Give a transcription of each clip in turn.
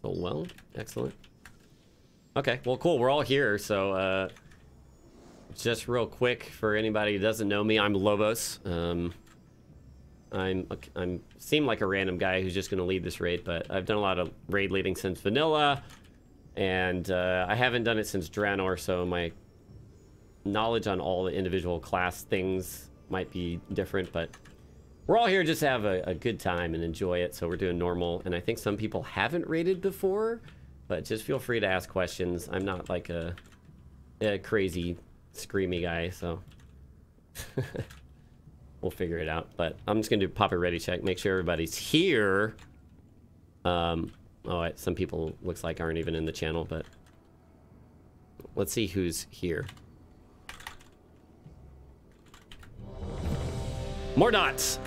Oh, well, excellent. Okay, well, cool. We're all here, so just real quick for anybody who doesn't know me, I'm Lobos. I'm seem like a random guy who's just going to lead this raid, but I've done a lot of raid leading since vanilla, and I haven't done it since Draenor, so my knowledge on all the individual class things might be different, but we're all here just to have a good time and enjoy it, so we're doing normal, and I think some people haven't raided before, but just feel free to ask questions. I'm not like a crazy screamy guy, so we'll figure it out. But I'm just gonna pop a ready check, make sure everybody's here. Some people looks like aren't even in the channel, but let's see who's here. More dots.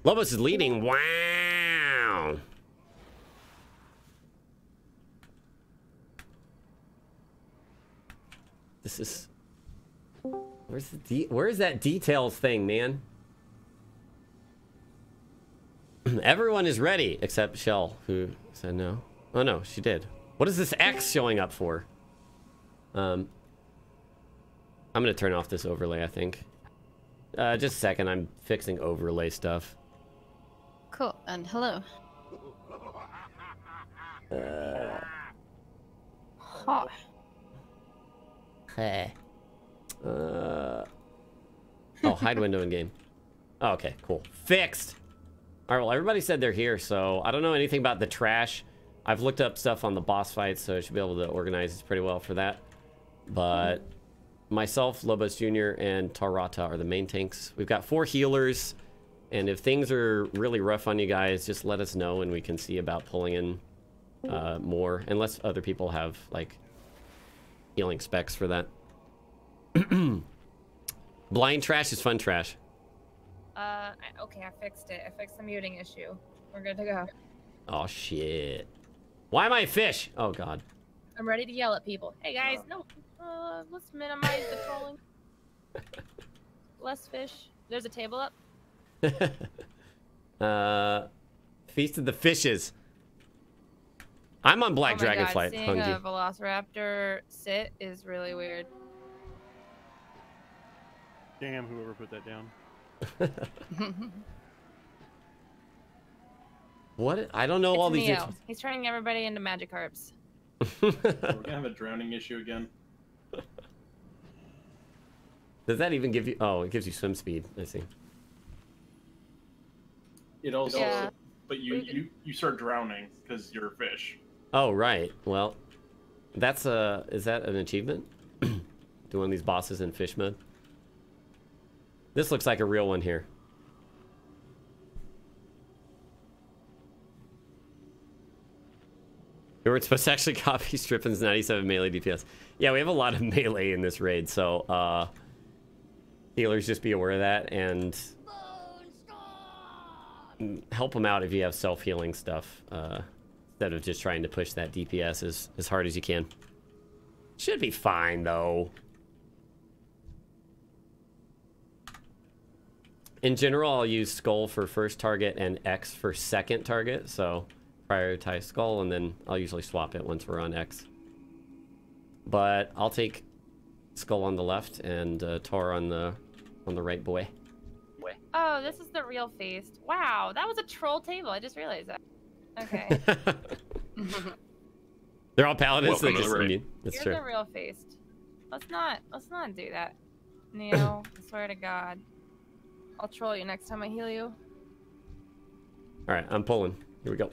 Lobos is leading. Wow. This is... Where's that details thing, man? Everyone is ready except Shell, who said no. Oh no, she did. What is this X showing up for? I'm gonna turn off this overlay, I think. Just a second, I'm fixing overlay stuff. Cool, and hello. Hi. Hey. Oh, hide window in game. Oh, okay, cool. Fixed. All right, well, everybody said they're here, so I don't know anything about the trash. I've looked up stuff on the boss fights, so I should be able to organize this pretty well for that. But myself, Lobos Jr., and Tarata are the main tanks. We've got 4 healers, and if things are really rough on you guys, just let us know, and we can see about pulling in more, unless other people have, like, healing specs for that. Blind trash is fun trash. Okay, I fixed it. I fixed the muting issue. We're good to go. Oh, shit. Why am I a fish? Oh, God. I'm ready to yell at people. Hey, guys, no. Let's minimize the trolling. Less fish. There's a table up. Feast of the Fishes. I'm on Black Dragonflight. Seeing a Velociraptor sit is really weird. Damn, whoever put that down. What? I don't know all these. Neo. He's turning everybody into Magikarps. We're gonna have a drowning issue again. Does that even give you? Oh, it gives you swim speed. I see. It also, but you start drowning because you're a fish. Oh right. Well, that's is that an achievement? Do one of these bosses in fish mode? This looks like a real one here. You were supposed to actually copy Strippin's 97 melee DPS. Yeah, we have a lot of melee in this raid, so healers, just be aware of that and help them out if you have self-healing stuff, instead of just trying to push that DPS as hard as you can. Should be fine though. In general, I'll use Skull for first target and X for second target, so prioritize Skull, and then I'll usually swap it once we're on X. But I'll take Skull on the left and Tor on the right, boy. Oh, this is the real feast. Wow, that was a troll table. I just realized that. Okay. They're all paladins. They just You're That's true. the real feast. Let's not do that. Neo, I swear to God. I'll troll you next time I heal you. All right, I'm pulling. Here we go.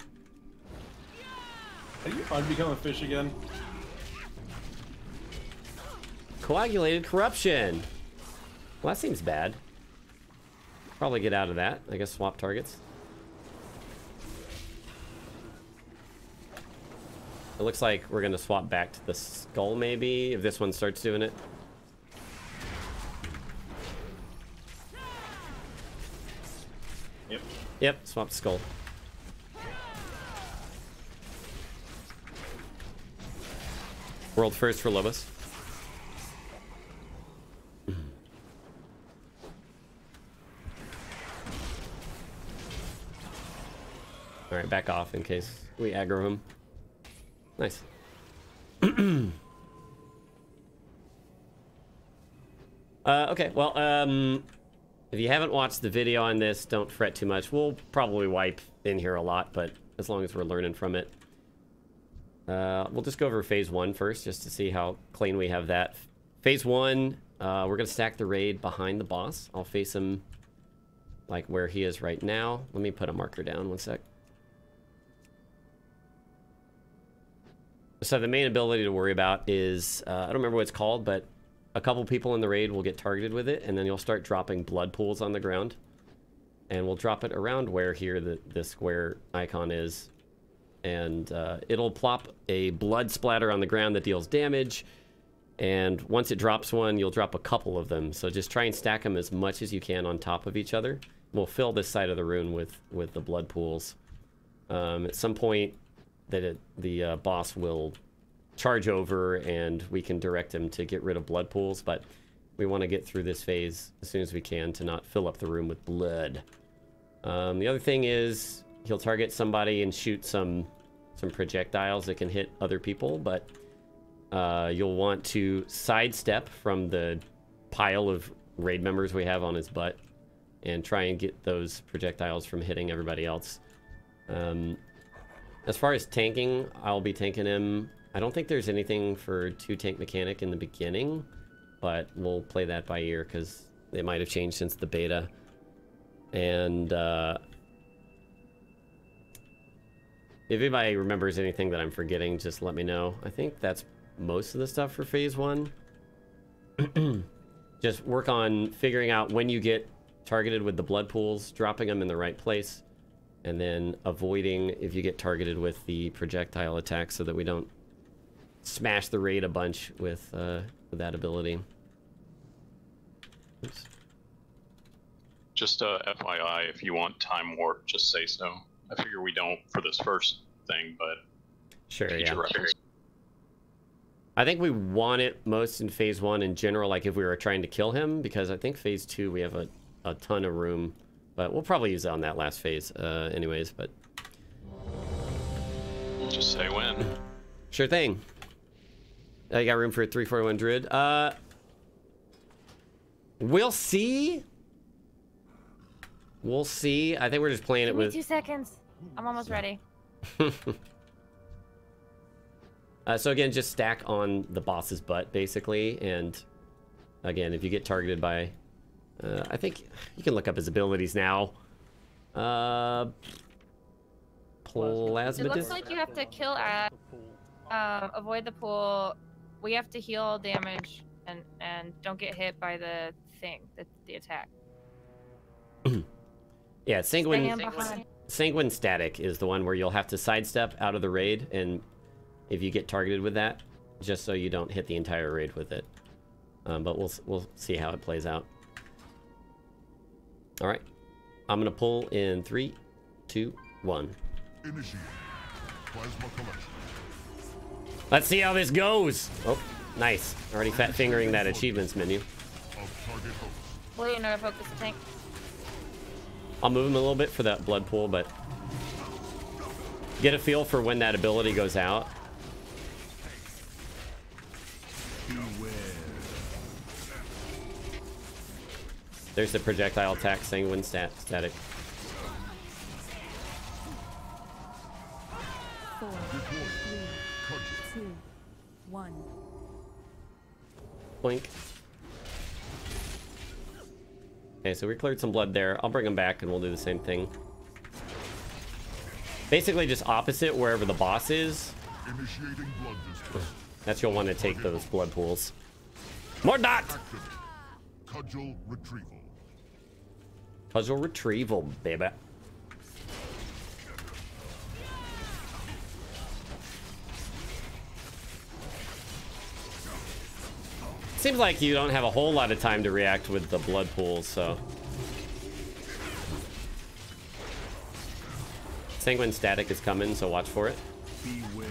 I've become a fish again. Coagulated corruption. Well, that seems bad. Probably get out of that. I guess swap targets. It looks like we're gonna swap back to the skull maybe if this one starts doing it. Yep, swap skull. World first for Lobos. Alright, back off in case we aggro him. Nice. Okay, well, if you haven't watched the video on this, don't fret too much. We'll probably wipe in here a lot, but as long as we're learning from it. We'll just go over phase 1 first, just to see how clean we have that. Phase 1, we're going to stack the raid behind the boss. I'll face him like where he is right now. Let me put a marker down, one sec. So the main ability to worry about is, I don't remember what it's called, but a couple people in the raid will get targeted with it, and then you'll start dropping blood pools on the ground. And we'll drop it around where here the square icon is. And it'll plop a blood splatter on the ground that deals damage. And once it drops one, you'll drop a couple of them. So just try and stack them as much as you can on top of each other. We'll fill this side of the rune with the blood pools. At some point, the boss will charge over and we can direct him to get rid of blood pools, but we want to get through this phase as soon as we can to not fill up the room with blood. The other thing is he'll target somebody and shoot some projectiles that can hit other people, but you'll want to sidestep from the pile of raid members we have on his butt and try and get those projectiles from hitting everybody else. As far as tanking, I'll be tanking him. I don't think there's anything for 2-tank mechanic in the beginning, but we'll play that by ear because it might have changed since the beta. And if anybody remembers anything that I'm forgetting, just let me know. I think that's most of the stuff for phase 1. Just work on figuring out when you get targeted with the blood pools, dropping them in the right place, and then avoiding if you get targeted with the projectile attack so that we don't smash the raid a bunch with that ability. Oops. Just FYI, if you want time warp, just say so. I figure we don't for this first thing, but sure, future yeah. reference. I think we want it most in phase 1 in general, like if we were trying to kill him, because I think phase 2 we have a ton of room, but we'll probably use it on that last phase anyways, but Just say when. sure thing. You got room for a 341 druid. We'll see. We'll see. I think we're just playing it Give me with 2 seconds. I'm almost ready. So again, just stack on the boss's butt, basically. And again, if you get targeted by... I think you can look up his abilities now. Plasma It looks disc? like you have to kill at, avoid the pool. We have to heal damage and don't get hit by the thing, the attack. Yeah, Stand behind. Sanguine Static is the one where you'll have to sidestep out of the raid, and if you get targeted with that, just so you don't hit the entire raid with it. But we'll see how it plays out. All right, I'm gonna pull in 3, 2, 1. Initiate plasma collection. Let's see how this goes. Oh, nice. Already fat fingering that achievements menu. Of target host. Will you know to focus the tank? I'll move him a little bit for that blood pool, but get a feel for when that ability goes out. There's the projectile attack, sanguine static. 4, 3, 2, 1. Blink. Okay, so we cleared some blood there. I'll bring him back and we'll do the same thing. Basically just opposite wherever the boss is. Initiating blood dispersion. That's you'll want to take those blood pools. More dot! Activate. Cudgel retrieval. Cudgel retrieval, baby. Seems like you don't have a whole lot of time to react with the blood pools, so. Sanguine Static is coming, so watch for it. Beware.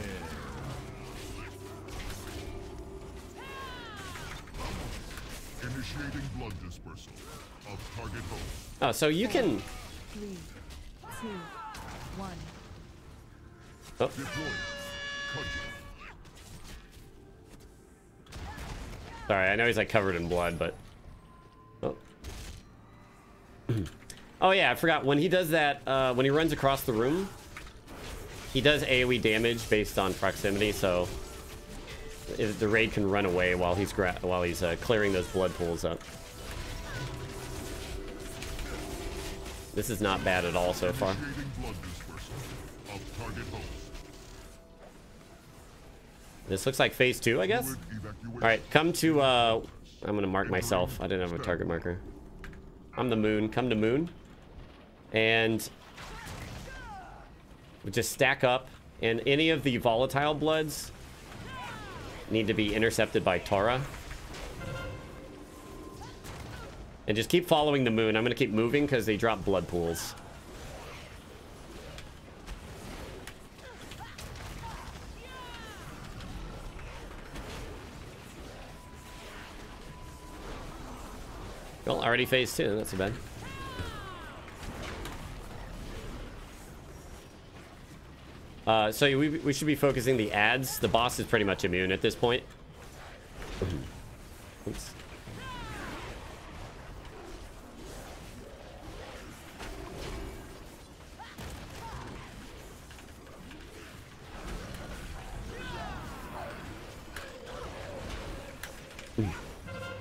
Initiating blood dispersal of target host. Oh, so you can... 3, 2, 1. Oh, Deploy. Sorry, I know he's like covered in blood, but... Oh. Oh yeah, I forgot. When he does that, when he runs across the room, he does AoE damage based on proximity, so the raid can run away while he's clearing those blood pools up. This is not bad at all so far. This looks like phase 2, I guess. All right, come to. I'm gonna mark myself. I didn't have a target marker. I'm the moon. Come to moon, and we just stack up. And any of the volatile bloods need to be intercepted by Tara. And just keep following the moon. I'm gonna keep moving because they drop blood pools. Well, already phase 2, not too bad. So we should be focusing the ads. The boss is pretty much immune at this point. Oops.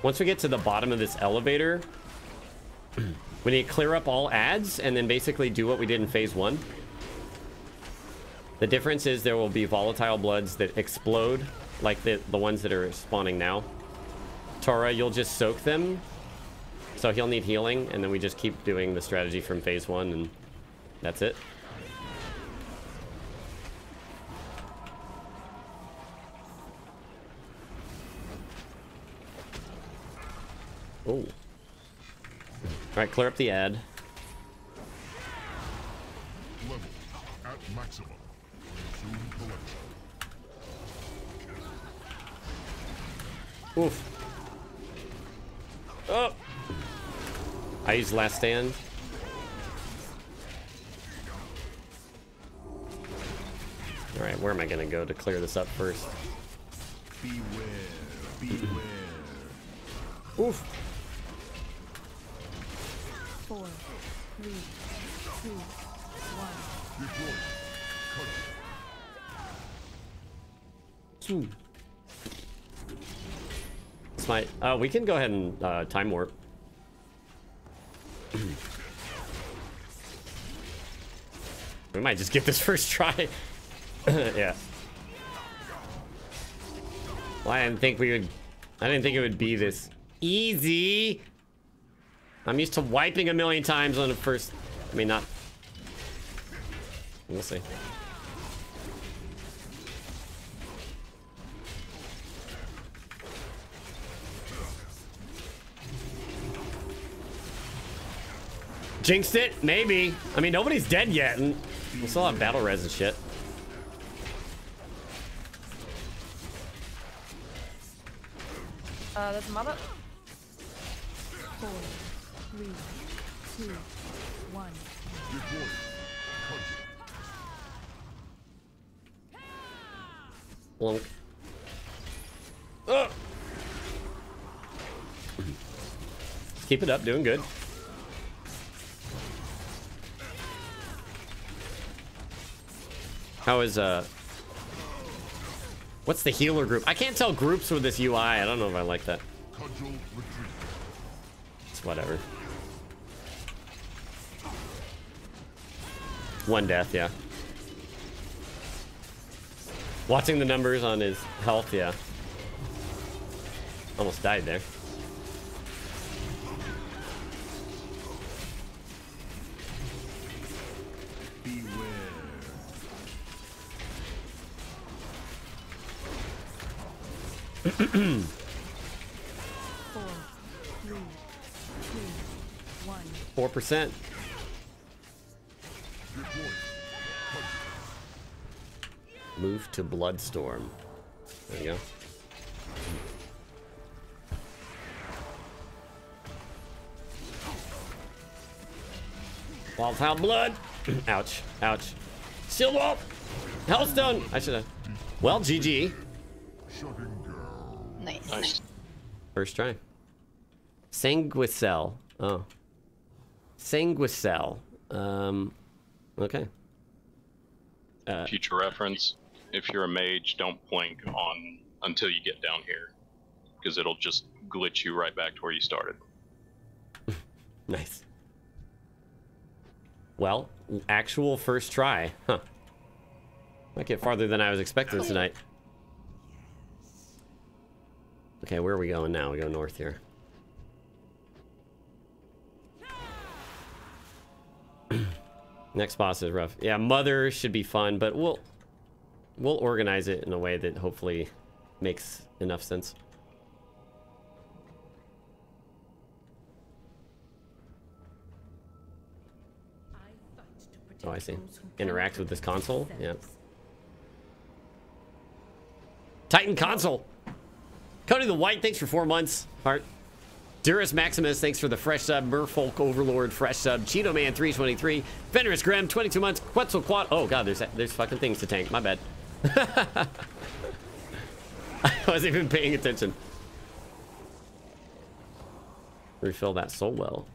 Once we get to the bottom of this elevator, we need to clear up all ads and then basically do what we did in phase 1. The difference is there will be volatile bloods that explode, like the ones that are spawning now. Tora, you'll just soak them, so he'll need healing, and then we just keep doing the strategy from phase 1, and that's it. Oh. Alright, clear up the ad. Level at maximum. Resume collection. Oof. Oh! I used last stand. Alright, where am I gonna go to clear this up first? Beware, beware. Oof. 4, 3, 2, 1. Deploy. Cut. It's my... we can go ahead and time warp. We might just get this first try. Yeah. Well, I didn't think it would be this easy. I'm used to wiping a million times on the first... I mean, not... We'll see. Jinxed it? Maybe. I mean, nobody's dead yet, and we still have battle res and shit. There's a mother. 4, 3, 2, 1. Deploy. Cut. Blunk. Oh. Keep it up, doing good. How is what's the healer group? I can't tell groups with this UI. I don't know if I like that. Cudgel retreat. It's whatever. One death, yeah. Watching the numbers on his health, yeah. Almost died there. Beware. 4, 3, 2, 1. 4%. Deploy. Move to Bloodstorm. There you go. Volatile blood. Ouch. Ouch. Shield wall. Hellstone. I should have. Well, GG. Shutting down. Nice. Nice. First try. Sanguicell. Oh. Sanguicell. Okay. Future reference, if you're a mage, don't blink on until you get down here, because it'll just glitch you right back to where you started. Nice. Well, actual first try. Huh. Might get farther than I was expecting tonight. Okay, where are we going now? We go north here. Next boss is rough. Yeah, Mother should be fun, but we'll organize it in a way that hopefully makes enough sense. Oh, I see. Interact with this console? Yeah. Titan console! Cody the White, thanks for 4 months. Heart. Durus Maximus, thanks for the fresh sub. Merfolk Overlord, fresh sub. Cheeto Man 323. Venerous Graham, 22 months. Quetzalcoatl. Oh god, there's fucking things to tank. My bad. I wasn't even paying attention. Refill that soul well.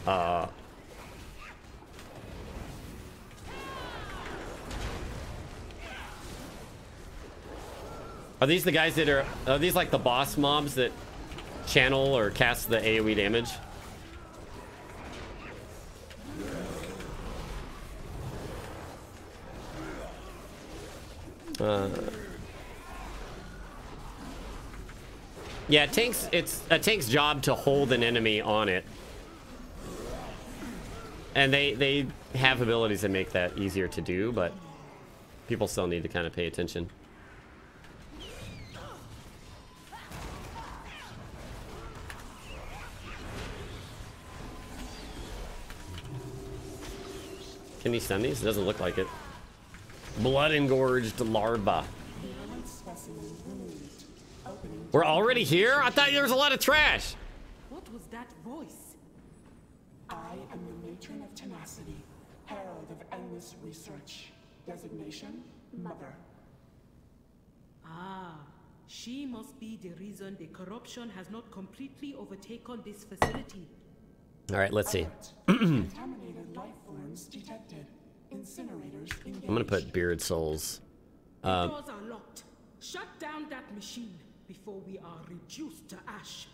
Oh. Are these the guys that are these like the boss mobs that channel or cast the AoE damage? Yeah, it's a tank's job to hold an enemy on it. And they have abilities that make that easier to do, but people still need to kind of pay attention. Can he stun these? It doesn't look like it. Blood engorged larva. We're already here? I thought there was a lot of trash. What was that voice? I am the matron of tenacity, herald of endless research. Designation, Mother. Ah, she must be the reason the corruption has not completely overtaken this facility. All right, let's see. Contaminated life forms detected. Incinerators engaged. I'm gonna put Beard Souls. The doors are locked. Shut down that machine before we are reduced to ash.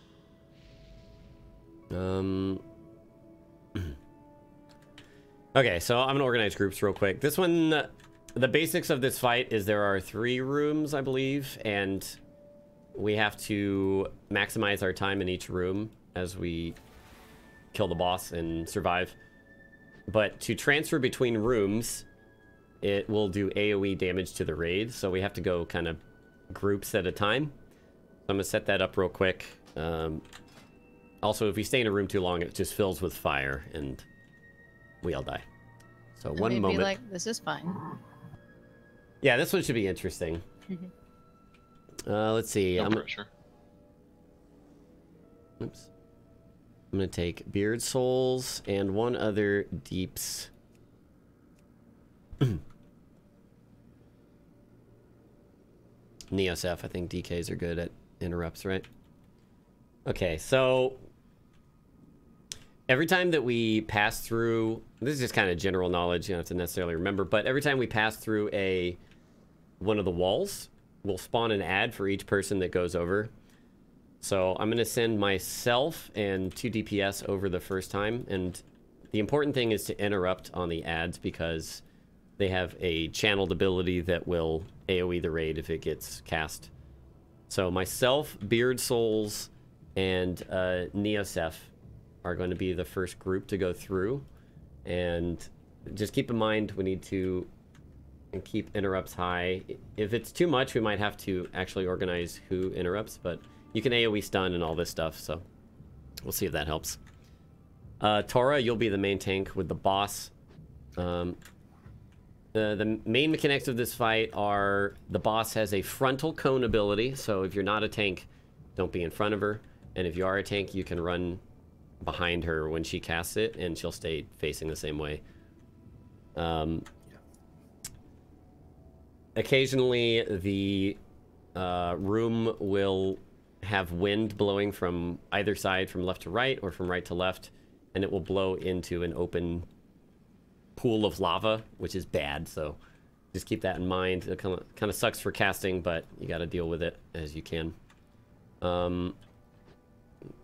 Okay, so I'm gonna organize groups real quick. This one, the basics of this fight is there are 3 rooms, I believe, and we have to maximize our time in each room as we kill the boss and survive. But to transfer between rooms, it will do AoE damage to the raid, so we have to go kind of groups at a time. So I'm gonna set that up real quick. Also, if we stay in a room too long, it just fills with fire and we all die. So And one they'd moment. be like, this is fine. Yeah, this one should be interesting. Let's see. No pressure. Oops. I'm gonna take Beard Souls and one other Deeps. Neos F. I think DKs are good at interrupts, right? Okay, so every time that we pass through, this is just kind of general knowledge, you don't have to necessarily remember, but every time we pass through one of the walls, we'll spawn an ad for each person that goes over. So I'm going to send myself and 2 DPS over the first time, and the important thing is to interrupt on the ads because they have a channeled ability that will AoE the raid if it gets cast. So myself, Beard Souls, and Neosef are going to be the first group to go through. And just keep in mind, we need to keep interrupts high. If it's too much, we might have to actually organize who interrupts, but you can AoE stun and all this stuff, so we'll see if that helps. Tora, you'll be the main tank with the boss. The main mechanics of this fight are the boss has a frontal cone ability, so if you're not a tank, don't be in front of her. And if you are a tank, you can run behind her when she casts it, and she'll stay facing the same way. Occasionally, the room will have wind blowing from either side, from left to right or from right to left, and it will blow into an open pool of lava, which is bad, so just keep that in mind. It kind of sucks for casting, but you got to deal with it as you can.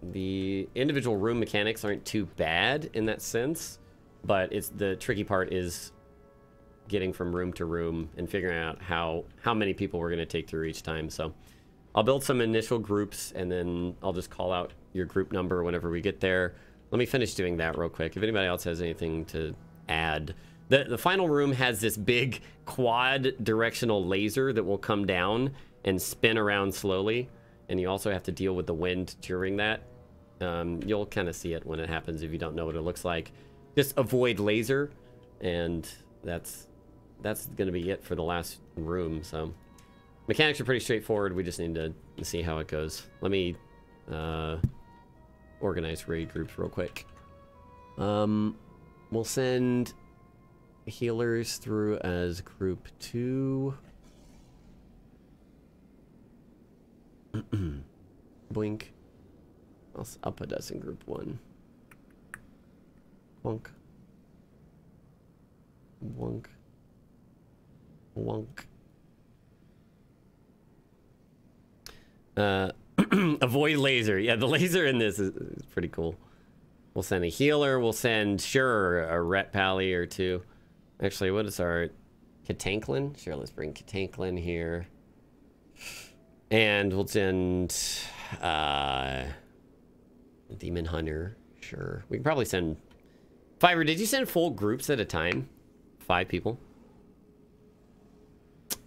The individual room mechanics aren't too bad in that sense, but it's the tricky part is getting from room to room and figuring out how many people we're going to take through each time. So I'll build some initial groups, and then I'll just call out your group number whenever we get there. Let me finish doing that real quick. If anybody else has anything to add. The final room has this big quad directional laser that will come down and spin around slowly, and you also have to deal with the wind during that. You'll kind of see it when it happens if you don't know what it looks like. Just avoid laser, and that's going to be it for the last room. So mechanics are pretty straightforward. We just need to see how it goes. Let me organize raid groups real quick. We'll send healers through as group 2. Boink. I'll put us in group 1. Wonk. Wonk. Wonk. Avoid laser. Yeah, the laser in this is pretty cool. We'll send a healer. We'll send, sure, a Ret Pally or 2. Actually, what is our Katanklin? Sure, let's bring Katanklin here. And we'll send Demon Hunter. Sure. We can probably send... Fiverr, did you send full groups at a time? 5 people?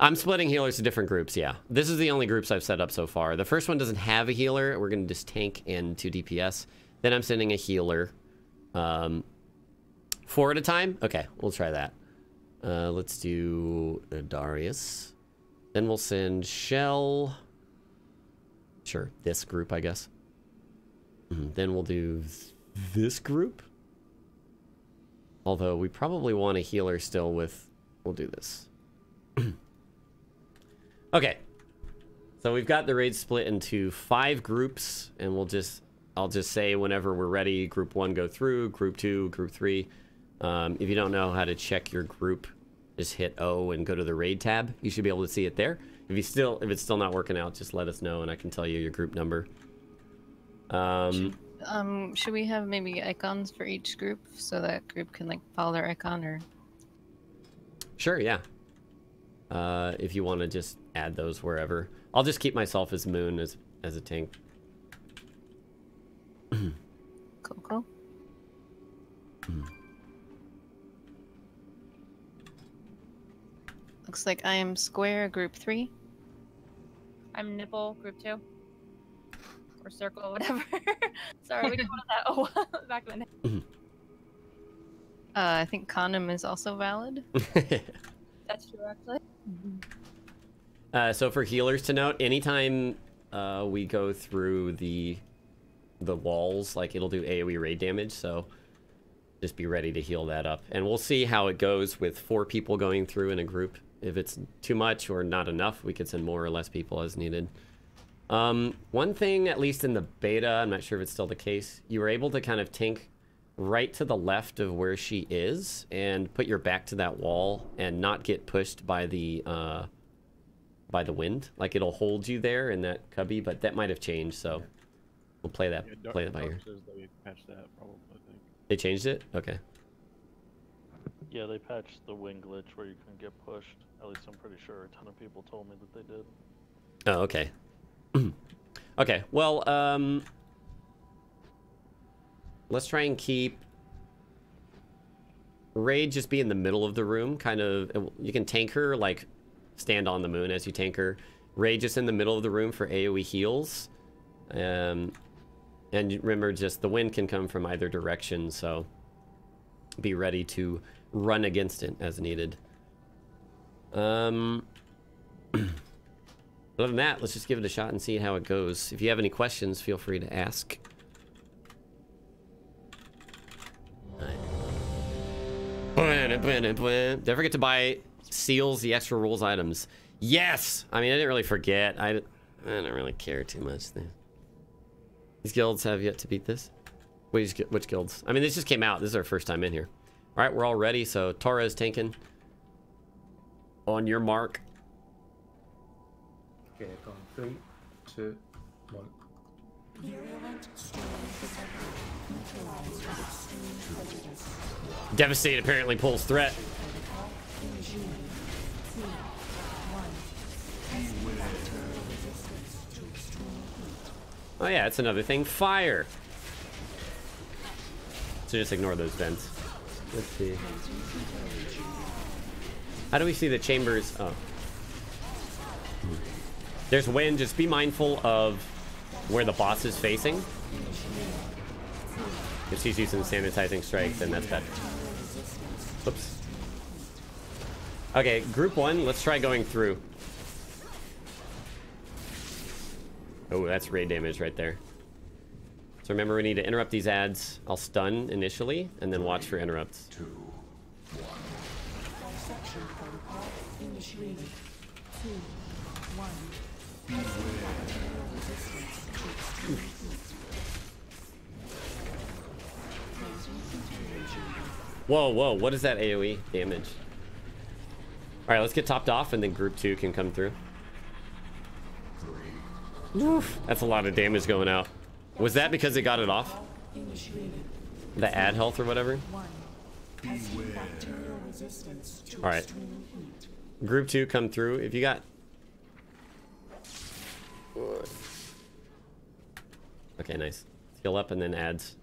I'm splitting healers to different groups, yeah. This is the only groups I've set up so far. The first one doesn't have a healer. We're going to just tank and 2 DPS. Then I'm sending a healer. 4 at a time? Okay, we'll try that. Let's do Darius. Then we'll send Shell. Sure, this group, I guess. Then we'll do this group. Although we probably want a healer still with... We'll do this. Okay. So we've got the raid split into 5 groups, and I'll just say whenever we're ready, group 1 go through, group 2, group 3. If you don't know how to check your group, just hit O and go to the raid tab. You should be able to see it there. If it's still not working out, just let us know and I can tell you your group number. Should we have maybe icons for each group so that group can like follow their icon, or? Sure, yeah. If you want to just add those wherever. I'll just keep myself as Moon as a tank. Cool. Looks like I am Square, group 3. I'm Nipple, group 2. Or Circle, whatever. Sorry, we didn't want that. Oh, back of my neck. I think Condom is also valid. That's true, actually. So for healers to note, anytime we go through the walls, like it'll do AoE raid damage, so just be ready to heal that up. And we'll see how it goes with 4 people going through in a group. If it's too much or not enough, we could send more or less people as needed. One thing, at least in the beta, I'm not sure if it's still the case, you were able to kind of tank right to the left of where she is and put your back to that wall and not get pushed by the wind. Like it'll hold you there in that cubby, but that might have changed, so we'll play that by ear. They patched that, probably, I think. They changed it? Okay. Yeah, they patched the wing glitch where you couldn't get pushed. At least I'm pretty sure a ton of people told me that they did. Oh, okay. Okay, well, let's try and keep Raid just be in the middle of the room, kind of. You can tank her, like, stand on the moon as you tank her. Raid just in the middle of the room for AoE heals. And remember, just the wind can come from either direction, so be ready to run against it as needed. Other than that, let's just give it a shot and see how it goes. If you have any questions, feel free to ask. Right. Don't forget to buy seals, the extra rules items. Yes! I mean, I didn't really forget. I don't really care too much. These guilds have yet to beat this. Which guilds? I mean, this just came out. This is our first time in here. All right, we're all ready. So Torres tanking. On your mark. Okay, go on. 3, 2, 1. Devastate apparently pulls threat. Oh yeah, it's another thing. Fire. So just ignore those vents. Let's see. How do we see the chambers? Oh. There's wind. Just be mindful of where the boss is facing. If she's using sanitizing strikes, then that's bad. Oops. Okay, group 1, let's try going through. Oh, that's raid damage right there. So remember, we need to interrupt these ads. I'll stun initially, and then watch for interrupts. 2, 1. Dissection protocol initiated. 2, 1. Whoa, whoa, what is that AoE damage? Alright, let's get topped off and then group 2 can come through. Oof, that's a lot of damage going out. Was that because it got it off? The ad health or whatever? Alright. Group 2 come through. If you got... Okay, nice. Heal up and then ads.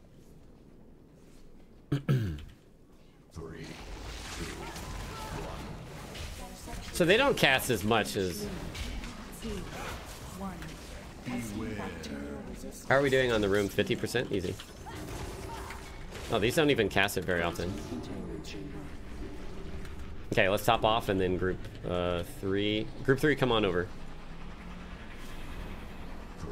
3, 2, 1. So they don't cast as much as... How are we doing on the room? 50%? Easy. Oh, these don't even cast it very often. Okay, let's top off and then group 3. Group 3, come on over. 3,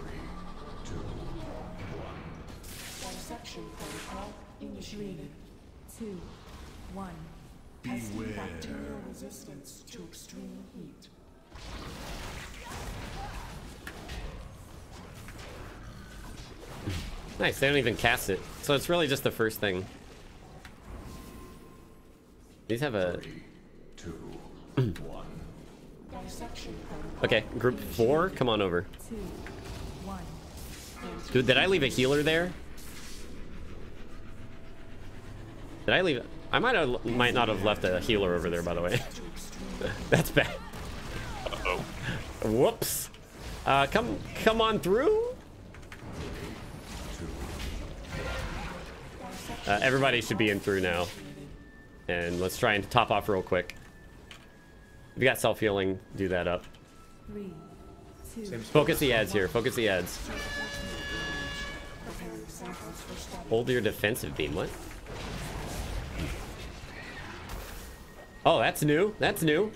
2, 1. Dissection protocol initiated. 2, 1. Testing bacterial resistance to extreme heat. Nice, they don't even cast it. So it's really just the first thing. These have a... 3, 2, 1. Okay, group 4, come on over. Dude, did I leave a healer there? Did I leave... I might not have left a healer over there, by the way. That's bad. Uh-oh. Whoops. Come on through. Everybody should be in through now. And let's try and top off real quick. If you got self-healing, do that up. 3, 2, Focus the ads here. Focus the ads. Hold your defensive beam. What? Oh, that's new. That's new.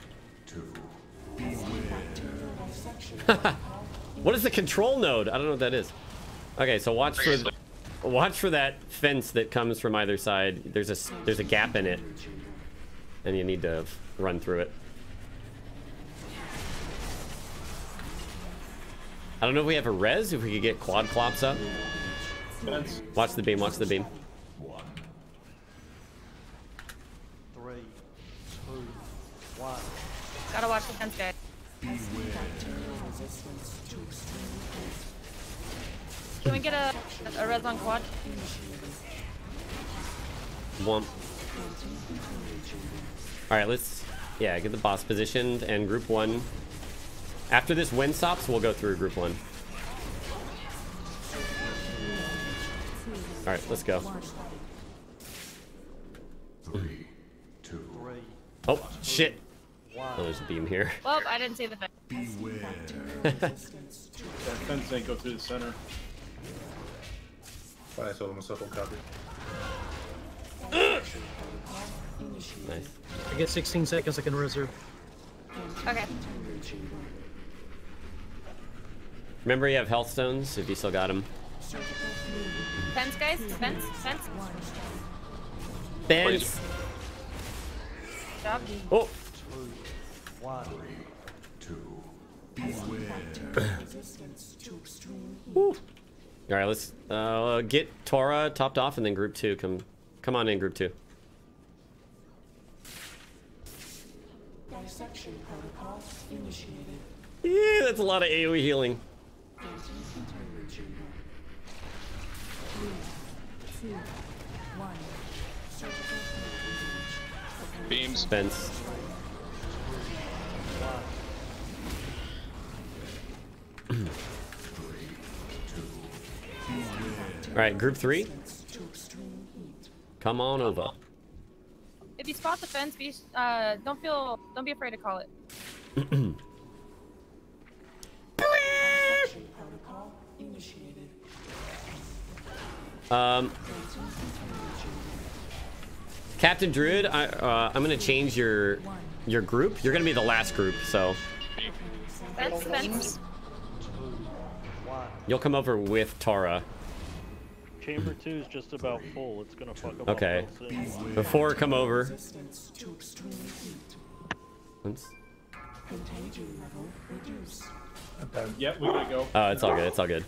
What is the control node? I don't know what that is. Okay, so watch for that fence that comes from either side. There's a gap in it, and you need to run through it. I don't know if we have a res. If we could get quad clops up. Watch the beam. Watch the beam. 3, 2, 1. Gotta watch the fence, guys. Can we get a res on quad? Womp. Alright, let's get the boss positioned and group 1. After this wind stops, we'll go through group 1. Alright, let's go. 3, 2, oh, shit. Oh, there's a beam here. Well, I didn't see the fence. That fence ain't go through the center. I saw myself on copy. Nice. I get 16 seconds, I can reserve. Okay. Remember, you have health stones if you still got them. Fence, guys. Fence. Fence. Fence. Job. Oh. 1. All right, let's get Tora topped off, and then group 2 come on in, group 2. Dissection protocol initiated. Yeah, that's a lot of AoE healing. 3, 2, 1. Beams. Spence. All right, group 3. Come on over. If you spot the fence, don't be afraid to call it. Protocol initiated. Captain Druid, I'm gonna change your group. You're gonna be the last group, so Fence. you'll come over with Tara. Chamber 2 is just about full. It's gonna fuck up. Okay. all soon. Before come over. Resistance to extreme heat. Once. Contagion level reduced. Yeah, we gotta go. Oh, it's all good. It's all good.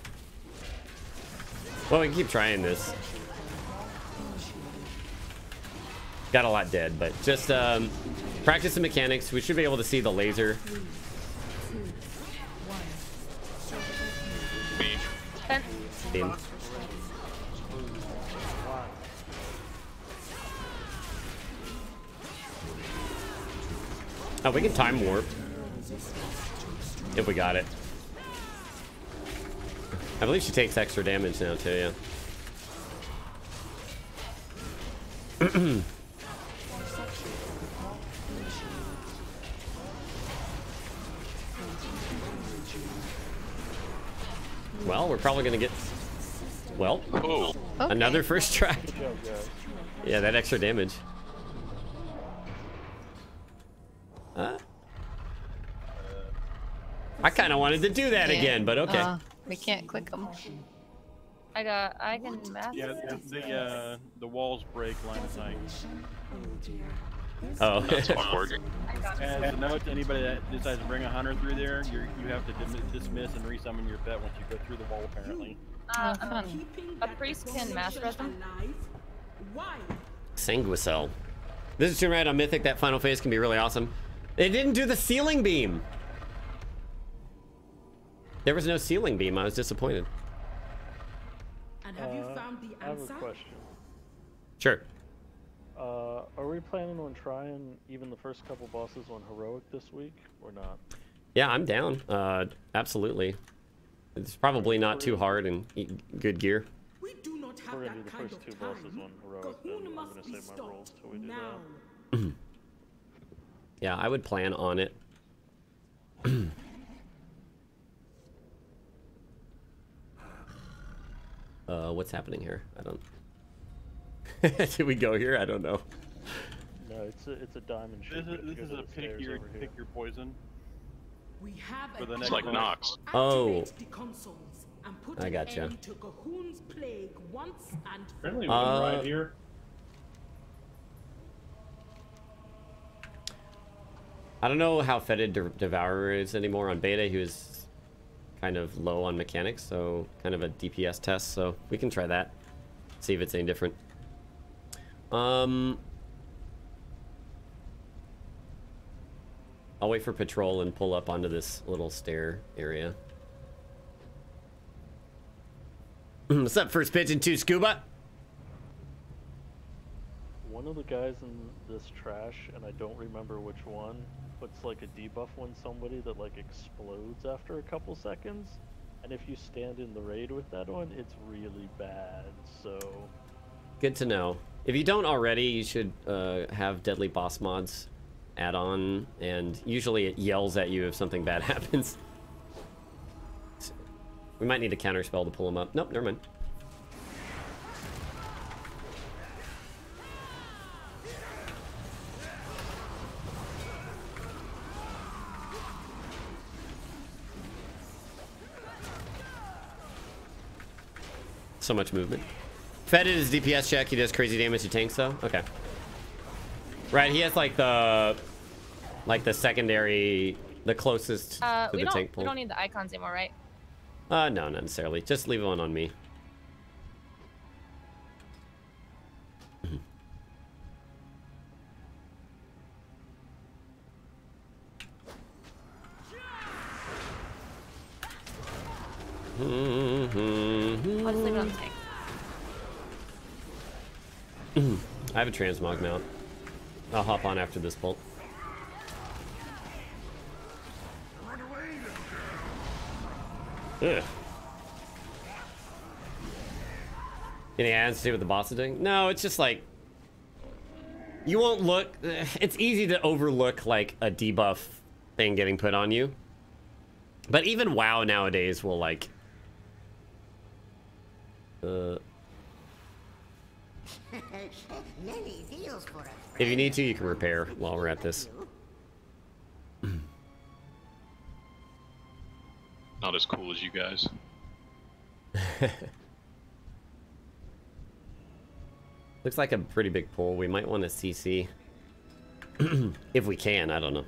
Well, we can keep trying this. Got a lot dead, but just practice the mechanics. We should be able to see the laser. Fence. Beam. Oh, we can time warp if we got it. I believe she takes extra damage now too, yeah. Well, we're probably gonna get, well, Oh. Okay. another first try. Yeah, that extra damage. I kind of wanted to do that Yeah. again, but okay. We can't click them. I can math. Yeah, the walls break line of sight. Oh. That's awkward. As a note to anybody that decides to bring a hunter through there, you have to dismiss and resummon your pet once you go through the wall, apparently. Fun. A priest can mass res them. Why? Sanguicel. This is too right on Mythic. That final phase can be really awesome. They didn't do the ceiling beam. There was no ceiling beam. I was disappointed. And have you found the I have answer? a question. Sure. Are we planning on trying even the first couple bosses on Heroic this week, or not? Yeah, I'm down. Absolutely. It's probably not too hard and good gear. We do not have We're gonna do that the kind first of two time. bosses on Heroic, then Kahuna I'm must gonna be save my rolls stopped till we do now. that. Yeah, I would plan on it. What's happening here? I don't. Did we go here? I don't know. No, it's a diamond shape. This is a pick your poison. We have For the a next It's like one. Nox. Oh. Activate the consoles and put I an gotcha. end to Cahoon's plague once and for Friendly all. one right here. I don't know how Fetid Devourer is anymore on beta. He was kind of low on mechanics, so kind of a DPS test. So we can try that. See if it's any different. I'll wait for patrol and pull up onto this little stair area. What's up, First Pigeon 2 Scuba? One of the guys in this trash, and I don't remember which one, puts like a debuff on somebody that like explodes after a couple seconds. And if you stand in the raid with that on, it's really bad, so... Good to know. If you don't already, you should have Deadly Boss Mods add-on, and usually it yells at you if something bad happens. We might need a counterspell to pull him up. Nope, never mind. So much movement. Fetid is DPS check. He does crazy damage to tanks, though. Okay. Right, he has like the secondary, the closest to the tank We pool. don't need the icons anymore, right? No, not necessarily. Just leave one on me. I'll just leave it on the tank. I have a transmog mount. I'll hop on after this bolt. Ugh. Any ads to see what the boss is doing? No, it's just like you won't look. It's easy to overlook like a debuff thing getting put on you. But even WoW nowadays will like if you need to, you can repair while we're at this. Not as cool as you guys. Looks like a pretty big pull. We might want to CC. If we can, I don't know.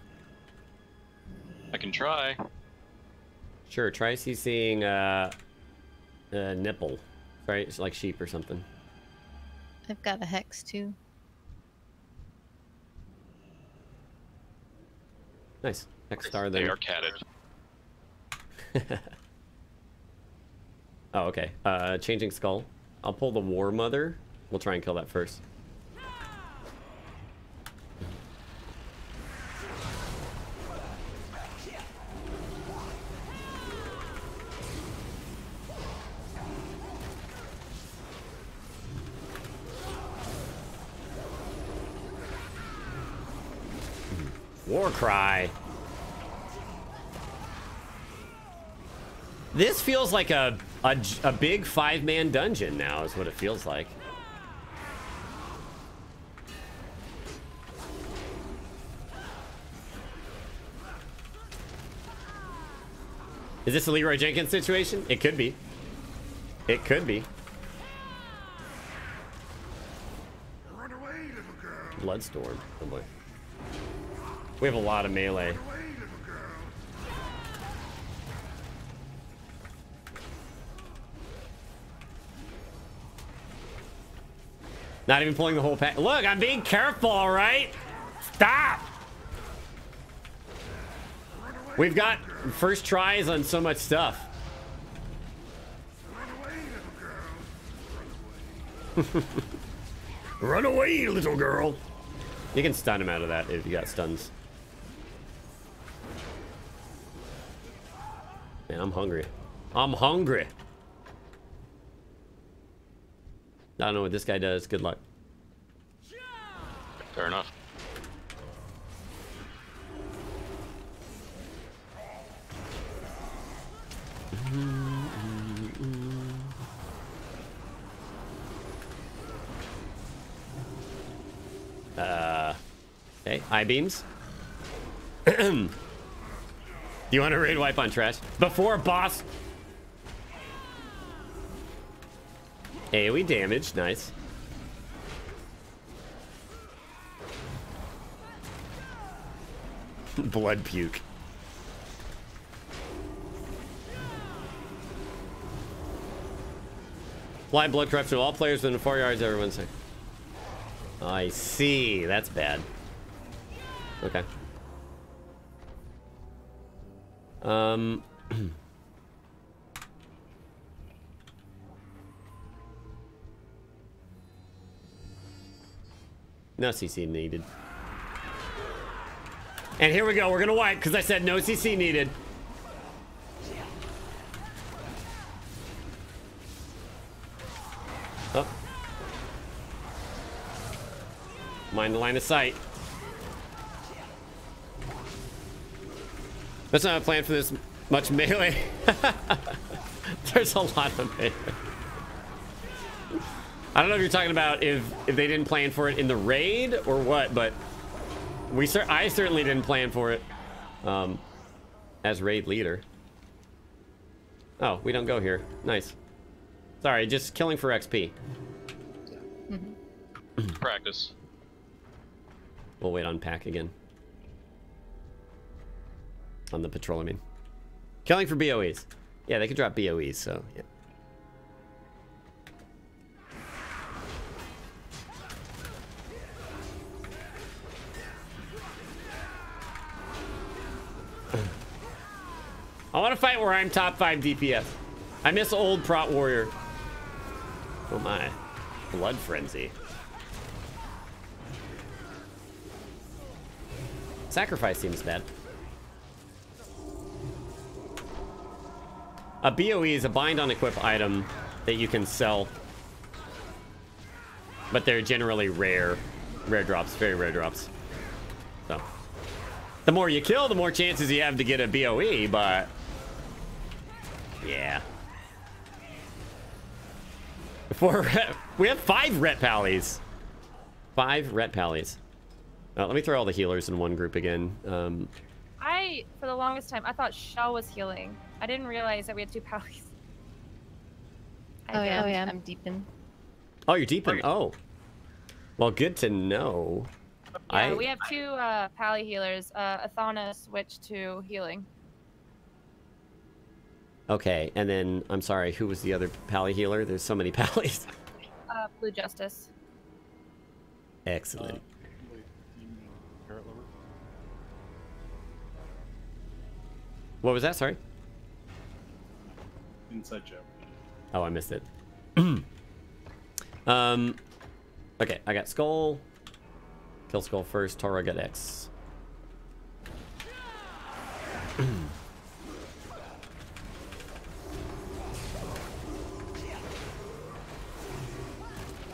I can try. Sure, try CCing nipple. Right? It's like sheep or something. I've got a hex too. Nice. Hex star there. They are catted. Oh, okay. Changing skull. I'll pull the War Mother. We'll try and kill that first. War cry. This feels like a big 5-man dungeon now, is what it feels like. Is this a Leroy Jenkins situation? It could be. It could be. Bloodstorm. Oh boy. We have a lot of melee. Not even pulling the whole pack. Look, I'm being careful, all right? Stop! We've got first tries on so much stuff. Run away, little girl. You can stun him out of that if you got stuns. Man, I'm hungry. I'm hungry. I don't know what this guy does. Good luck. Fair enough. Okay, I-beams. Do you want to raid wipe on trash? Before boss. AoE damage, nice. Blood puke. Blind blood corruption to all players within 4 yards, everyone say. I see. That's bad. Okay. No CC needed. And here we go. We're gonna wipe because I said no CC needed. Oh. Mind the line of sight. That's not a plan for this much melee. There's a lot of melee. I don't know if you're talking about if they didn't plan for it in the raid or what, but I certainly didn't plan for it as raid leader. Oh, we don't go here. Nice. Sorry, just killing for XP. Practice. We'll wait on pack again. On the patrol, I mean. Killing for BOEs. Yeah, they could drop BOEs, so yeah. I want to fight where I'm top 5 DPS. I miss old Prot Warrior. Oh my. Blood Frenzy. Sacrifice seems bad. A BOE is a bind on equip item that you can sell. But they're generally rare. Rare drops, very rare drops. So. The more you kill, the more chances you have to get a BOE, but... yeah. We have 5 Ret Pallies. 5 Ret Pallies. Let me throw all the healers in one group again. For the longest time, I thought Shell was healing. I didn't realize that we had 2 Pallies. Oh yeah, I'm deep in. Oh, you're deep in. Oh. Well, good to know. Yeah, we have 2 Pally healers. Athana switched to healing. Okay, and then, I'm sorry, who was the other Pally healer? There's so many Pallies. Blue Justice. Excellent. What was that? Sorry? Inside joke. Oh, I missed it. Okay, I got Skull. Kill Skull first. Toro got X.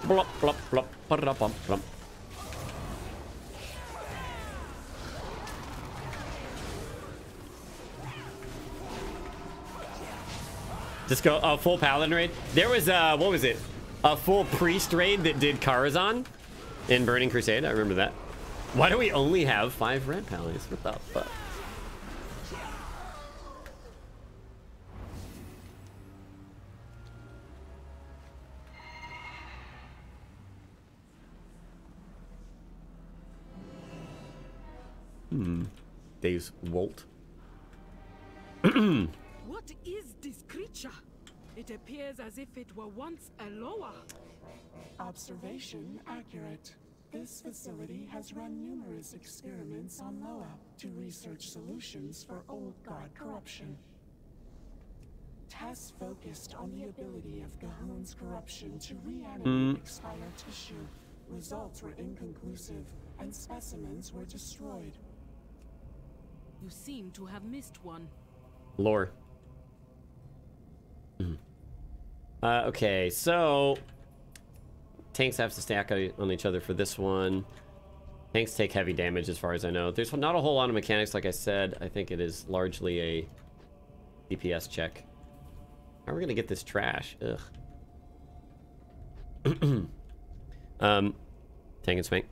Blop, blop, blop, ba-da-bum, blum. Just go a full paladin raid. There was what was it? A full priest raid that did Karazhan in Burning Crusade. I remember that. Why do we only have 5 red pallies? What the fuck? Dave's Wolt. What is this creature? It appears as if it were once a lower. Observation accurate. This facility has run numerous experiments on Loa to research solutions for old god corruption. Tests focused on the ability of Gahun's corruption to reanimate expired tissue. Results were inconclusive, and specimens were destroyed. You seem to have missed one. Lore. Okay, so tanks have to stack on each other for this one. Tanks take heavy damage as far as I know. There's not a whole lot of mechanics, like I said. I think it is largely a DPS check. How are we gonna get this trash? Ugh. Tank and spank.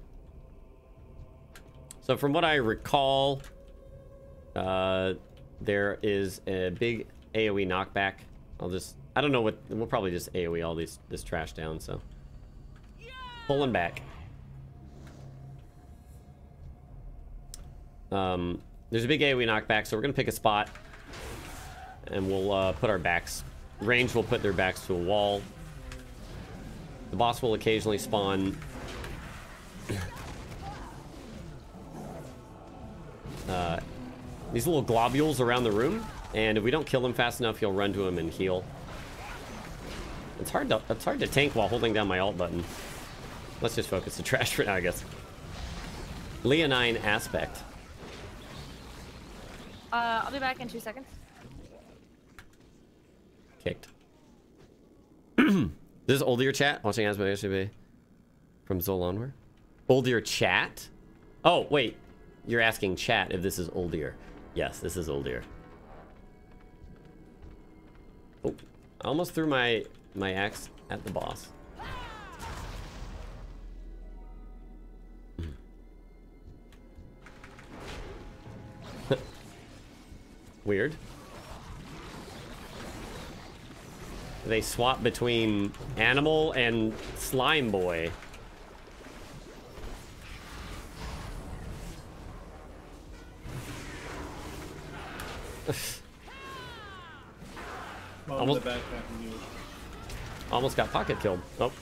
So from what I recall, there is a big AoE knockback. I don't know what, we'll probably just AoE all this trash down, so. Pulling back. There's a big AoE knockback, so we're gonna pick a spot. And we'll put our backs. Range will put their backs to a wall. The boss will occasionally spawn these little globules around the room, and if we don't kill them fast enough, he'll run to them and heal. It's hard to tank while holding down my alt button. Let's just focus the trash for now, I guess. Leonine aspect. I'll be back in 2 seconds. Kicked. This is Uldir chat watching as yesterday from Zolanware. Uldir chat? Oh wait, you're asking chat if this is Uldir. Yes, this is Uldir. Oh, I almost threw my axe at the boss. Weird. They swap between animal and slime boy. Almost, almost got pocket killed. Oh.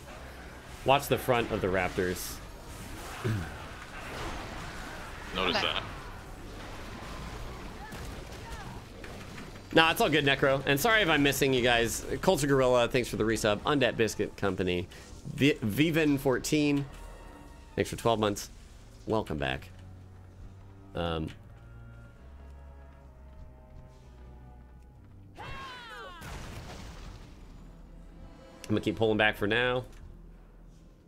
Watch the front of the raptors. Notice that. Nah, it's all good, Necro. And sorry if I'm missing you guys. Culture Gorilla, thanks for the resub. Undead Biscuit Company. Vivin14, thanks for 12 months. Welcome back. I'm gonna keep pulling back for now.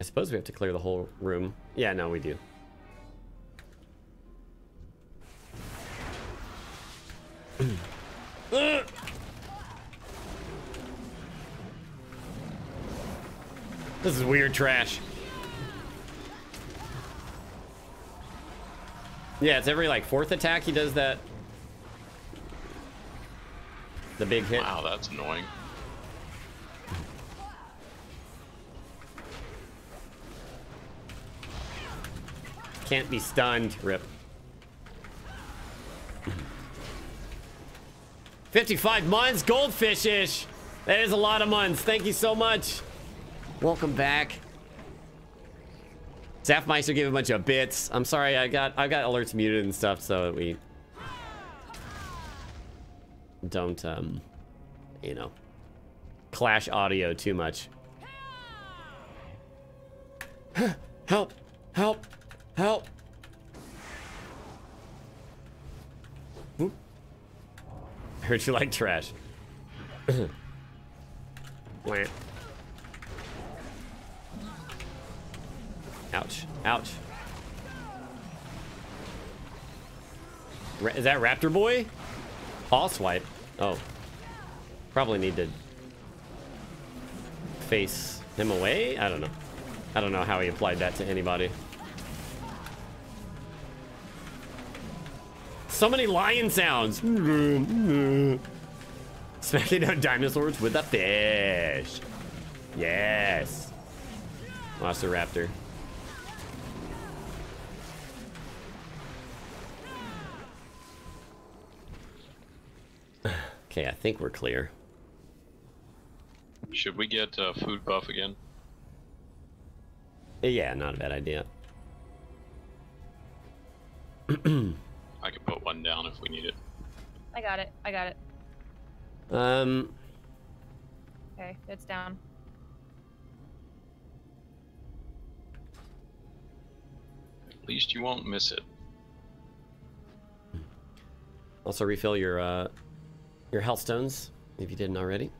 I suppose we have to clear the whole room. Yeah, no, we do. This is weird trash. Yeah, it's every like 4th attack he does that. The big hit. Wow, that's annoying. Can't be stunned. Rip. 55 months, goldfish-ish. That is a lot of months. Thank you so much. Welcome back. Zafmeister gave a bunch of bits. I'm sorry, I got alerts muted and stuff so that we don't you know, clash audio too much. Help! Help! Help! Whoop. I heard you like trash. Wah. Ouch. Ouch. Is that Raptor Boy? Paw swipe. Oh. Probably need to face him away? I don't know. I don't know how he applied that to anybody. So many lion sounds. Smacking down dinosaurs with a fish. Yes. Lost a raptor. Okay, I think we're clear. Should we get food buff again? Yeah, not a bad idea. I could put one down if we need it. I got it. I got it. Okay, it's down. At least you won't miss it. Also refill your health stones if you didn't already.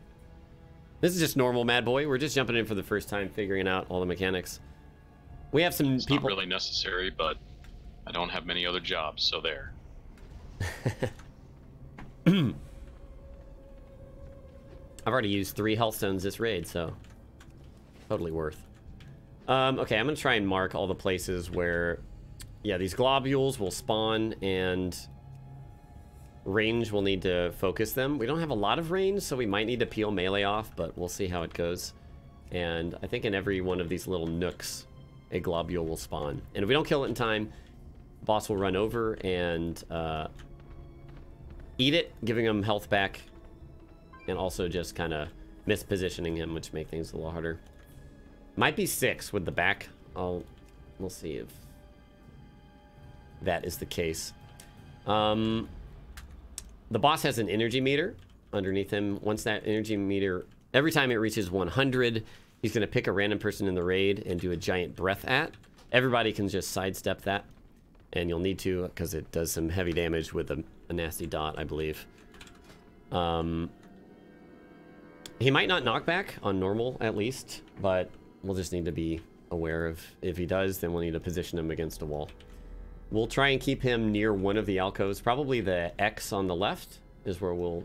This is just normal, Mad Boy. We're just jumping in for the first time, figuring out all the mechanics. We have some people. Not really necessary, but I don't have many other jobs, so there. I've already used 3 health stones this raid, so totally worth. Okay, I'm gonna try and mark all the places where, yeah, these globules will spawn, and range will need to focus them. We don't have a lot of range, so we might need to peel melee off, but we'll see how it goes. And I think in every one of these little nooks, a globule will spawn. And if we don't kill it in time, boss will run over and eat it, giving him health back, and also just kind of mispositioning him, which make things a little harder. Might be 6 with the back. We'll see if that is the case. The boss has an energy meter underneath him. Once that energy meter, every time it reaches 100, he's going to pick a random person in the raid and do a giant breath at. Everybody can just sidestep that, and you'll need to because it does some heavy damage with a nasty dot, I believe. He might not knock back on normal, at least, but we'll just need to be aware of if he does, then we'll need to position him against a wall. We'll try and keep him near one of the alcoves. Probably the X on the left is where we'll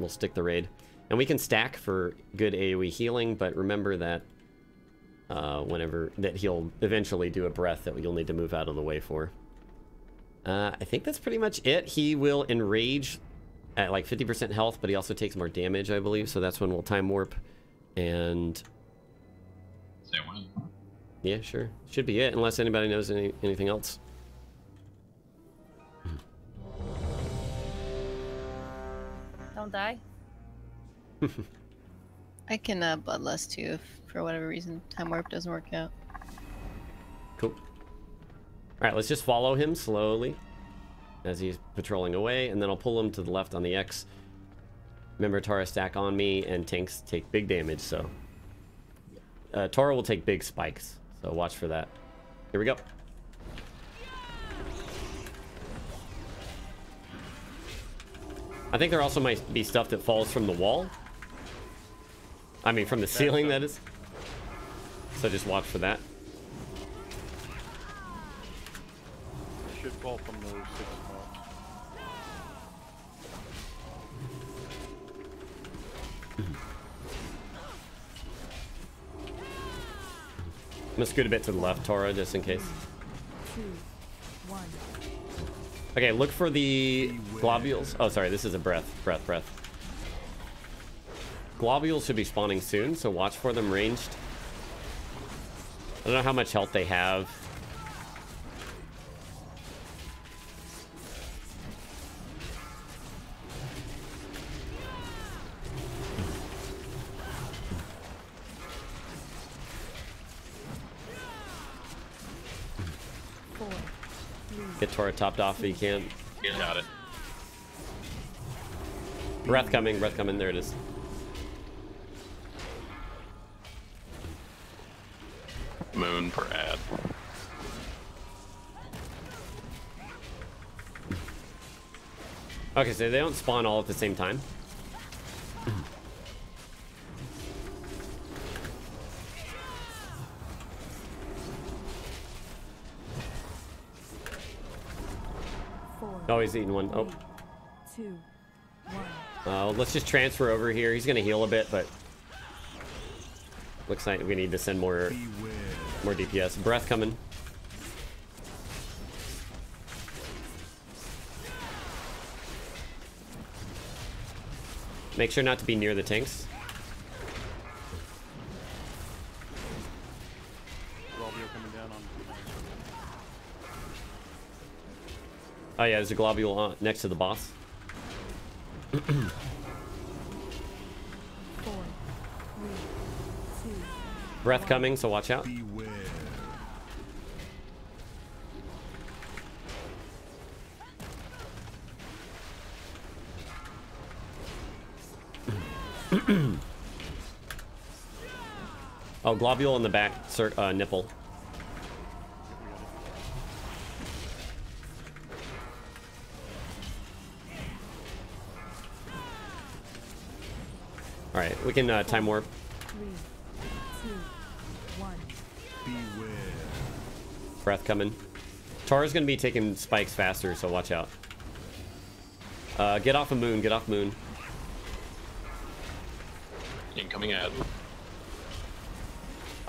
stick the raid. And we can stack for good AoE healing, but remember that whenever that he'll eventually do a breath that you'll need to move out of the way for. I think that's pretty much it. He will enrage at like 50% health, but he also takes more damage, I believe. So that's when we'll time warp. And say when. Yeah, sure. Should be it, unless anybody knows anything else. Don't die. I can bloodlust too if for whatever reason time warp doesn't work out. Cool. Alright, let's just follow him slowly as he's patrolling away, and then I'll pull him to the left on the X. Remember, Tara stack on me, and tanks take big damage, so... Tara will take big spikes, so watch for that. Here we go. I think there also might be stuff that falls from the wall. I mean, from the ceiling, that is. So just watch for that. It should fall from those 6 spots. I'm gonna scoot a bit to the left, Tora, just in case. 2, 1. Okay, look for the globules. Oh, sorry, this is a breath. Globules should be spawning soon, so watch for them ranged. I don't know how much health they have. Get Tora topped off if you can. Got it. Breath coming, there it is. Moon for ad. Okay, so they don't spawn all at the same time. Oh, he's eating one. Oh. 2, 1. Let's just transfer over here. He's gonna heal a bit, but looks like we need to send more DPS. Breath coming. Make sure not to be near the tanks. Oh yeah, there's a globule next to the boss. 4, 3, 2. Breath coming, so watch out. Oh, globule in the back, nipple. All right, we can time warp. 3, 2, 1. Beware. Breath coming. Tara's gonna be taking spikes faster, so watch out. Get off of moon. Get off moon. Incoming ad.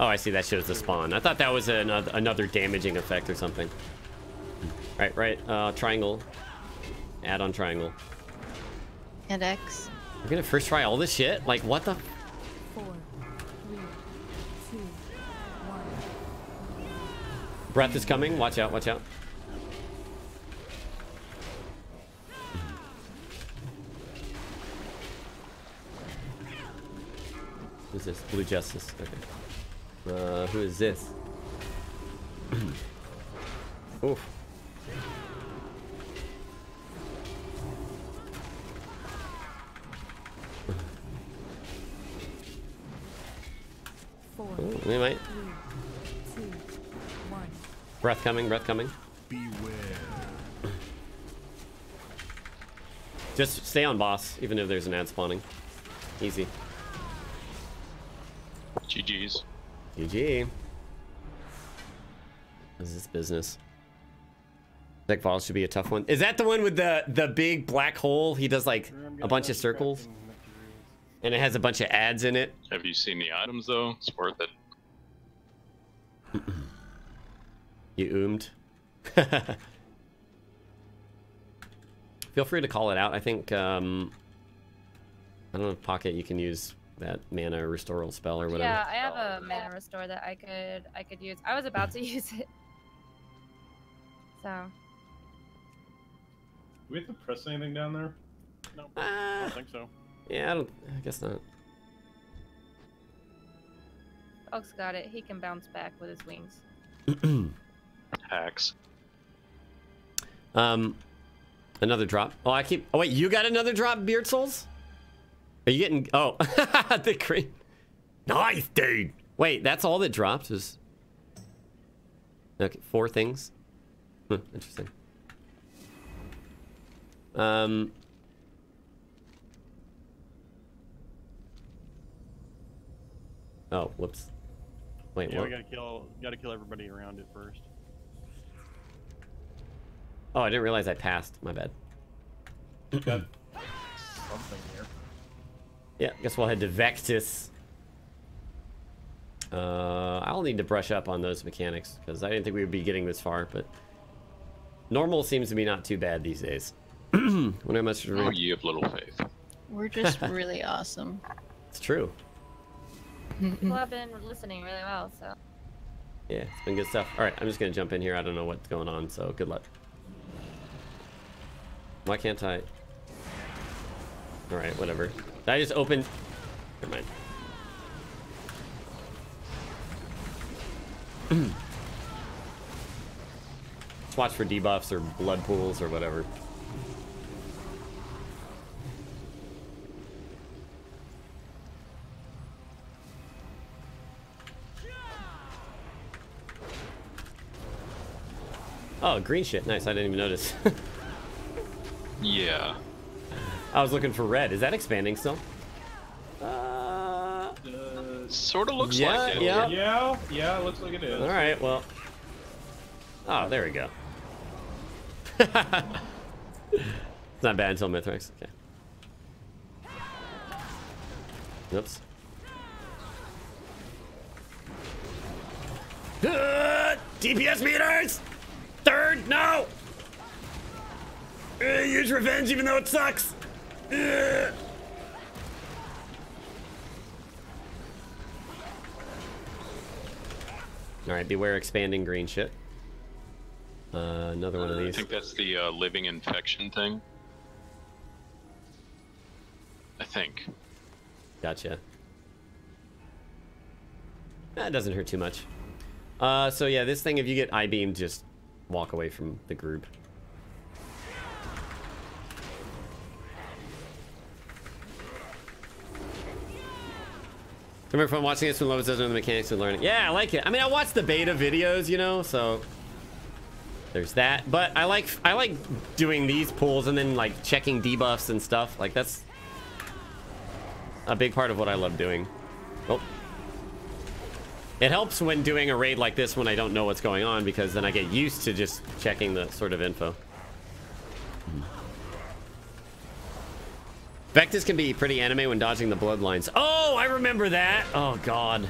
Oh, I see. That shows the spawn. I thought that was another damaging effect or something. Right. Triangle. Add on triangle. And X. We're gonna first try all this shit? Like, what the? 4, 3, 2, 1. Breath is coming. Watch out. Watch out. Who's this? Blue Justice. Okay. Who is this? Oof. Ooh, we might. 3, 2, 1. Breath coming. Breath coming. Beware. Just stay on boss, even if there's an ad spawning. Easy. GG's. GG. What is this business? Deck Falls should be a tough one. Is that the one with the big black hole? He does like a bunch of circles, and it has a bunch of ads in it. Have you seen the items though? It's worth it. You Feel free to call it out. I think I don't know, Pocket, you can use that mana restoral spell or whatever. Yeah, I have a mana restore that I could use. I was about to use it. So. Do we have to press anything down there? No, I don't think so. Yeah, I guess not. Dog's got it. He can bounce back with his wings. Hacks. Another drop. Oh, oh wait, you got another drop, Beard Souls? Are you getting? Oh, the green. Nice, dude. Wait, that's all that dropped? Was okay, 4 things. Interesting. Oh, whoops. Wait, Yeah, what? we gotta kill everybody around it first. Oh, I didn't realize I passed. My bad. Got something here. Yeah, guess we'll head to Vectis. I'll need to brush up on those mechanics because I didn't think we would be getting this far, but normal seems to be not too bad these days. Wonder how much. Oh, ye of little faith. We're just really awesome. It's true. People have been listening really well, so. Yeah, it's been good stuff. All right, I'm just gonna jump in here. I don't know what's going on, so good luck. Why can't I? All right, whatever. Did I just open? Never mind. Let's watch for debuffs or blood pools or whatever. Oh, green shit. Nice. I didn't even notice. Yeah. I was looking for red. Is that expanding still? Sort of looks like it. Yeah, it looks like it is. All right, well. Oh, there we go. It's not bad until Mithrax. Okay. Oops. DPS meters! Third, no! Use revenge even though it sucks! Alright, beware expanding green shit. Another one of these. I think that's the living infection thing. I think. Gotcha. That doesn't hurt too much. So yeah, this thing, if you get I-beamed, just walk away from the group. Remember from watching this when Lovis doesn't know the mechanics and learning. Yeah, I like it. I mean, I watched the beta videos, you know, so there's that. But I like doing these pulls and then like checking debuffs and stuff. Like that's a big part of what I love doing. Oh. It helps when doing a raid like this when I don't know what's going on, because then I get used to just checking the sort of info. Vectis can be pretty anime when dodging the bloodlines. Oh, I remember that. Oh, God.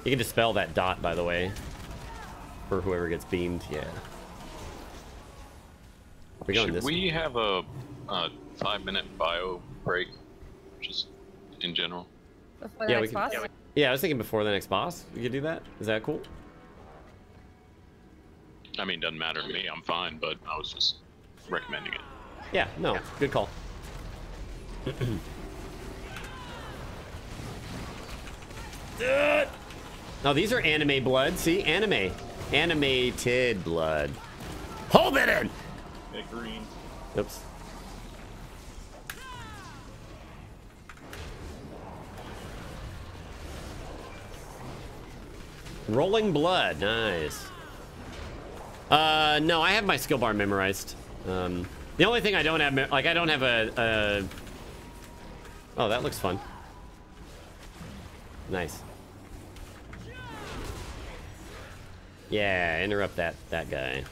You can dispel that dot, by the way, for whoever gets beamed. Yeah. Should we have a 5-minute bio break, just in general? Before the next boss? Yeah, I was thinking before the next boss. We could do that. Is that cool? I mean, doesn't matter to me. I'm fine, but I was just recommending it. Yeah, no, good call. No, these are anime blood. See, anime. Animated blood. Hold it in! Yeah, green. Oops. Rolling blood, nice. No, I have my skill bar memorized. The only thing I don't have, like, I don't have a... Oh, that looks fun. Nice. Yeah, interrupt that guy.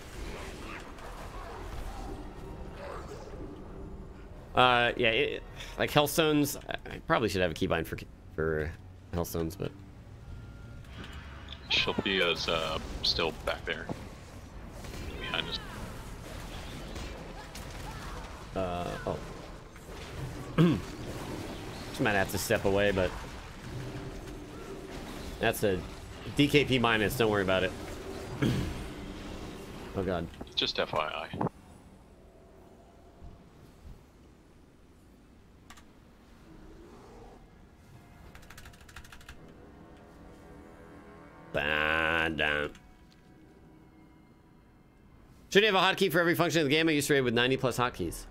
Yeah, like Hellstones, I probably should have a keybind for Hellstones, but... Shilpia's still back there. Behind us. Oh. She might have to step away, but... That's a DKP minus, don't worry about it. Oh god. Just FYI. Down. Should you have a hotkey for every function of the game? I used to raid with 90 plus hotkeys.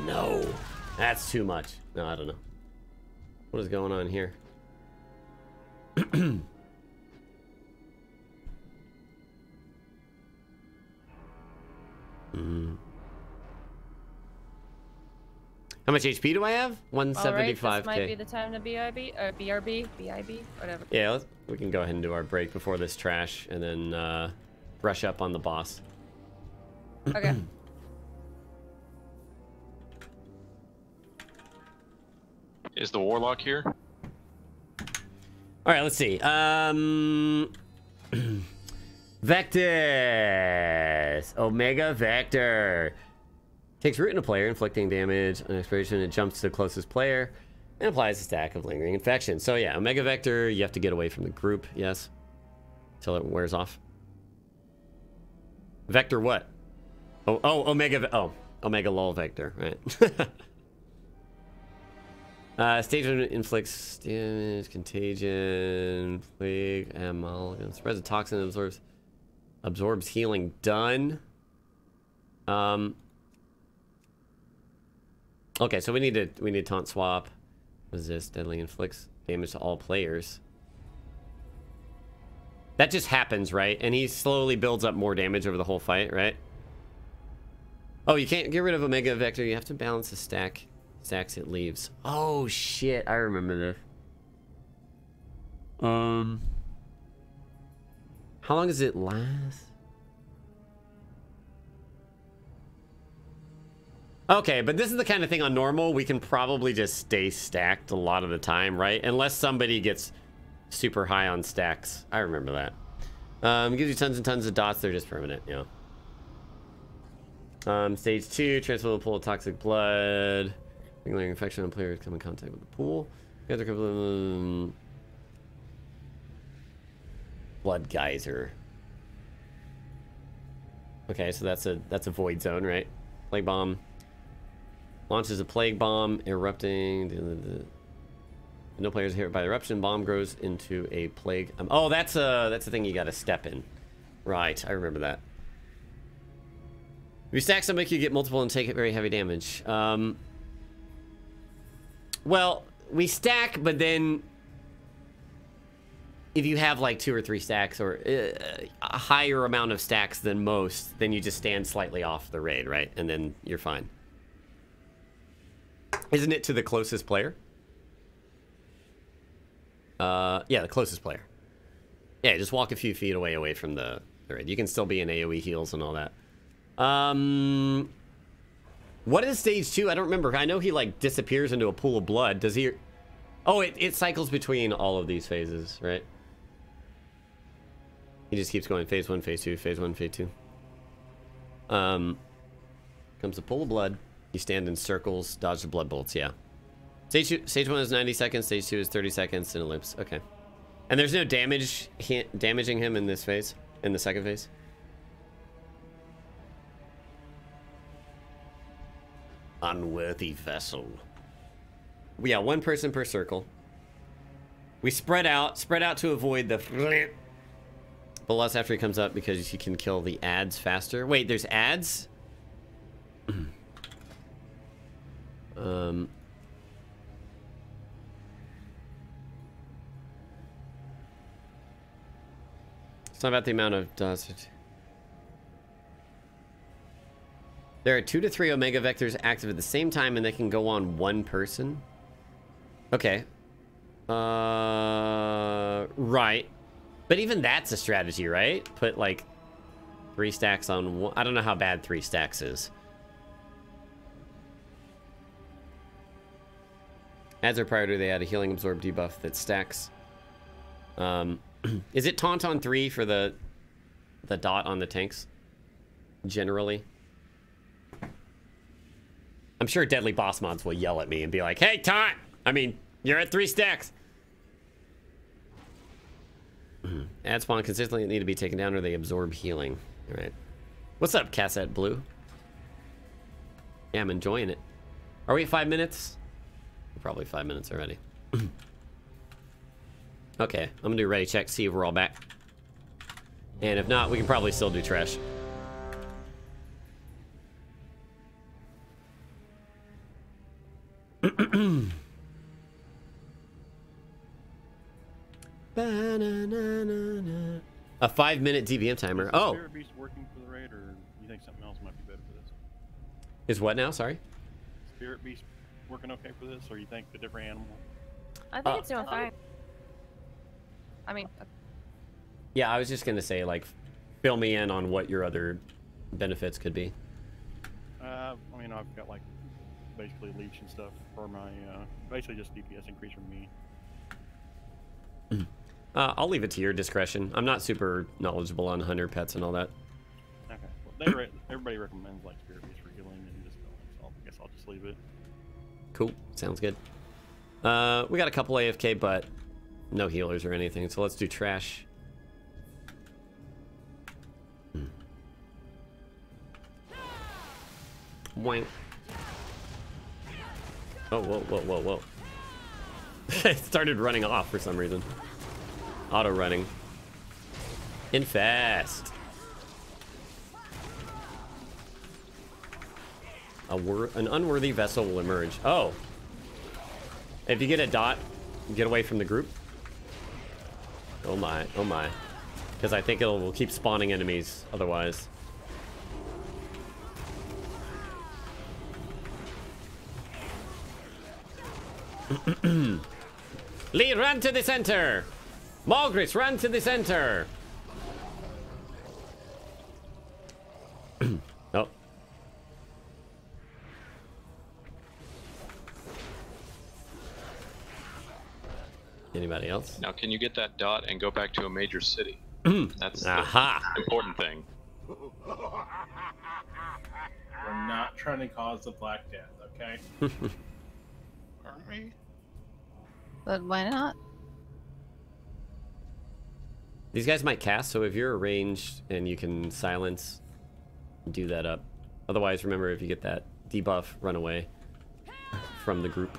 No. That's too much. No, I don't know. What is going on here? How much HP do I have? 175k. Alright, this might be the time to BRB, whatever. Yeah, we can go ahead and do our break before this trash, and then brush up on the boss. Okay. Is the warlock here? All right, let's see. Vectus, Omega Vector. Takes root in a player, inflicting damage on expiration. It jumps to the closest player and applies a stack of lingering infection. So yeah, Omega Vector, you have to get away from the group, yes, until it wears off. Vector what? Omega Lol Vector, right. Stage 1 inflicts damage, contagion, plague, amalgam, spreads a toxin, absorbs healing. Done. Okay, so we need taunt swap, resist, deadly inflicts damage to all players. That just happens, right? And he slowly builds up more damage over the whole fight, right? Oh, you can't get rid of Omega Vector. You have to balance the stacks it leaves. Oh shit, I remember this. How long does it last? Okay, but this is the kind of thing on normal we can probably just stay stacked a lot of the time, right? Unless somebody gets super high on stacks. I remember that. It gives you tons and tons of dots. They're just permanent, you know. Stage 2, transfer the pool of toxic blood. Lingering infection on players come in contact with the pool. Blood geyser. Okay, so that's a void zone, right? Plague bomb. Launches a plague bomb, erupting. No players hit by the eruption. Bomb grows into a plague. Oh, that's the thing you got to step in. Right, I remember that. If you stack something, you get multiple and take very heavy damage. Well, we stack, but then if you have like 2 or 3 stacks or a higher amount of stacks than most, then you just stand slightly off the raid, right? And then you're fine. Isn't it to the closest player? Yeah, the closest player. Yeah, just walk a few feet away from the raid. You can still be in AoE heals and all that. What is stage 2? I don't remember. I know he like disappears into a pool of blood. Does he? Oh, it cycles between all of these phases, right? He just keeps going phase 1, phase 2, phase 1, phase 2. Comes a pool of blood. You stand in circles, dodge the blood bolts, yeah. Stage 1 is 90 seconds, stage 2 is 30 seconds, and it lives. Okay. And there's no damaging him in this phase, in the second phase? Unworthy vessel. Yeah, 1 person per circle. We spread out to avoid the but less after he comes up because you can kill the ads faster. Wait, there's ads? It's not about the amount of dots. There are 2 to 3 Omega Vectors active at the same time, and they can go on 1 person. Okay. Right. But even that's a strategy, right? Put like 3 stacks on 1. I don't know how bad 3 stacks is. Adds are prior to they add a healing absorb debuff that stacks. Is it taunt on 3 for the dot on the tanks? Generally. I'm sure deadly boss mods will yell at me and be like, hey, taunt! I mean, you're at 3 stacks. Ad spawn consistently need to be taken down or they absorb healing. All right. What's up, Cassette Blue? Yeah, I'm enjoying it. Are we at 5 minutes? Probably 5 minutes already. Okay, I'm gonna do ready check, see if we're all back. And if not, we can probably still do trash. A 5-minute DBM timer. Oh. Is Spirit Beast working for the raid, or you think something else might be better for this? Is what now? Sorry. Spirit Beast working okay for this, or you think the different animal? I think it's doing fine. I mean, Yeah, I was just gonna say, like, fill me in on what your other benefits could be. I mean, I've got like basically leech and stuff for my basically just DPS increase from me. I'll leave it to your discretion. I'm not super knowledgeable on hunter pets and all that. Okay. Well, everybody recommends like Spirit Beast for healing and just so I guess I'll just leave it. Cool. Sounds good. We got a couple AFK, but no healers or anything, so let's do trash. Wank. Oh, whoa, whoa, whoa, whoa. It started running off for some reason. Auto running. Infest. An unworthy vessel will emerge. Oh. If you get a dot, get away from the group. Oh my, oh my. Because I think will keep spawning enemies otherwise. Lee, run to the center! Malgris, run to the center! Oh. Anybody else? Now, can you get that dot and go back to a major city? That's the important thing. We're not trying to cause the Black Death, okay? Aren't we? But why not? These guys might cast, so if you're ranged and you can silence, do that up. Otherwise, remember, if you get that debuff, run away from the group.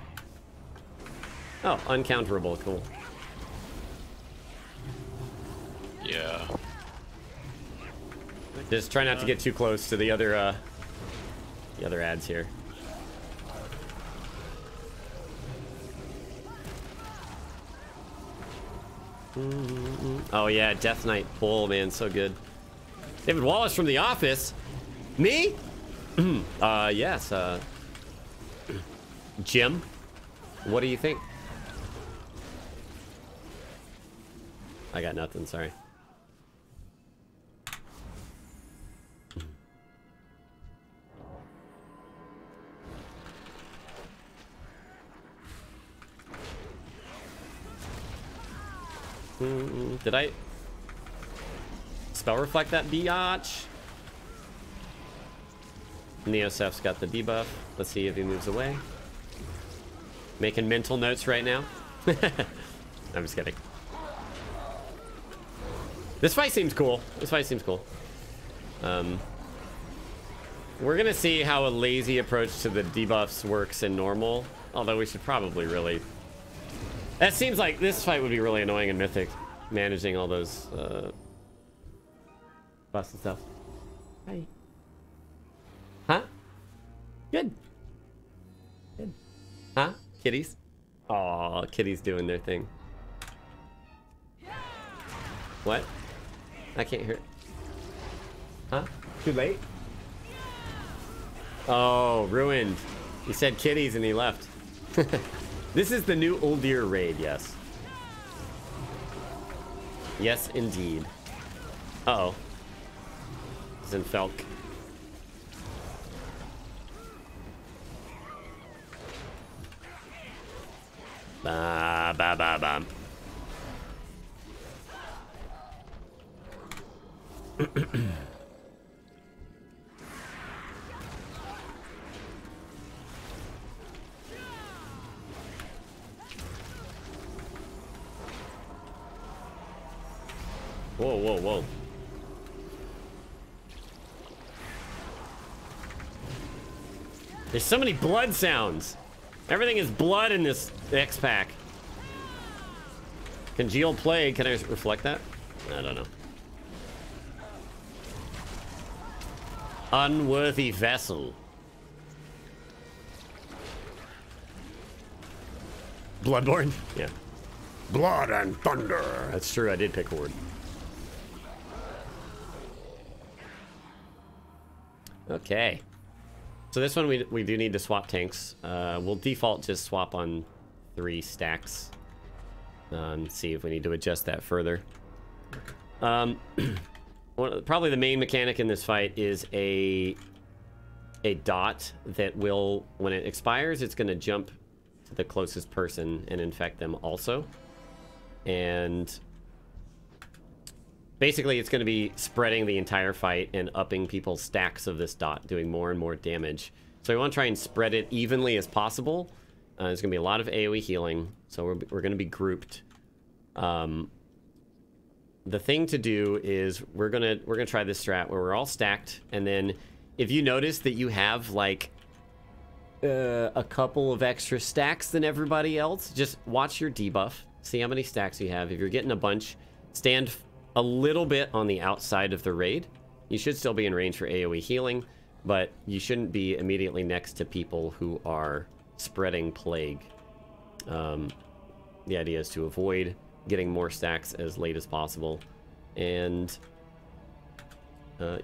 Oh, uncounterable, cool. Yeah. Just try not to get too close to the other ads here. Oh yeah, Death Knight pull, man, so good. David Wallace from The Office. Me? Yes. Jim, what do you think? I got nothing, sorry. Did I spell reflect that biatch? Neosef's got the debuff. Let's see if he moves away. Making mental notes right now. I'm just kidding. This fight seems cool. This fight seems cool. We're gonna see how a lazy approach to the debuffs works in normal. Although we should probably really... That seems like this fight would be really annoying in Mythic, managing all those buffs and stuff. Hi. Huh? Good. Good. Huh? Kitties? Aw, kitties doing their thing. What? I can't hear. Huh? Too late? Oh, ruined. He said kitties and he left. This is the new Uldir raid, yes. Yes, indeed. Uh-oh. Zinfelk. Ba ba ba ba. Whoa, whoa, whoa. There's so many blood sounds. Everything is blood in this X-Pack. Congealed plague. Can I reflect that? I don't know. Unworthy vessel. Bloodborne? Yeah. Blood and thunder. That's true, I did pick a word. Okay. So this one we do need to swap tanks. We'll default just swap on 3 stacks. And see if we need to adjust that further. Probably the main mechanic in this fight is a dot that will, when it expires, it's going to jump to the closest person and infect them also. And basically it's going to be spreading the entire fight and upping people's stacks of this dot, doing more and more damage. So we want to try and spread it evenly as possible. There's going to be a lot of AoE healing, so we're going to be grouped. The thing to do is we're gonna try this strat where we're all stacked, and then if you notice that you have like a couple of extra stacks than everybody else, just watch your debuff, see how many stacks you have. If you're getting a bunch, stand a little bit on the outside of the raid. You should still be in range for AoE healing, but you shouldn't be immediately next to people who are spreading plague. The idea is to avoid getting more stacks as late as possible and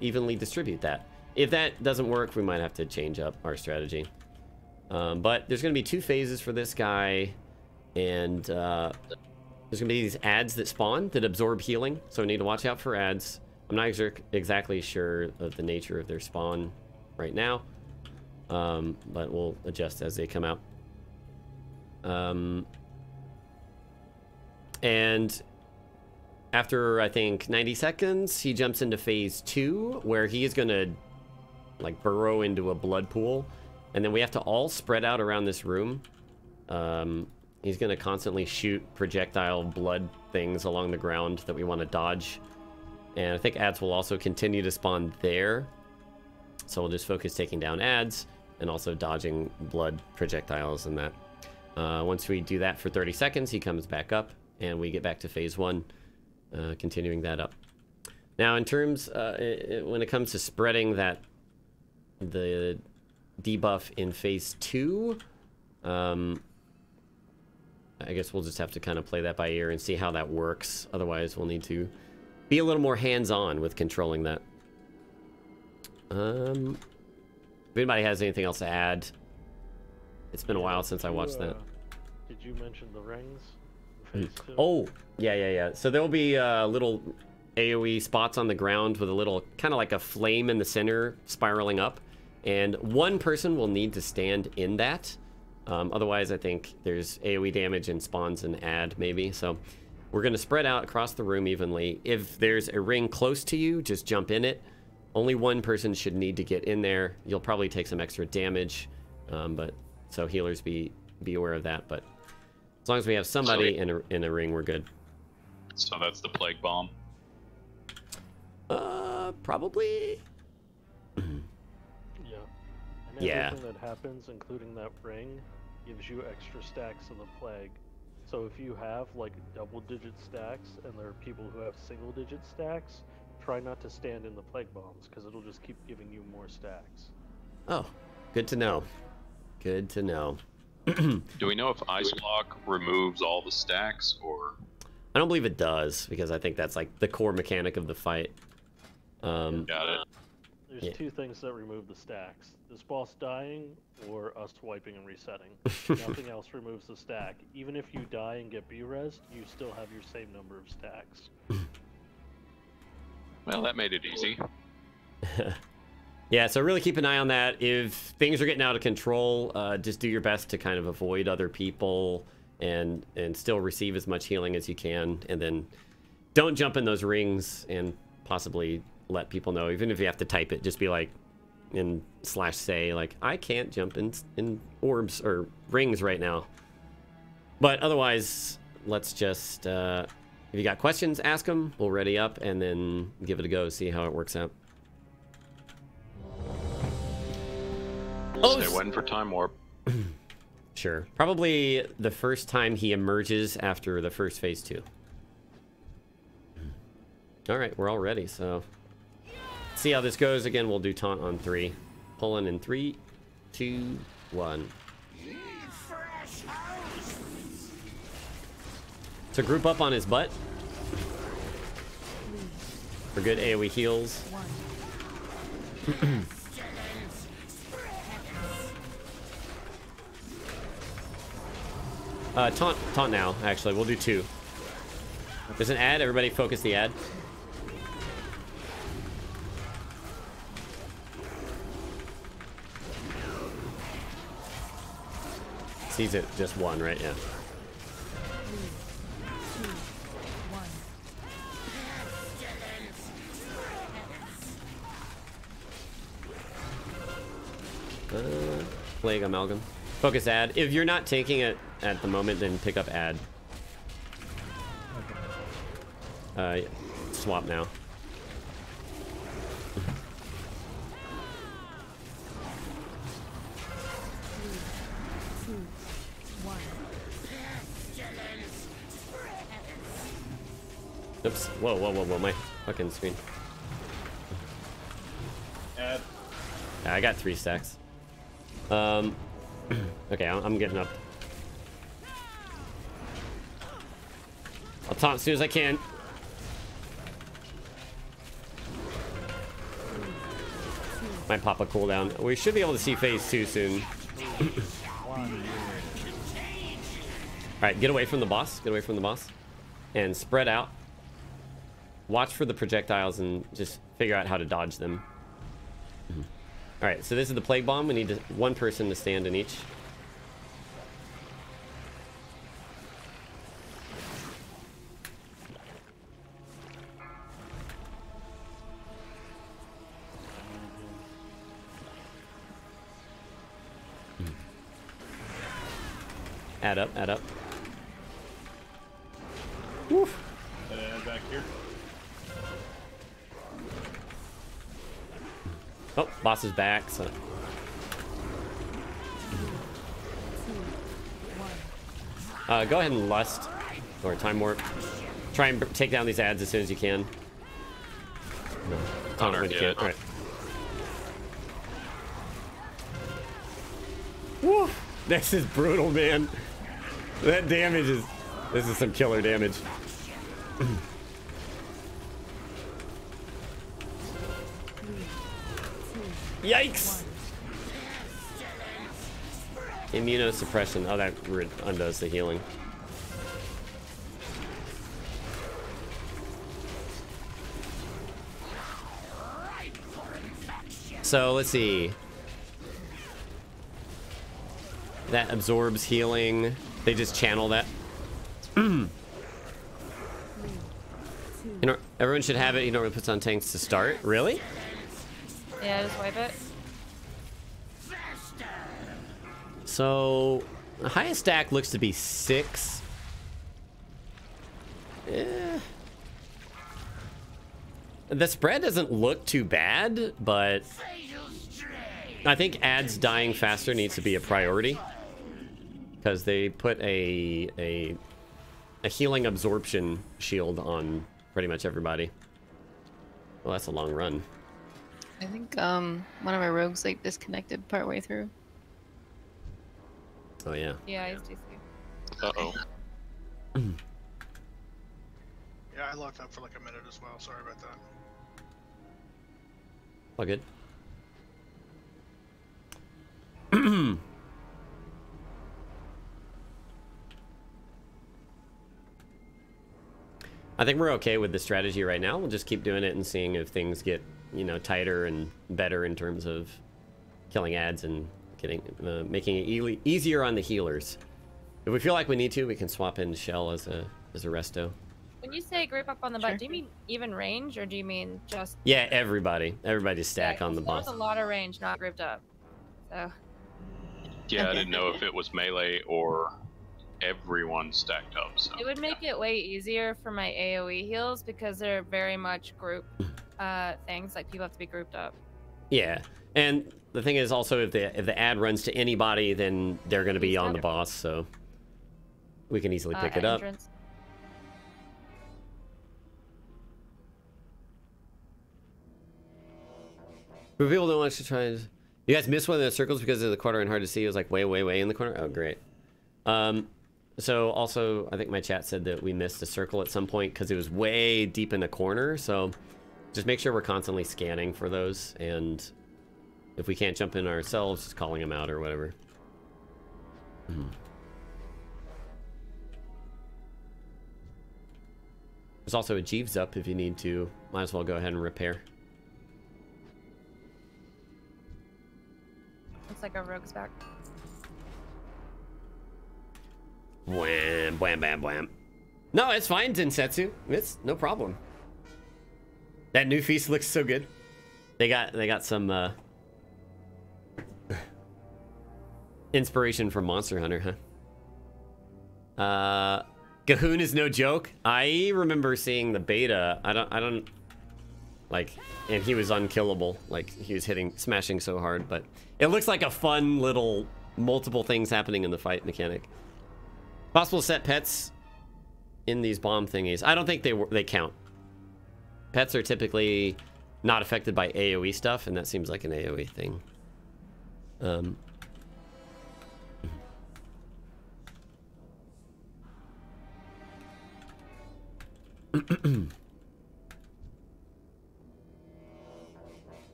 evenly distribute that. If that doesn't work, we might have to change up our strategy. But there's going to be 2 phases for this guy, and there's going to be these ads that spawn that absorb healing, so we need to watch out for ads. I'm not exactly sure of the nature of their spawn right now, but we'll adjust as they come out. And after, I think, 90 seconds, he jumps into phase 2, where he is going to, like, burrow into a blood pool. And then we have to all spread out around this room. He's going to constantly shoot projectile blood things along the ground that we want to dodge. And I think ads will also continue to spawn there. So we'll just focus taking down ads and also dodging blood projectiles and that. Once we do that for 30 seconds, he comes back up. And we get back to phase 1, continuing that up. Now, in terms, when it comes to spreading the debuff in phase 2, I guess we'll just have to kind of play that by ear and see how that works. Otherwise, we'll need to be a little more hands-on with controlling that. If anybody has anything else to add, it's been a while since I watched that. Did you mention the rings? Oh, yeah. So there'll be little AoE spots on the ground with a little, kind of like a flame in the center spiraling up. And one person will need to stand in that. Otherwise, I think there's AoE damage and spawns an ad, maybe. So we're going to spread out across the room evenly. If there's a ring close to you, just jump in it. Only one person should need to get in there. You'll probably take some extra damage. So healers be aware of that. But as long as we have somebody in a ring, we're good. So that's the plague bomb? Probably. Yeah. And everything that happens, including that ring, gives you extra stacks of the plague. So if you have like double-digit stacks and there are people who have single-digit stacks, try not to stand in the plague bombs because it'll just keep giving you more stacks. Oh, good to know. Good to know. Do we know if Ice Block removes all the stacks, or? I don't believe it does, because I think that's like the core mechanic of the fight. Got it. There's 2 things that remove the stacks. This boss dying, or us wiping and resetting. Nothing else removes the stack. Even if you die and get B-res, you still have your same number of stacks. Well, that made it easy. Yeah, so really keep an eye on that. If things are getting out of control, just do your best to kind of avoid other people and still receive as much healing as you can. And then don't jump in those rings and possibly let people know. Even if you have to type it, just be like in /say, like, I can't jump in orbs or rings right now. But otherwise, let's just If you got questions, ask them. We'll ready up and then give it a go, see how it works out. Stay waiting for time warp. Sure. Probably the first time he emerges after the first phase 2. Alright, we're all ready, so... see how this goes. Again, we'll do taunt on 3. Pulling in 3, 2, 1. So group up on his butt. For good AoE heals. Taunt now, actually. We'll do 2. There's an ad. Everybody focus the ad. Sees it just 1, right? Yeah. 3, 2, 1. Plague amalgam. Focus ad. If you're not taking it at the moment, then pick up ad. Swap now. Oops. Whoa, whoa, whoa, whoa. My fucking screen. Ad. Yeah, I got 3 stacks. Okay, I'm getting up. I'll taunt as soon as I can. Might pop a cooldown. We should be able to see phase 2 soon. Alright, get away from the boss. Get away from the boss. And spread out. Watch for the projectiles and just figure out how to dodge them. Alright, so this is the plague bomb. We need 1 person to stand in each. Add up, add up. Woof. Back here. Oh, boss is back, so... go ahead and lust. Or time warp. Try and take down these ads as soon as you can. No. Taunt when you can. Alright. Woo! This is brutal, man. That damage is... this is some killer damage. Yikes! Immunosuppression. Oh, that undoes the healing. So, let's see. That absorbs healing. They just channel that. You know, everyone should have it. You know, it puts on tanks to start. Really? Yeah, just wipe it. So, the highest stack looks to be 6. The spread doesn't look too bad, but I think ads dying faster needs to be a priority because they put a healing absorption shield on pretty much everybody. Well, that's a long run. I think one of our rogues like disconnected partway through. Oh yeah. Yeah, he's DC. Uh-oh. Yeah, I locked up for like a minute as well. Sorry about that. All good. I think we're okay with the strategy right now. We'll just keep doing it and seeing if things get, you know, tighter and better in terms of killing ads and getting making it easier on the healers. If we feel like we need to, we can swap in Shell as a resto. When you say group up on the butt, do you mean even range or do you mean just... Yeah, everybody's stack on the boss. There's a lot of range, not grouped up. So... Yeah, I didn't know if it was melee or everyone stacked up. So It would make it way easier for my AoE heals because they're very much group things. Like people have to be grouped up. Yeah, and the thing is also if the ad runs to anybody, then they're going to be on the boss, so we can easily pick it up. For people that want to try and... You guys missed one of the circles because of the corner and hard to see. It was like way in the corner. Oh, great. So also, I think my chat said that we missed a circle at some point because it was way deep in the corner. So just make sure we're constantly scanning for those. And if we can't jump in ourselves, just calling them out or whatever. There's also a Jeeves up if you need to. Might as well go ahead and repair. Looks like our rogue's back. Wham, wham, bam, wham. No, it's fine, Densetsu. It's no problem. That new feast looks so good. They got some inspiration from Monster Hunter, huh? Gahoon is no joke. I remember seeing the beta. I don't like, and he was unkillable. Like he was smashing so hard, but it looks like a fun little multiple things happening in the fight mechanic. Possible to set pets in these bomb thingies. I don't think they count. Pets are typically not affected by AoE stuff, and that seems like an AoE thing.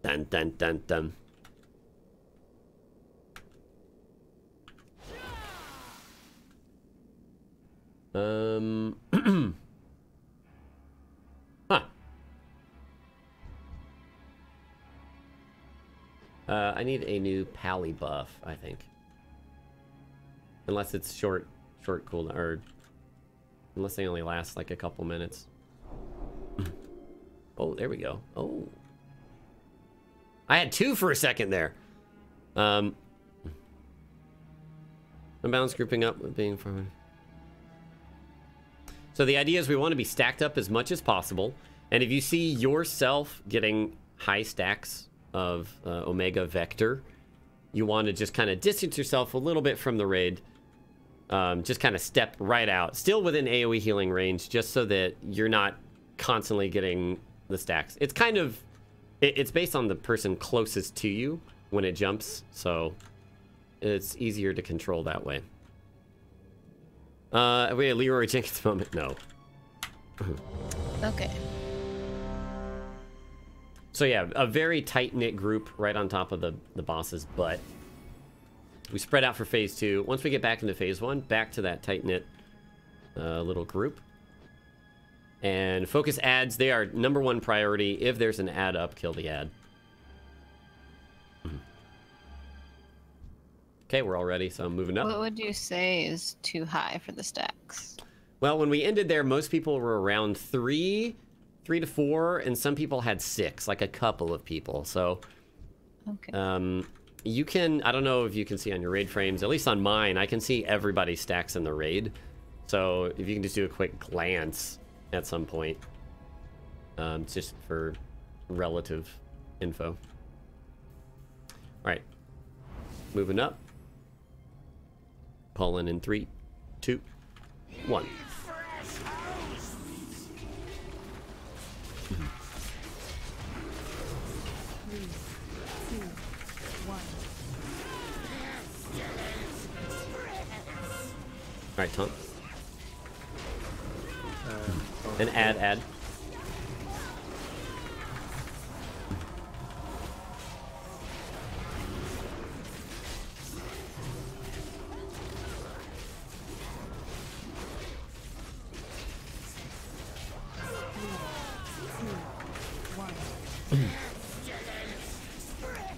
Dun dun dun dun. Huh. I need a new pally buff, I think. Unless it's short cooldown, or unless they only last like a couple minutes. Oh, there we go. Oh. I had two for a second there. Unbalanced grouping up with being from... So the idea is we want to be stacked up as much as possible. And if you see yourself getting high stacks of Omega Vector, you want to just kind of distance yourself a little bit from the raid. Just kind of step right out. Still within AoE healing range, just so that you're not constantly getting the stacks. It's kind of... It's based on the person closest to you when it jumps, so it's easier to control that way. Are we a Leroy Jenkins moment? No. Okay. So yeah, a very tight-knit group right on top of the boss's butt. We spread out for phase 2. Once we get back into phase 1, back to that tight-knit little group. And focus ads, they are #1 priority. If there's an ad up, kill the ad. Okay, we're all ready, so I'm moving up. What would you say is too high for the stacks? Well, when we ended there, most people were around 3 to 4, and some people had 6, like a couple of people. So, okay. You can, I don't know if you can see on your raid frames, at least on mine, I can see everybody's stacks in the raid. So if you can just do a quick glance at some point, just for relative info. All right, moving up. Pulling in 3, 2, 1. All right, Tom. An ad.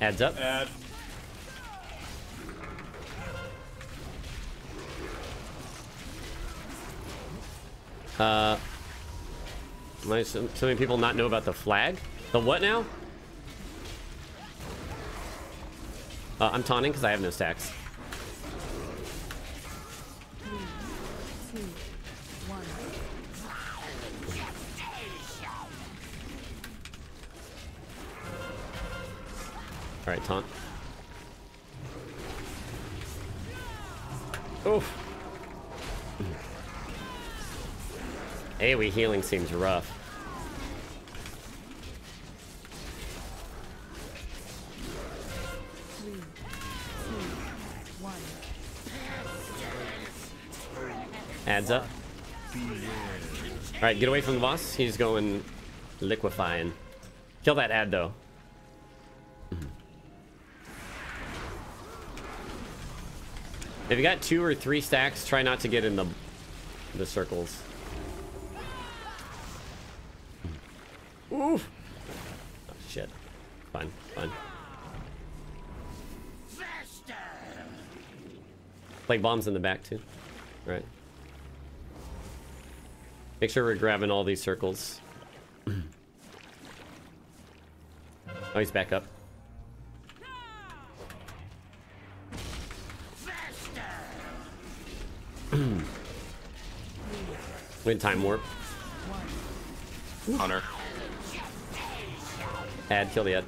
Adds up. Ad. So many people not know about the flag? The what now? I'm taunting because I have no stacks. one. All right, taunt. Oof. AoE healing seems rough. Three, two, one. Adds up. All right, get away from the boss. He's going liquefying. Kill that ad though. If you got 2 or 3 stacks, try not to get in the circles. Oof. Oh shit. Fine, fine. Plague bombs in the back too. All right. Make sure we're grabbing all these circles. Oh, he's back up. Win time warp. Hunter. Ad, kill the ad.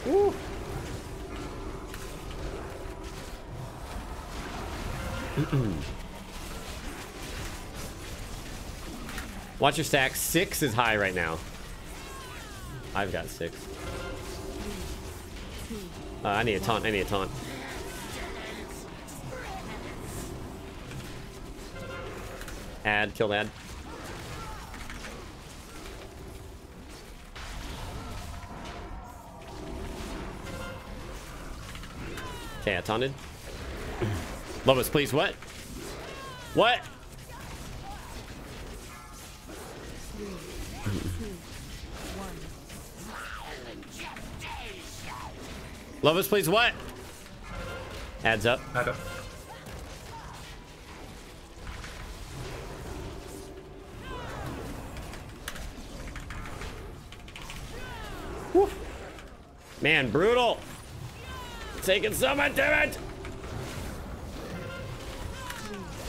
Woo. Watch your stack. 6 is high right now. I've got 6. I need a taunt. I need a taunt. Ad, kill ad. Okay, I taunted. Lois, please, what? What? Lovis, please, what? Adds up. Add up. Whew. Man, brutal. Taking so much damage.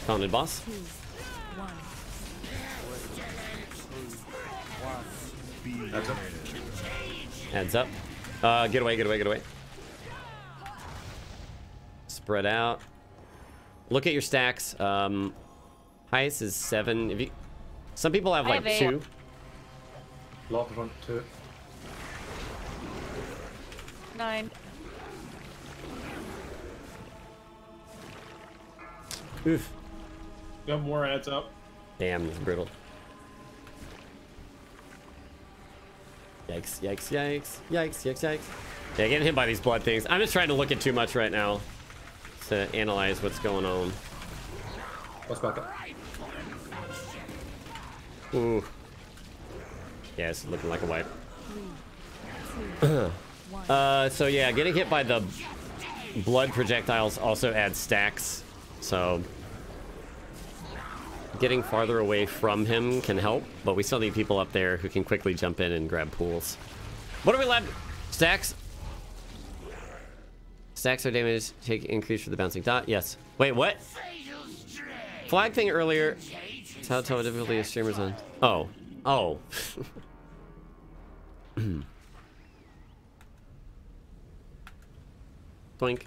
Taunted boss. Adds up. Adds up. Get away, get away, get away. Spread out. Look at your stacks. Highest is 7. If you, some people have like 2. Lot of 2. 9. Oof. Got more ads up. Damn, that's brutal. Yikes, yikes, yikes, yikes, yikes, yikes. Yeah, getting hit by these blood things. I'm just trying to look at too much right now to analyze what's going on. What's back up? Ooh. Yeah, it's looking like a wipe. So yeah, getting hit by the blood projectiles also adds stacks. So getting farther away from him can help, but we still need people up there who can quickly jump in and grab pools. What are we left? Stacks? Stacks are damage, take increase for the bouncing dot. Yes. Wait, what? Flag thing earlier. It's how to tell what difficulty a streamer's on. Oh. Oh. Blink.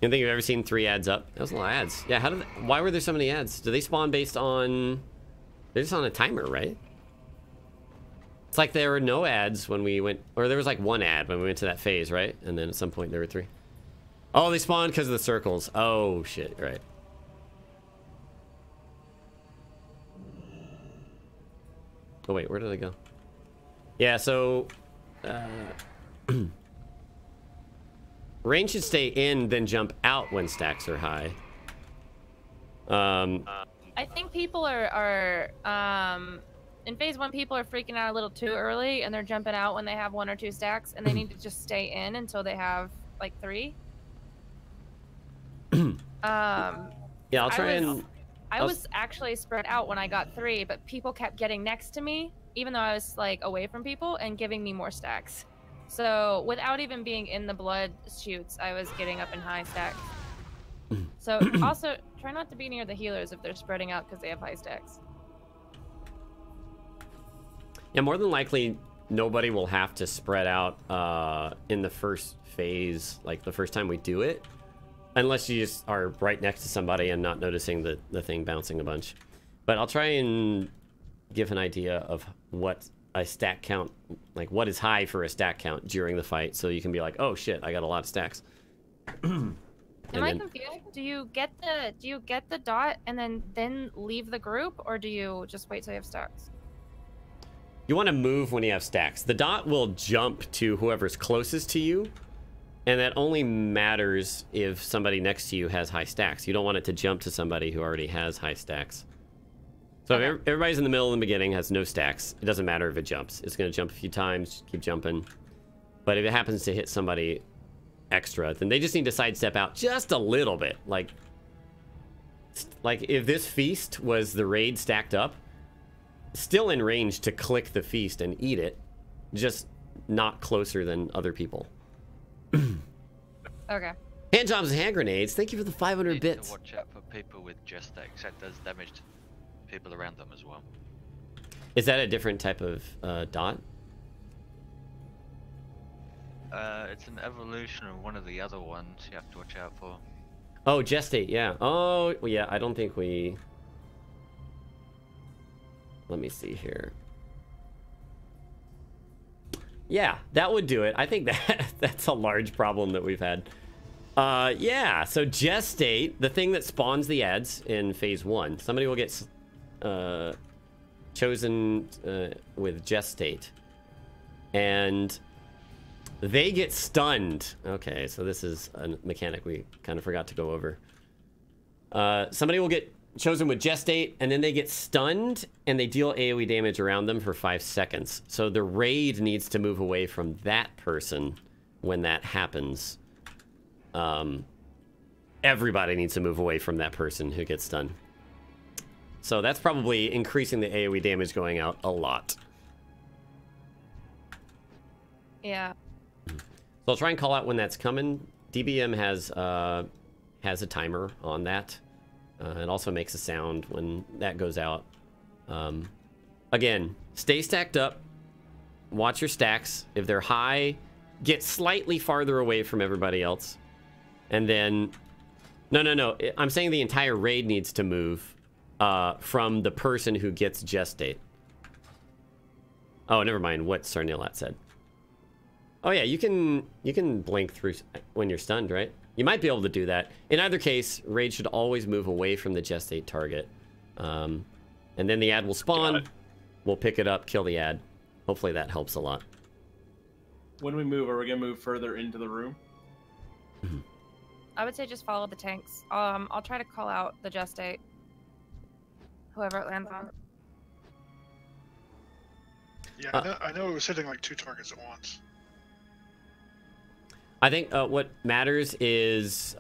You think you've ever seen 3 ads up? That was a lot of ads. Yeah, how did? Why were there so many ads? Do they spawn based on? They're just on a timer, right? It's like there were no ads when we went, or there was like 1 ad when we went to that phase, right? And then at some point there were 3. Oh, they spawned because of the circles. Oh shit! Right. Oh wait, where did I go? Yeah, so. Range should stay in, then jump out when stacks are high. I think people are in phase 1, people are freaking out a little too early, and they're jumping out when they have 1 or 2 stacks, and they need to just stay in until they have like 3. Yeah, I'll try I was actually spread out when I got 3, but people kept getting next to me, even though I was like away from people, and giving me more stacks. So without even being in the blood shoots, I was getting up in high stacks. So also try not to be near the healers if they're spreading out because they have high stacks. Yeah, more than likely, nobody will have to spread out in the first phase, like the first time we do it. Unless you just are right next to somebody and not noticing the thing bouncing a bunch. But I'll try and give an idea of what a stack count, like what is high for a stack count during the fight, so you can be like, oh shit, I got a lot of stacks. Am I confused? Do you get the dot and then leave the group, or do you just wait till you have stacks? You want to move when you have stacks. The dot will jump to whoever's closest to you, and that only matters if somebody next to you has high stacks. You don't want it to jump to somebody who already has high stacks. So if everybody's in the middle in the beginning, has no stacks, it doesn't matter if it jumps. It's going to jump a few times, keep jumping. But if it happens to hit somebody extra, then they just need to sidestep out just a little bit. Like if this feast was the raid stacked up, still in range to click the feast and eat it, just not closer than other people. Okay. Hand jobs and hand grenades. Thank you for the 500 bits. Watch out for people with just stacks. That does damage to people around them as well. Is that a different type of dot? It's an evolution of one of the other ones you have to watch out for. Oh, gestate, yeah. Oh, well, yeah, I don't think we... Let me see here. Yeah, that would do it. I think that's a large problem that we've had. Yeah, so gestate, the thing that spawns the ads in phase 1. Somebody will get chosen with gestate. And they get stunned. Okay, so this is a mechanic we kind of forgot to go over. Somebody will get chosen with gestate, and then they get stunned, and they deal AoE damage around them for 5 seconds. So the raid needs to move away from that person when that happens. Everybody needs to move away from that person who gets stunned. So that's probably increasing the AoE damage going out a lot. Yeah. So I'll try and call out when that's coming. DBM has a timer on that. It also makes a sound when that goes out. Again, stay stacked up. Watch your stacks. If they're high, get slightly farther away from everybody else. And then... No. I'm saying the entire raid needs to move from the person who gets gestate. Oh, never mind what Sarnilat said. Oh yeah, you can blink through when you're stunned, right? You might be able to do that. In either case, raid should always move away from the gestate target. And then the ad will spawn. We'll pick it up, kill the ad. Hopefully that helps a lot. When we move, are we going to move further into the room? I would say just follow the tanks. I'll try to call out the gestate. Whoever it lands on. Yeah, I know it was hitting like 2 targets at once. I think what matters is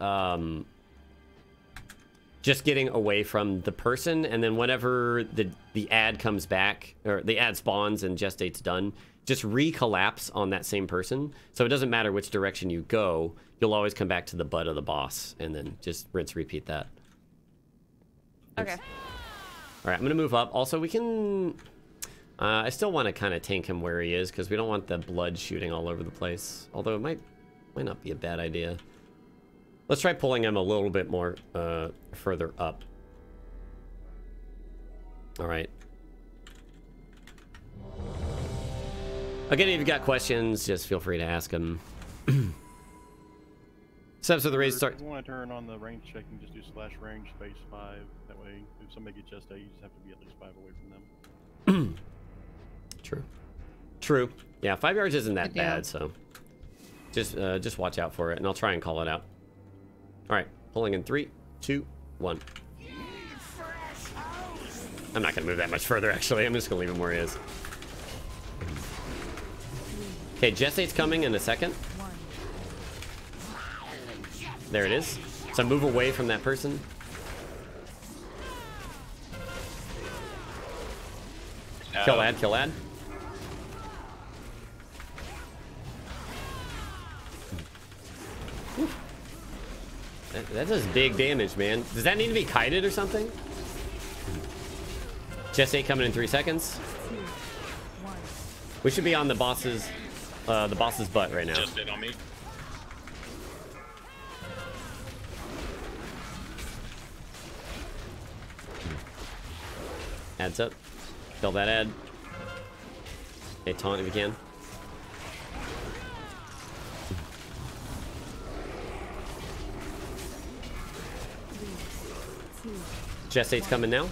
just getting away from the person, and then whenever the ad comes back, or the ad spawns and gestate's done, just recollapse on that same person. So it doesn't matter which direction you go, you'll always come back to the butt of the boss, and then just rinse, repeat that. Okay. All right, I'm gonna move up. Also, we can... I still want to kind of tank him where he is, because we don't want the blood shooting all over the place. Although it might not be a bad idea. Let's try pulling him a little bit more further up. All right. Again, if you've got questions, just feel free to ask them. So the raid starts. If you want to turn on the range check, you can just do /range space 5. That way, if somebody gets gestate, you just have to be at least 5 away from them. True. Yeah, 5 yards isn't that bad, so just watch out for it, and I'll try and call it out. All right, pulling in 3, 2, 1. I'm not gonna move that much further. Actually, I'm just gonna leave him where he is. Okay, gestate's coming in a second. There it is. So move away from that person. Kill ad, kill ad. That does big damage, man. Does that need to be kited or something? Chest 8 coming in 3 seconds. We should be on the boss's butt right now. Just 8 on me. Adds up. Kill that ad. Okay, taunt if you can. Chest 8's coming now.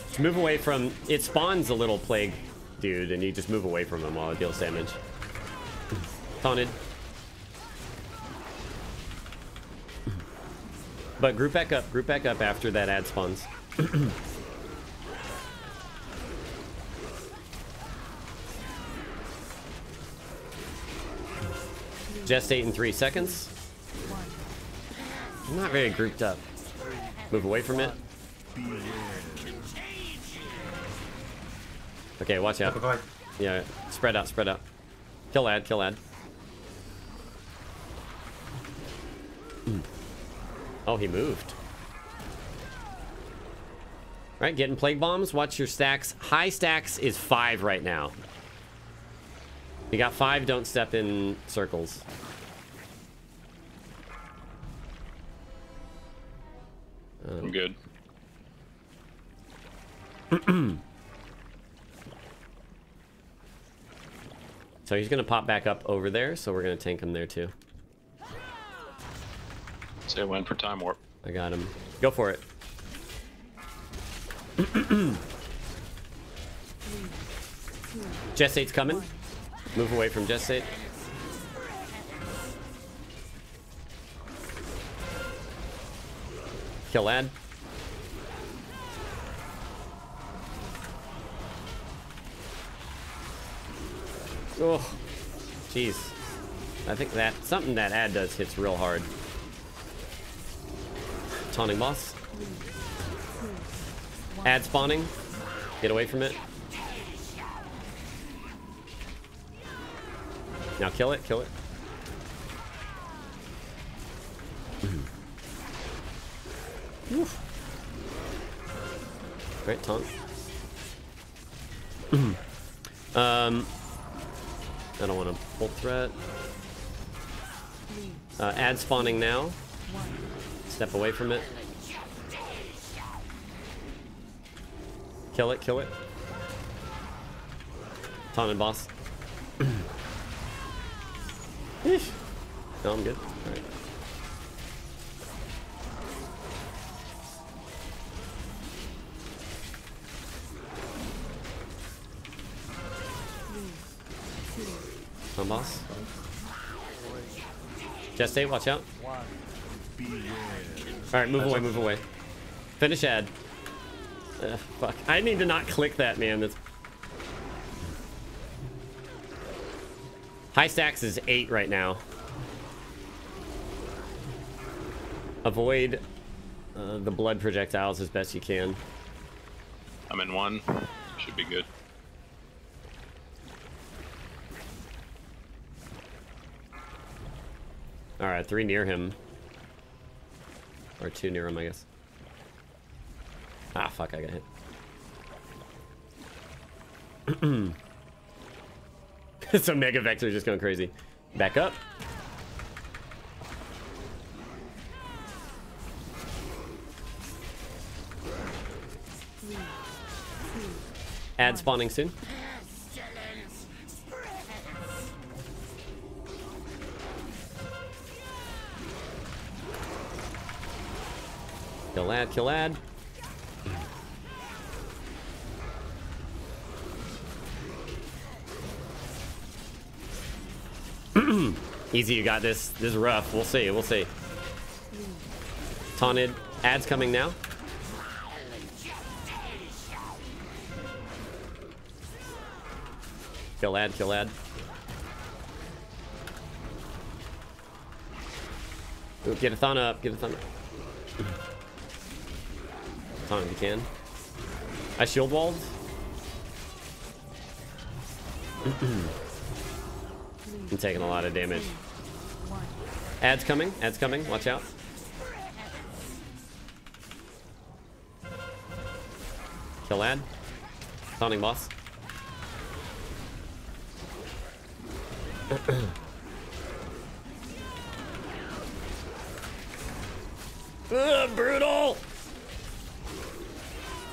Just move away from... It spawns a little plague dude, and you just move away from him while it deals damage. Taunted. But group back up after that ad spawns. Gestate in 3 seconds. I'm not very grouped up. Move away from it. Okay, watch out. Yeah, spread out, spread out. Kill ad, kill ad. Oh, he moved. Alright, getting plague bombs. Watch your stacks. High stacks is 5 right now. You got 5, don't step in circles. I'm good. So he's gonna pop back up over there, so we're gonna tank him there too. Say I went for time warp. I got him. Go for it. Gestate's coming. Move away from Gestate. Kill ad. Oh, jeez. I think that something that ad does hits real hard. Taunting boss. Ad spawning. Get away from it. Now kill it, kill it. Right, taunt. I don't want to full threat. Ad spawning now. Step away from it. Kill it, kill it. Taunted boss. No, I'm good. All right. Come on, boss. Gestate, watch out. Alright, move away, move away. Finish ad. Fuck. I need to not click that, man. That's... High stacks is 8 right now. Avoid the blood projectiles as best you can. I'm in 1. Should be good. Alright, 3 near him. Or 2 near him, I guess. Ah, fuck, I got hit. So Mega Vector just going crazy. Back up. Ad spawning soon. Kill ad, kill ad. Easy, you got this. This is rough. We'll see, we'll see. Taunted. Ad's coming now. Kill ad, kill ad. Ooh, get a thon up, get a thon up. Thon if you can. I shield walled. I'm taking a lot of damage. Ad's coming. Ad's coming. Watch out. Kill ad. Taunting boss. Brutal!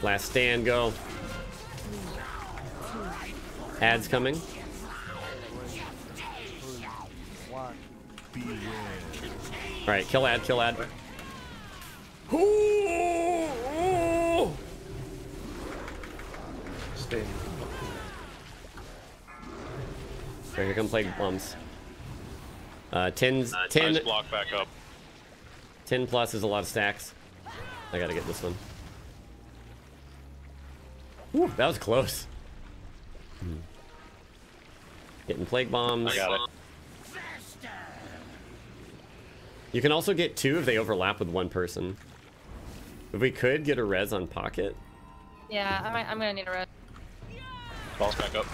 Last stand, go. Ad's coming. Alright, kill ad, kill ad. Stay. Right, here come plague bombs. 10 Nice block back up. 10 plus is a lot of stacks. I gotta get this one. Woo, that was close. Getting plague bombs. I got it. You can also get 2 if they overlap with 1 person. If we could get a res on pocket. Yeah, I'm gonna need a red. Boss back up.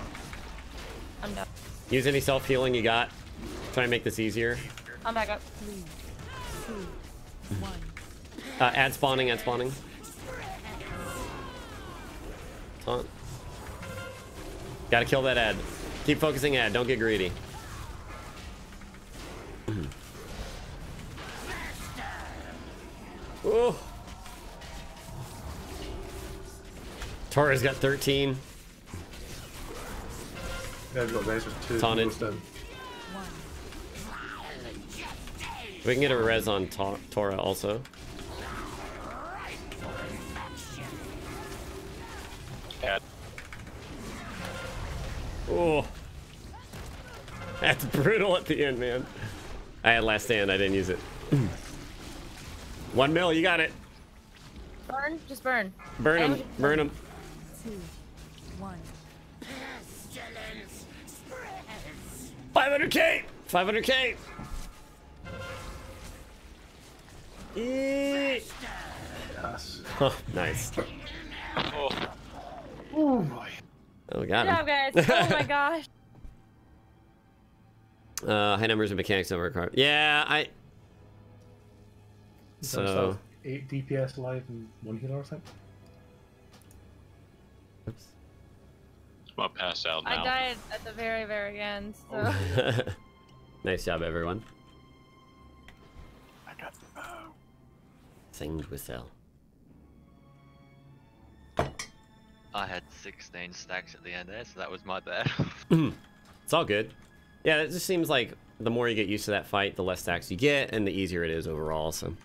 I'm done. Use any self-healing you got. Try and make this easier. I'm back up. 3, 2, 1. Ad spawning, ad spawning. Taunt. Gotta kill that ad. Keep focusing ad, don't get greedy. Oh. Tora's got 13. Yeah, we've got res with 2. Taunted. We can get a res on Tora also. Ad. Oh. That's brutal at the end, man. I had last stand, I didn't use it. 1 mil, you got it. Burn, just burn. Burn him, burn him. 2, 1. 500k! 500k! Yes. Oh, nice. Oh boy. Oh, we got Good him. job, guys. Oh my gosh. High numbers of mechanics over card. Yeah, So 8 DPS alive and 1 healer, I think. Oops. I'm gonna pass out now. I died at the very, very end. So. Nice job, everyone. I got the bow. Singed whistle. I had 16 stacks at the end there, so that was my bad. It's all good. Yeah, it just seems like the more you get used to that fight, the less stacks you get, and the easier it is overall. So,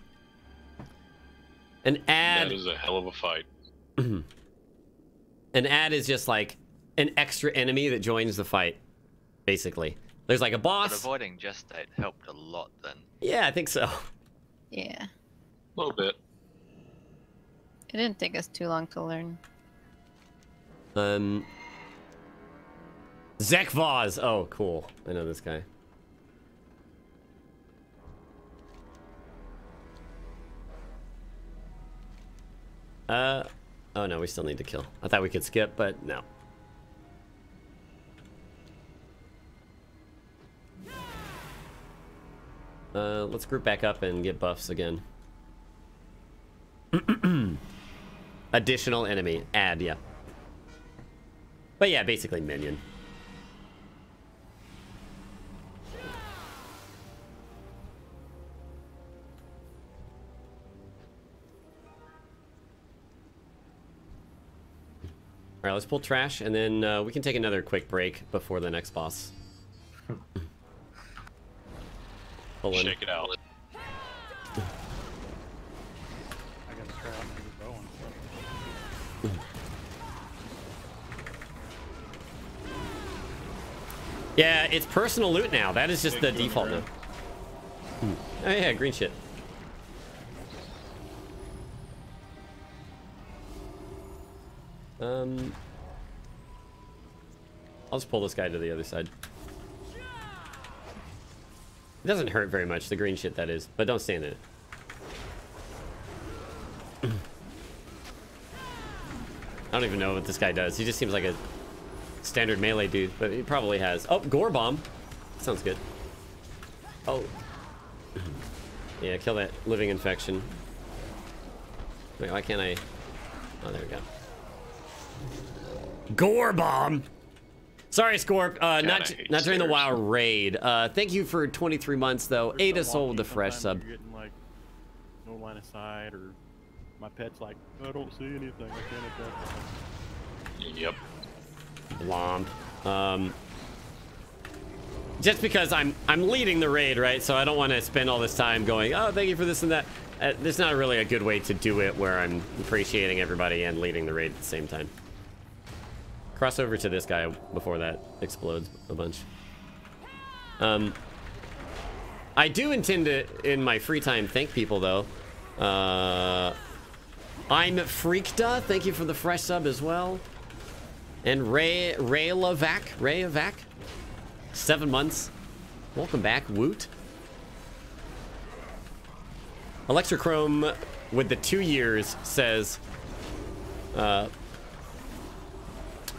an ad. That is a hell of a fight. An ad is just like an extra enemy that joins the fight, basically. There's like a boss. But avoiding Gestate helped a lot then. Yeah, I think so. Yeah. A little bit. It didn't take us too long to learn. Zekvaz. Oh, cool. I know this guy. Oh no, we still need to kill. I thought we could skip, but no. Let's group back up and get buffs again. Additional enemy. Add, yeah. But yeah, basically minion. All right, let's pull trash, and then we can take another quick break before the next boss. Pull in. Shake it out. I got a trap and a bow and stuff. Yeah, it's personal loot now. That is just the default now. Oh yeah, green shit. I'll just pull this guy to the other side. It doesn't hurt very much, the green shit that is, but don't stand in it. I don't even know what this guy does. He just seems like a standard melee dude, but he probably has. Oh, gore bomb. Sounds good. Oh. Yeah, kill that living infection. Wait, why can't I? Oh, there we go. Gore bomb. Sorry, Scorp. Not during the WoW raid. Thank you for 23 months though. Ada sold with the fresh sub. You're getting like no line of sight, or my pet's like, I don't see anything. I can't attack. Yep. Blomb. Just because I'm leading the raid, right? So I don't want to spend all this time going, oh, thank you for this and that. There's not really a good way to do it where I'm appreciating everybody and leading the raid at the same time. Cross over to this guy before that explodes a bunch. I do intend to, in my free time, thank people though. I'm Freakda, thank you for the fresh sub as well. And Ray Lavac, 7 months. Welcome back, Woot. Electrochrome with the 2 years says,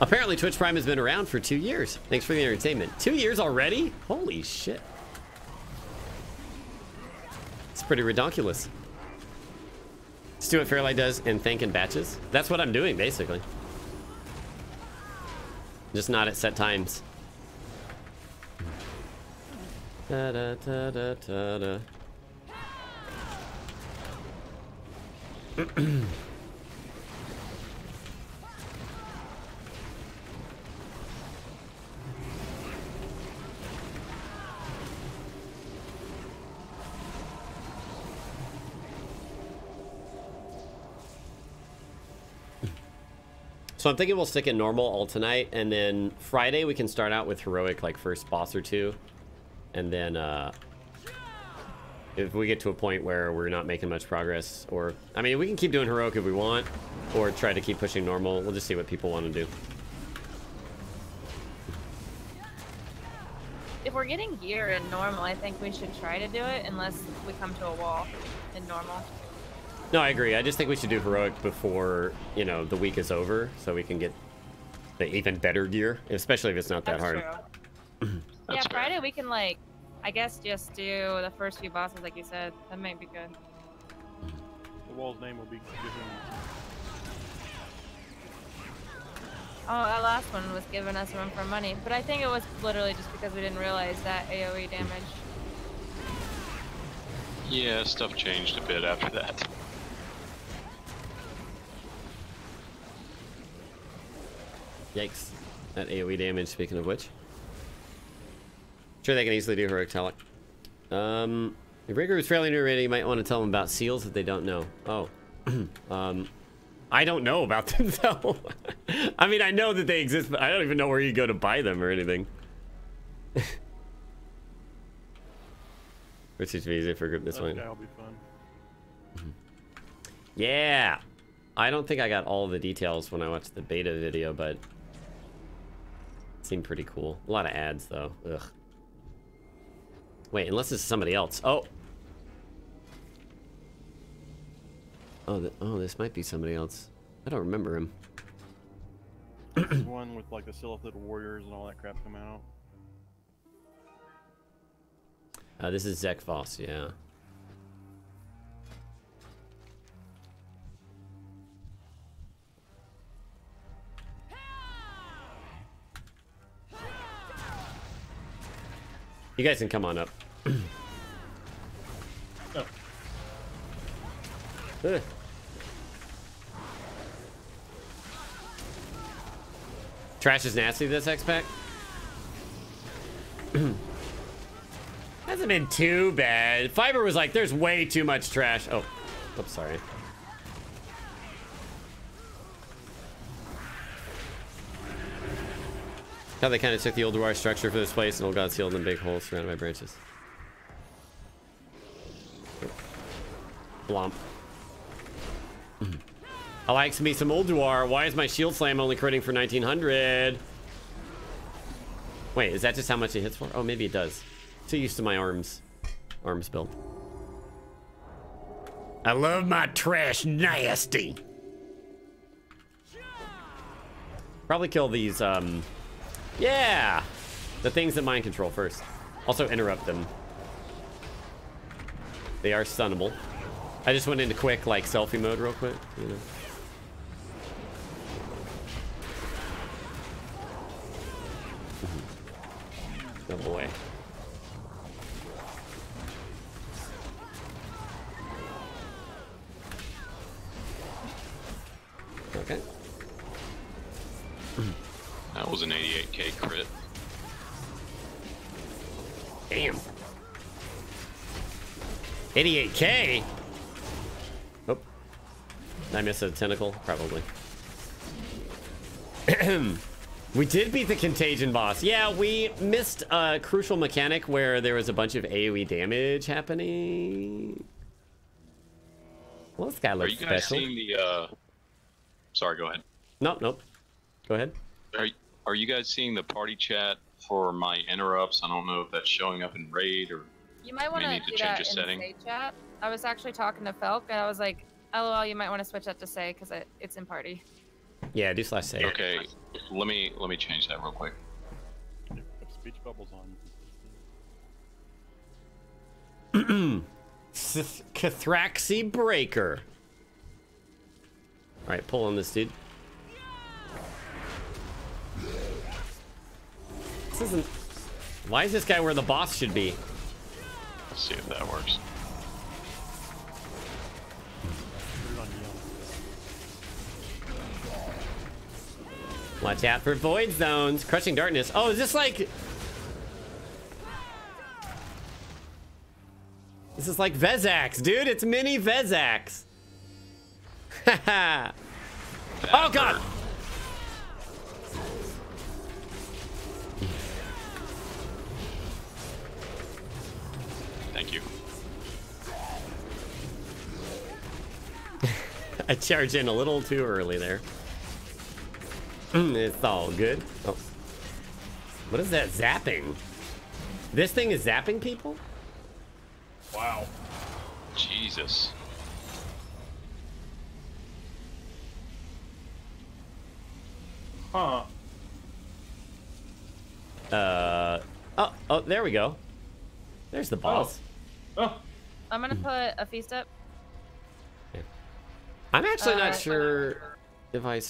apparently Twitch Prime has been around for 2 years. Thanks for the entertainment. 2 years already? Holy shit. It's pretty redonkulous. Just do what Fairlight does and thank in batches. That's what I'm doing, basically. Just not at set times. Da, da, da, da, da, da. So I'm thinking we'll stick in normal all tonight, and then Friday we can start out with heroic, like first boss or two, and then if we get to a point where we're not making much progress, or I mean we can keep doing heroic if we want, or try to keep pushing normal. We'll just see what people want to do. If we're getting gear in normal, I think we should try to do it unless we come to a wall in normal. No, I agree. I just think we should do heroic before, you know, the week is over, so we can get the even better gear, especially if it's not that hard. True. Yeah, Friday we can, like, I guess just do the first few bosses, like you said. That might be good. The wall's name will be given. Oh, that last one was giving us room for money, but I think it was literally just because we didn't realize that AoE damage. Yeah, stuff changed a bit after that. Yikes. That AoE damage, speaking of which. Sure, they can easily do heroic telic. If Rigger was fairly new already, you might want to tell them about seals that they don't know. Oh. I don't know about them, though. I mean, I know that they exist, but I don't even know where you go to buy them or anything. Which is easy for group this one. That'll be fun. Yeah. I don't think I got all the details when I watched the beta video, but it seemed pretty cool. A lot of ads, though. Ugh. Wait, unless this is somebody else. Oh. Oh, this might be somebody else. I don't remember him. This one with like the Silithid warriors and all that crap come out. This is Zek Voss, yeah. You guys can come on up. Oh. Ugh. Trash is nasty, this X-Pack? Hasn't been too bad. Fiber was like, there's way too much trash. Oh, oops, sorry. How they kind of took the old Uldir structure for this place and old got sealed in big holes surrounded by branches. Blomp. I like me some Uldir. Why is my shield slam only critting for 1900? Wait, is that just how much it hits for? Oh, maybe it does. Too used to my arms build. I love my trash nasty. Probably kill these, yeah, the things that mind control first. Also interrupt them. They are stunnable. I just went into quick, like, selfie mode real quick, you know. Go away. Okay. That was an 88k crit. Damn. 88k? Oh. Did I miss a tentacle? Probably. We did beat the contagion boss. Yeah, we missed a crucial mechanic where there was a bunch of AoE damage happening. Well, this guy looks special. Are you guys seeing the, Sorry, go ahead. Nope. Go ahead. Are you guys seeing the party chat for my interrupts? I don't know if that's showing up in raid or You might want to do that in say chat. I was actually talking to Felk, and I was like, "LOL, you might want to switch that to say because it's in party." Yeah, do /say. Okay, let me change that real quick. Put speech bubbles on. Cathraxy Breaker. All right, pull on this dude. This isn't. Why is this guy where the boss should be? Let's see if that works. Watch out for void zones. Crushing darkness. Oh, is this like... This is like Vezax, dude. It's mini Vezax. Haha. Oh, God. Thank you. I charged in a little too early there. It's all good. Oh. What is that zapping? This thing is zapping people? Wow. Jesus. Huh. Oh, there we go. There's the boss. Oh. I'm gonna put a feast up. Yeah. I'm actually not sure if I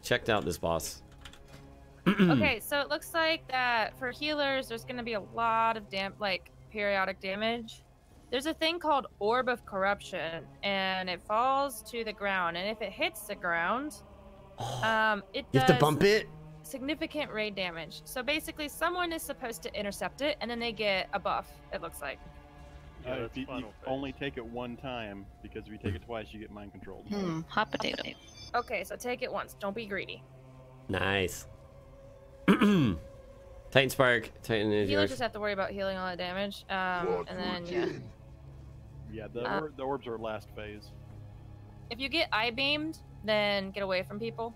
checked out this boss. Okay, so it looks like that for healers, there's gonna be a lot of periodic damage. There's a thing called Orb of Corruption, and it falls to the ground. And if it hits the ground, it You does have to bump it? significant raid damage. So basically, someone is supposed to intercept it, and then they get a buff. It looks like. You only take it one time, because if you take it twice, you get mind controlled. Hot potato. Okay, so take it once. Don't be greedy. Nice. Titan Spark, Titan is Healers yours. just have to worry about healing all that damage, and then Yeah, the orbs are last phase. if you get eye beamed, then get away from people,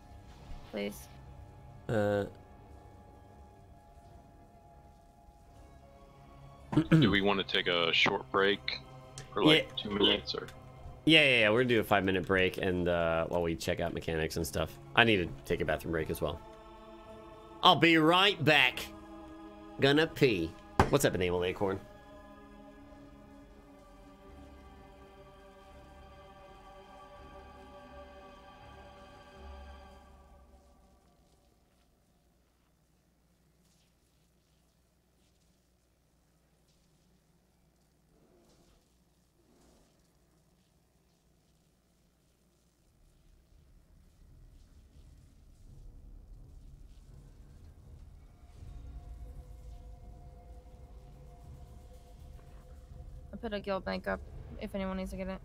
please. Do we want to take a short break for like 2 minutes or? Yeah. We're gonna do a 5-minute break, and while we check out mechanics and stuff. I need to take a bathroom break as well. I'll be right back. Gonna pee. What's up, Enable Acorn? I put a guild bank up if anyone needs to get it.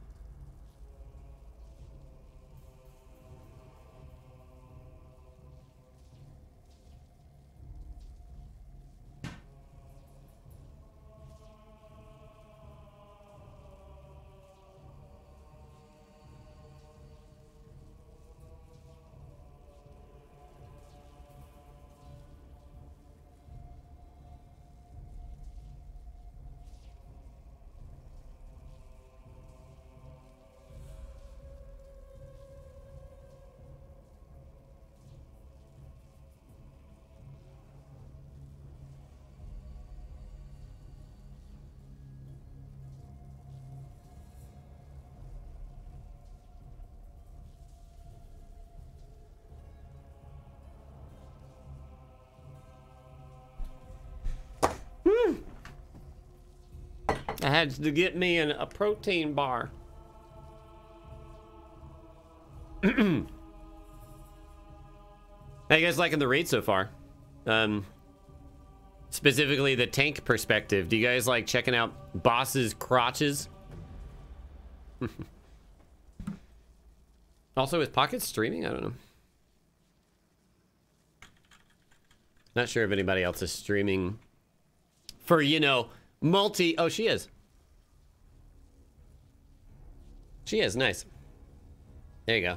I had to get me a protein bar. How you guys liking the raid so far? Specifically the tank perspective. Do you guys like checking out bosses' crotches? Also, is Pocket streaming? I don't know. Not sure if anybody else is streaming for, you know, multi... Oh, she is. She is. Nice. There you go.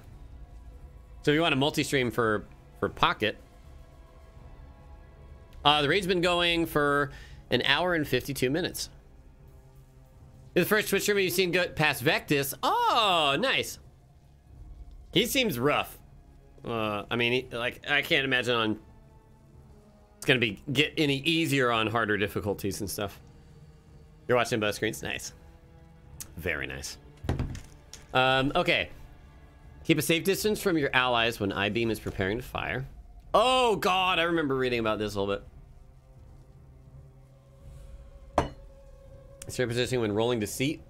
So if you want a multi-stream for Pocket... the raid's been going for an hour and 52 minutes. The first Twitch streamer you've seen go past Vectus. Oh, nice. He seems rough. I mean, like, I can't imagine on... It's gonna get any easier on harder difficulties and stuff. You're watching both screens? Nice. Very nice. Okay. Keep a safe distance from your allies when I-beam is preparing to fire. Oh, God, I remember reading about this a little bit. Start positioning when rolling to seat.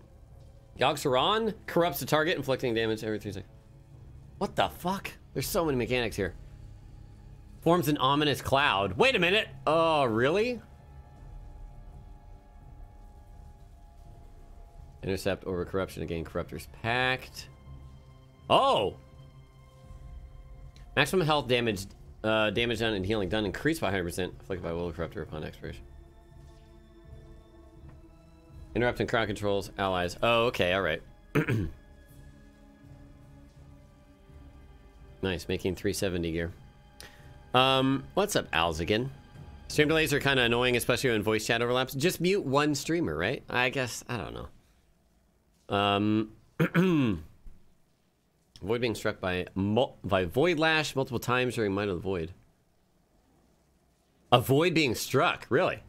Yogg-Saron corrupts the target, inflicting damage every 3 seconds. What the fuck? There's so many mechanics here. Forms an ominous cloud. Wait a minute. Oh, really? Intercept over corruption. Again, Corruptor's Pact. Oh! Maximum health damage damage done and healing done increased by 100%. Afflicted by Will of Corruptor upon expiration. Interrupting crowd controls allies. Oh, okay, alright. Nice, making 370 gear. What's up, Als again? Stream delays are kind of annoying, especially when voice chat overlaps. Just mute one streamer, right? I guess, I don't know. Void being struck by Void Lash multiple times during Might of the Void. A void being struck, really?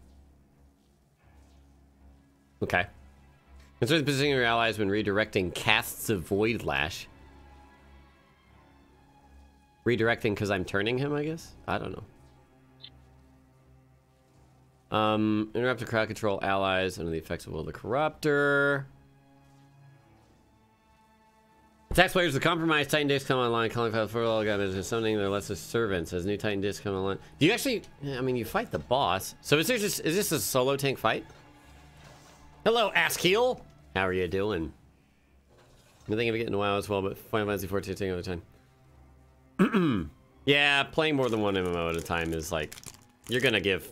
Okay. Consider the positioning of your allies when redirecting casts of Void Lash. Redirecting because I'm turning him, I guess? I don't know. Interrupt the crowd control allies under the effects of Will the Corruptor. Tax players with compromised Titan discs come online, calling for all guys summoning their lesser servants as new Titan discs come online. Do you actually? I mean, you fight the boss. So is this a solo tank fight? Hello, Askeil. How are you doing? I'm thinking of getting WoW as well, but Final Fantasy XIV taking all the time. Yeah, playing more than one MMO at a time is like, you're gonna give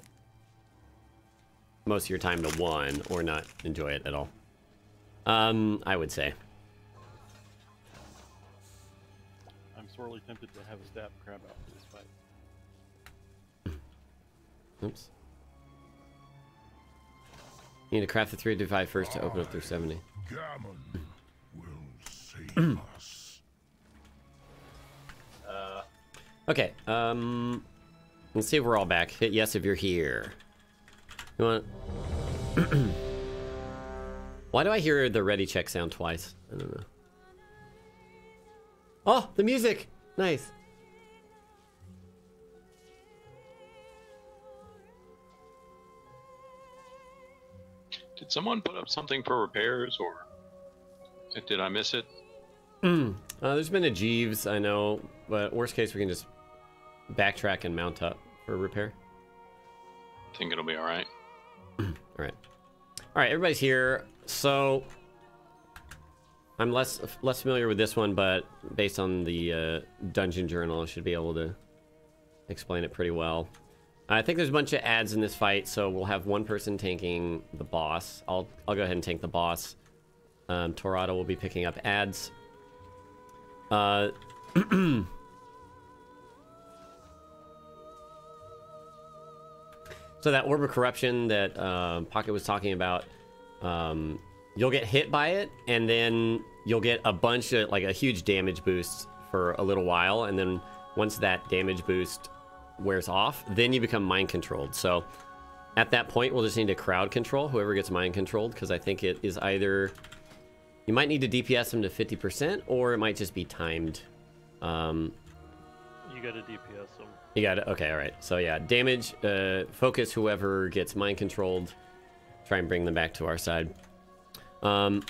most of your time to one or not enjoy it at all. I would say. I'm sorely tempted to have a stab crab out for this fight. Oops. You need to craft the 3-5 first to open up their 70. Gammon will save us. Okay, let's see if we're all back. Hit yes if you're here. You want... Why do I hear the ready check sound twice? I don't know. Oh, the music! Nice. Did someone put up something for repairs, or did I miss it? There's been a Jeeves, I know, but worst case we can just backtrack and mount up for repair. I think it'll be alright. Alright. Alright, everybody's here. So I'm less familiar with this one, but based on the dungeon journal, I should be able to explain it pretty well. I think there's a bunch of ads in this fight, so we'll have one person tanking the boss. I'll go ahead and tank the boss. Torado will be picking up ads. So that Orb of Corruption that Pocket was talking about, you'll get hit by it, and then you'll get a bunch of, like, a huge damage boost for a little while, and then once that damage boost wears off, then you become mind controlled. So at that point, we'll just need to crowd control whoever gets mind controlled, because I think it is either... You might need to DPS them to 50%, or it might just be timed. You gotta DPS them. You got it. Okay, all right. So yeah, damage, focus whoever gets mind controlled. Try and bring them back to our side. There's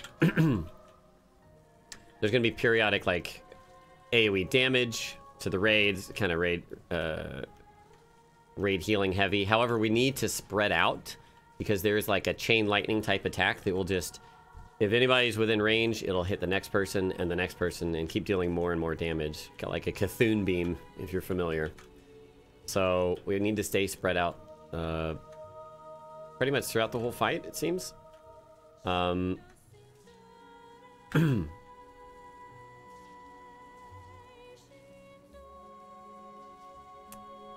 gonna be periodic like AoE damage to the raids, kind of raid healing heavy. However, we need to spread out because there's like a chain lightning type attack that will just, if anybody's within range, it'll hit the next person and the next person and keep dealing more and more damage. Got like a Cthulhu beam, if you're familiar. So we need to stay spread out pretty much throughout the whole fight, it seems.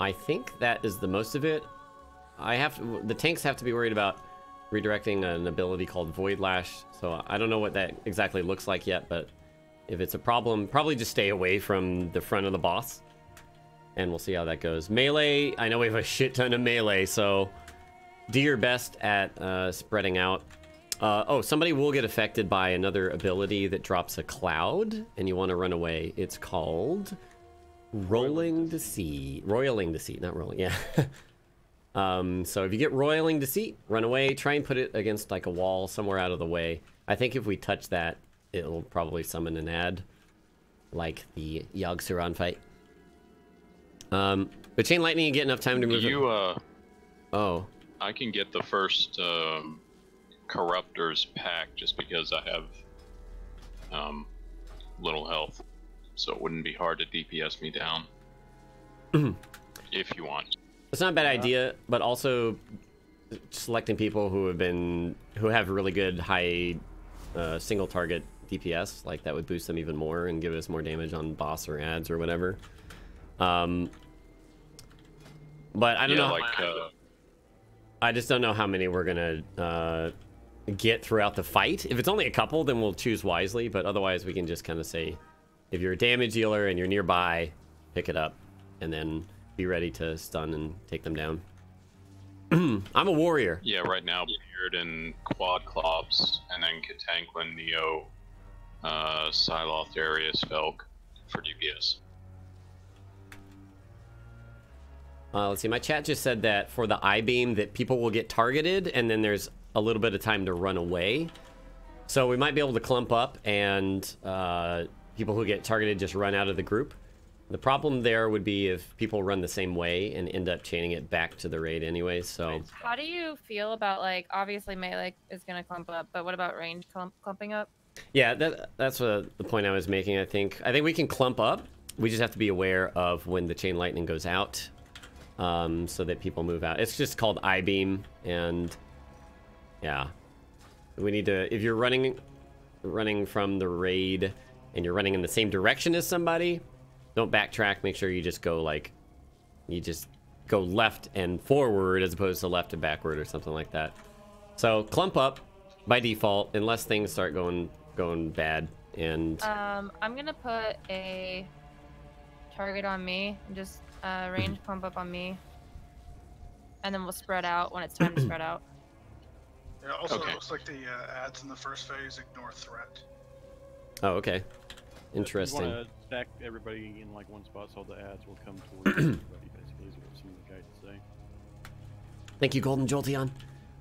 I think that is the most of it. The tanks have to be worried about redirecting an ability called Void Lash. So I don't know what that exactly looks like yet, but if it's a problem, probably just stay away from the front of the boss. And we'll see how that goes. Melee, I know we have a shit ton of melee, so do your best at spreading out. Oh, somebody will get affected by another ability that drops a cloud, and you want to run away. It's called Roiling Deceit, not rolling, yeah. So if you get Roiling Deceit, run away. Try and put it against like a wall somewhere out of the way. I think if we touch that, it'll probably summon an ad, like the Yogg-Saron fight. But Chain Lightning, you get enough time to move. Oh. I can get the first Corruptors pack just because I have little health, so it wouldn't be hard to DPS me down. If you want. It's not a bad idea, but also selecting people who have really good high single target DPS, like that would boost them even more and give us more damage on boss or ads or whatever. But I don't know. I just don't know how many we're gonna get throughout the fight. If it's only a couple, then we'll choose wisely. But otherwise, we can just kind of say, if you're a damage dealer and you're nearby, pick it up, and then be ready to stun and take them down. I'm a warrior. Yeah, right now, Beard and Quad Clops, and then Katanquin, Neo, Siloth, Darius, Felk for DPS. Let's see, my chat just said that for the I-beam that people will get targeted and then there's a little bit of time to run away. So we might be able to clump up and people who get targeted just run out of the group. The problem there would be if people run the same way and end up chaining it back to the raid anyway, so... How do you feel about, like, obviously melee is going to clump up, but what about range clumping up? Yeah, that's the point I was making, I think. I think we can clump up. We just have to be aware of when the Chain Lightning goes out. So that people move out. It's just called I-beam, and yeah, we need to, if you're running from the raid and you're running in the same direction as somebody, don't backtrack. Make sure you just go go left and forward as opposed to left and backward or something like that. So clump up by default unless things start going bad. And I'm gonna put a target on me and just range pump up on me, and then we'll spread out when it's time to spread out. Yeah, also it looks like the ads in the first phase ignore threat. Oh, okay. Interesting. You want to stack everybody in like one spot so the ads will come towards everybody, basically, is what some of the guides say. Thank you, Golden Jolteon.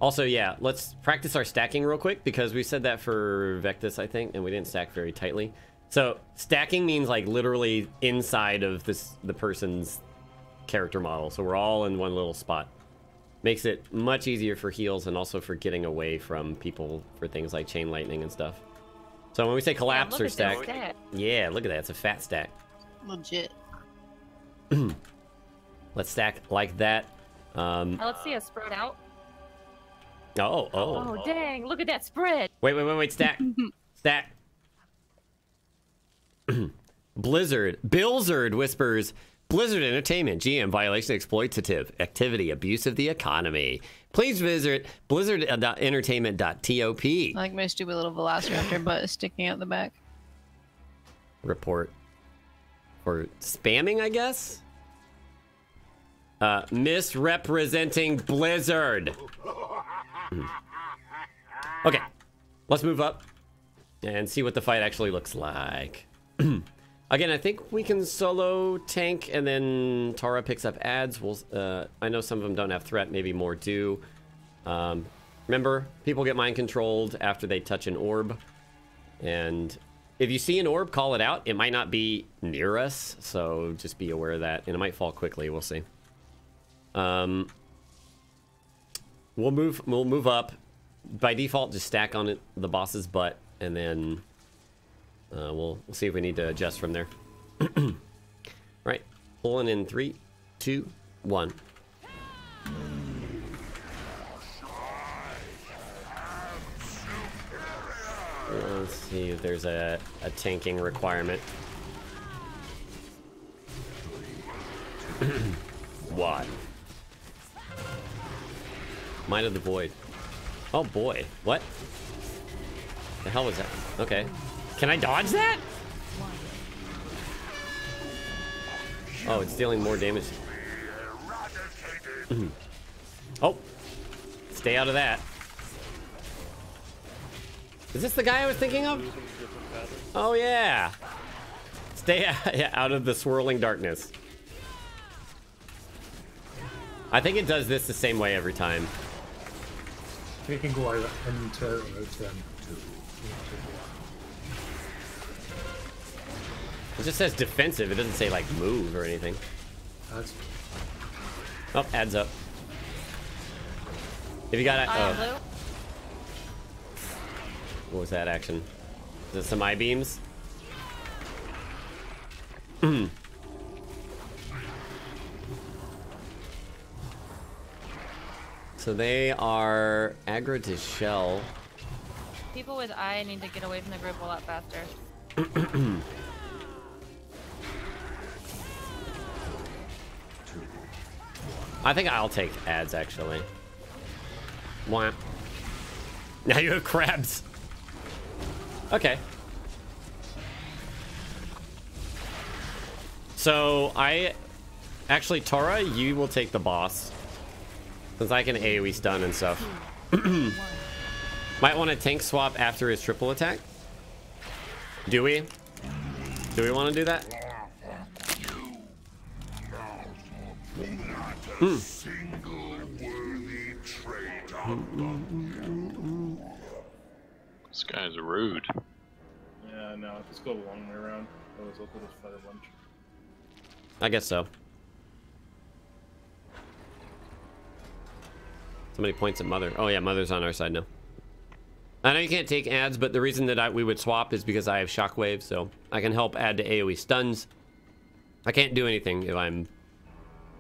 Also, yeah, let's practice our stacking real quick, because we said that for Vectus, I think, and we didn't stack very tightly. So stacking means like literally inside of the person's character model, so we're all in one little spot. Makes it much easier for heals and also for getting away from people for things like Chain Lightning and stuff. So when we say collapse or stack, yeah, look at that, it's a fat stack. Legit. Let's stack like that. Let's see a spread out. Oh, dang, look at that spread. Wait, stack. Stack. Blizzard whispers, Blizzard Entertainment, GM, violation, exploitative activity, abuse of the economy. Please visit blizzard.entertainment.top. I like my stupid little velociraptor butt sticking out the back. Report for spamming, I guess? Misrepresenting Blizzard. Okay, let's move up and see what the fight actually looks like. Again, I think we can solo tank, and then Tara picks up ads. I know some of them don't have threat, maybe more do. Remember, people get mind controlled after they touch an orb. And if you see an orb, call it out. It might not be near us, so just be aware of that. And it might fall quickly, we'll see. We'll move up. By default, just stack on it, the boss's butt, and then we'll see if we need to adjust from there. Right, pulling in 3, 2, 1. Let's see if there's a tanking requirement. What? Mind of the Void. Oh boy, what? The hell was that? Okay. Can I dodge that? Oh, it's dealing more damage. Oh. Stay out of that. Is this the guy I was thinking of? Oh yeah. Stay out of the swirling darkness. I think it does this the same way every time. You can go either into or out to them. It just says defensive. It doesn't say like move or anything. Adds. Oh, adds up. If you got it. Oh. What was that action? Is it some I-beams? So they are aggro to shell. People with eye need to get away from the group a lot faster. I think I'll take ads actually. Wah. Now you have crabs. Okay. So actually, Tara, you will take the boss. Since I can AoE stun and stuff. Might want to tank swap after his triple attack. Do we? Do we want to do that? This guy's rude. Yeah, no, just go a long way around. That was a little fire lunch. I guess so. Somebody points at Mother. Oh yeah, Mother's on our side now. I know you can't take ads, but the reason that we would swap is because I have Shockwave, so I can help add to AoE stuns. I can't do anything if I'm,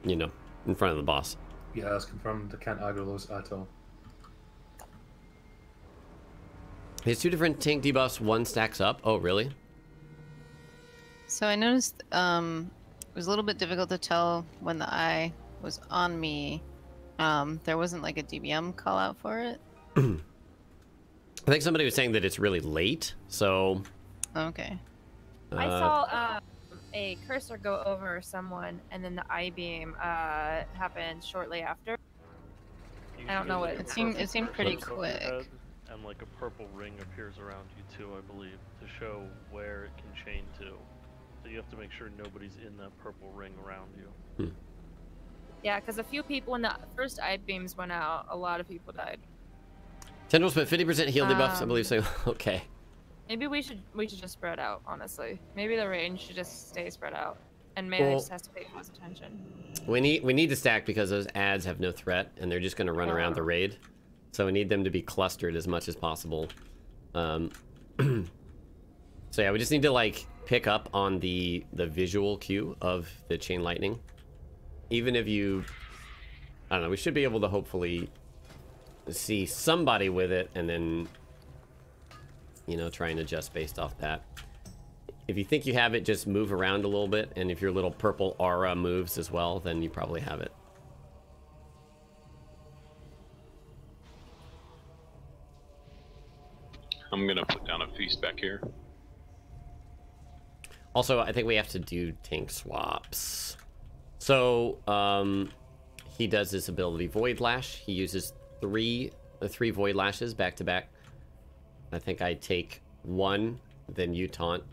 you know, in front of the boss. Yeah, that's confirmed. I can't aggro those at all. There's 2 different tank debuffs. One stacks up. Oh, really? So I noticed it was a little bit difficult to tell when the eye was on me. There wasn't like a DBM call out for it. I think somebody was saying that it's really late, so... Okay. I saw a cursor go over someone, and then the I-beam happened shortly after. I don't know what... It seemed pretty quick. And like a purple ring appears around you too, I believe, to show where it can chain to. So you have to make sure nobody's in that purple ring around you. Yeah, because a few people, when the first I-beams went out, a lot of people died. Tendrils put 50% heal debuffs, I believe so. Okay. Maybe we should just spread out, honestly. Maybe the range should just stay spread out. And melee just has to pay close attention. We need to stack because those ads have no threat, and they're just going to run around the raid. So we need them to be clustered as much as possible. So yeah, we just need to like pick up on the visual cue of the chain lightning. Even if you, I don't know, we should be able to hopefully see somebody with it and then, you know, try and adjust based off that. If you think you have it, just move around a little bit, and if your little purple aura moves as well, then you probably have it. I'm gonna put down a feast back here. Also, I think we have to do tank swaps. So, he does this ability, Void Lash. He uses three Void Lashes back to back. I think I take one, then you taunt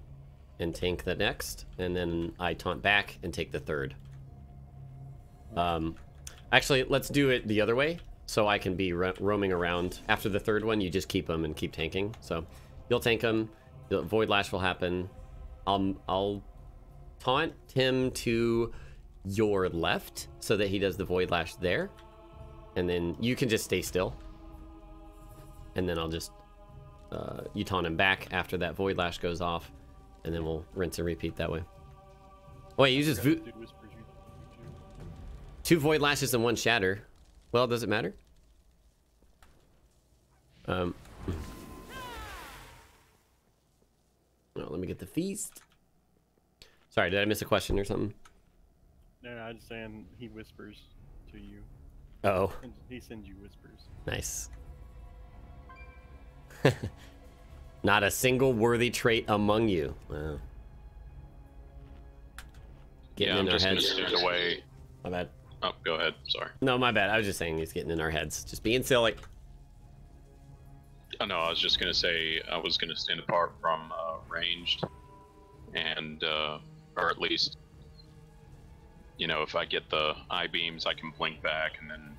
and tank the next, and then I taunt back and take the third. Actually, let's do it the other way. so I can be roaming around. After the third one, you just keep them and keep tanking. So you'll tank them. The Void Lash will happen. I'll taunt him to your left so that he does the Void Lash there. And then you can just stay still. And then I'll just... you taunt him back after that Void Lash goes off. And then we'll rinse and repeat that way. Oh, wait, he uses... 2 Void Lashes and 1 Shatter. Well, does it matter? Oh, let me get the feast. Sorry, did I miss a question or something? No, I'm just saying he whispers to you. Uh-oh. He sends you whispers. Nice. Not a single worthy trait among you. Wow. Getting in I'm our just going heads. to stick away. My bad. Oh, go ahead. Sorry. No, my bad. I was just saying he's getting in our heads. Just being silly. Oh, no, I was just going to say I was going to stand apart from ranged. And, or at least, you know, if I get the I-beams, I can blink back and then...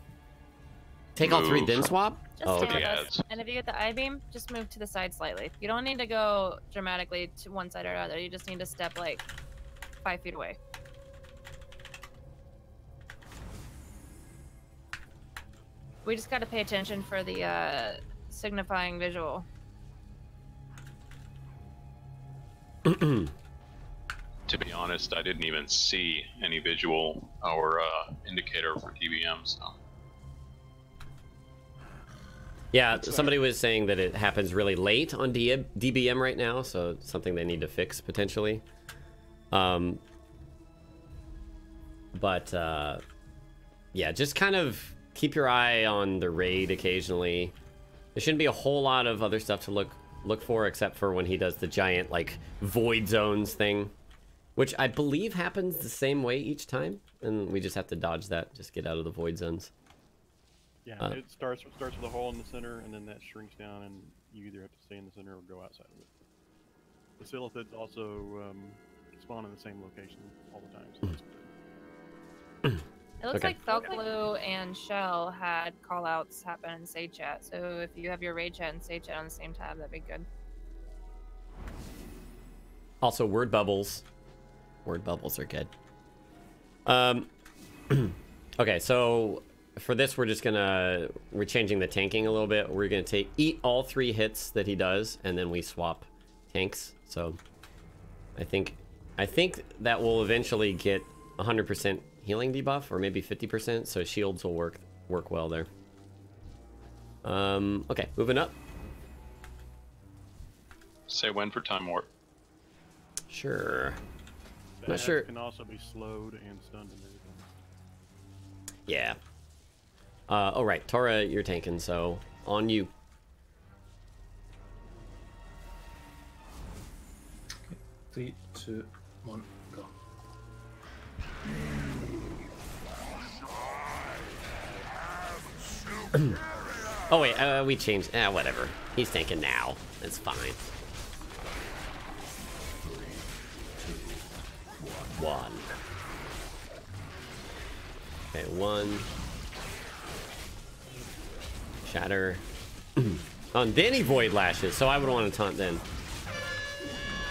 Take all 3, then swap? Just Oh, stand okay. with us. And if you get the I-beam, just move to the side slightly. You don't need to go dramatically to one side or other. You just need to step like 5 feet away. We just got to pay attention for the signifying visual. To be honest, I didn't even see any visual or indicator for DBM, so... Yeah, somebody was saying that it happens really late on DBM right now, so it's something they need to fix potentially. Yeah, just kind of keep your eye on the raid occasionally. There shouldn't be a whole lot of other stuff to look for, except for when he does the giant like void zones thing, which I believe happens the same way each time, and we just have to dodge that. Just get out of the void zones. Yeah, it starts with a hole in the center, and then that shrinks down, and you either have to stay in the center or go outside of it. The Silithids also spawn in the same location all the time. So It looks like Falkblue and Shell had callouts happen in Sage Chat, so if you have your raid chat and Sage Chat on the same tab, that'd be good. Also, word bubbles. Word bubbles are good. Okay, so for this, we're changing the tanking a little bit. We're gonna eat all 3 hits that he does, and then we swap tanks. So I think that will eventually get 100% healing debuff, or maybe 50%. So shields will work well there. Okay, moving up. Say when for time warp. Sure. that Not sure. can also be slowed and stunned and everything. Yeah. Oh, right. Tora, you're tanking, so on you. 3, 2, 1, go. Oh, wait. We changed. Whatever. He's tanking now. It's fine. 1. Okay, 1. Shatter. Oh, and then he Void Lashes, so I would want to taunt then.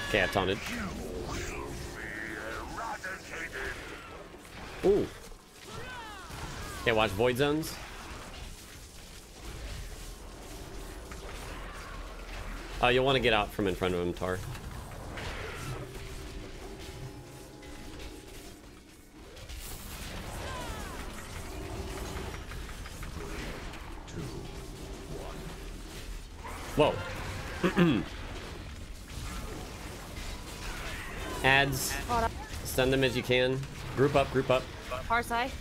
Okay, I taunted. Ooh. Okay, watch Void Zones. Oh, you'll want to get out from in front of him, Tar. Whoa. Ads. Stun them as you can. Group up, group up. Far side.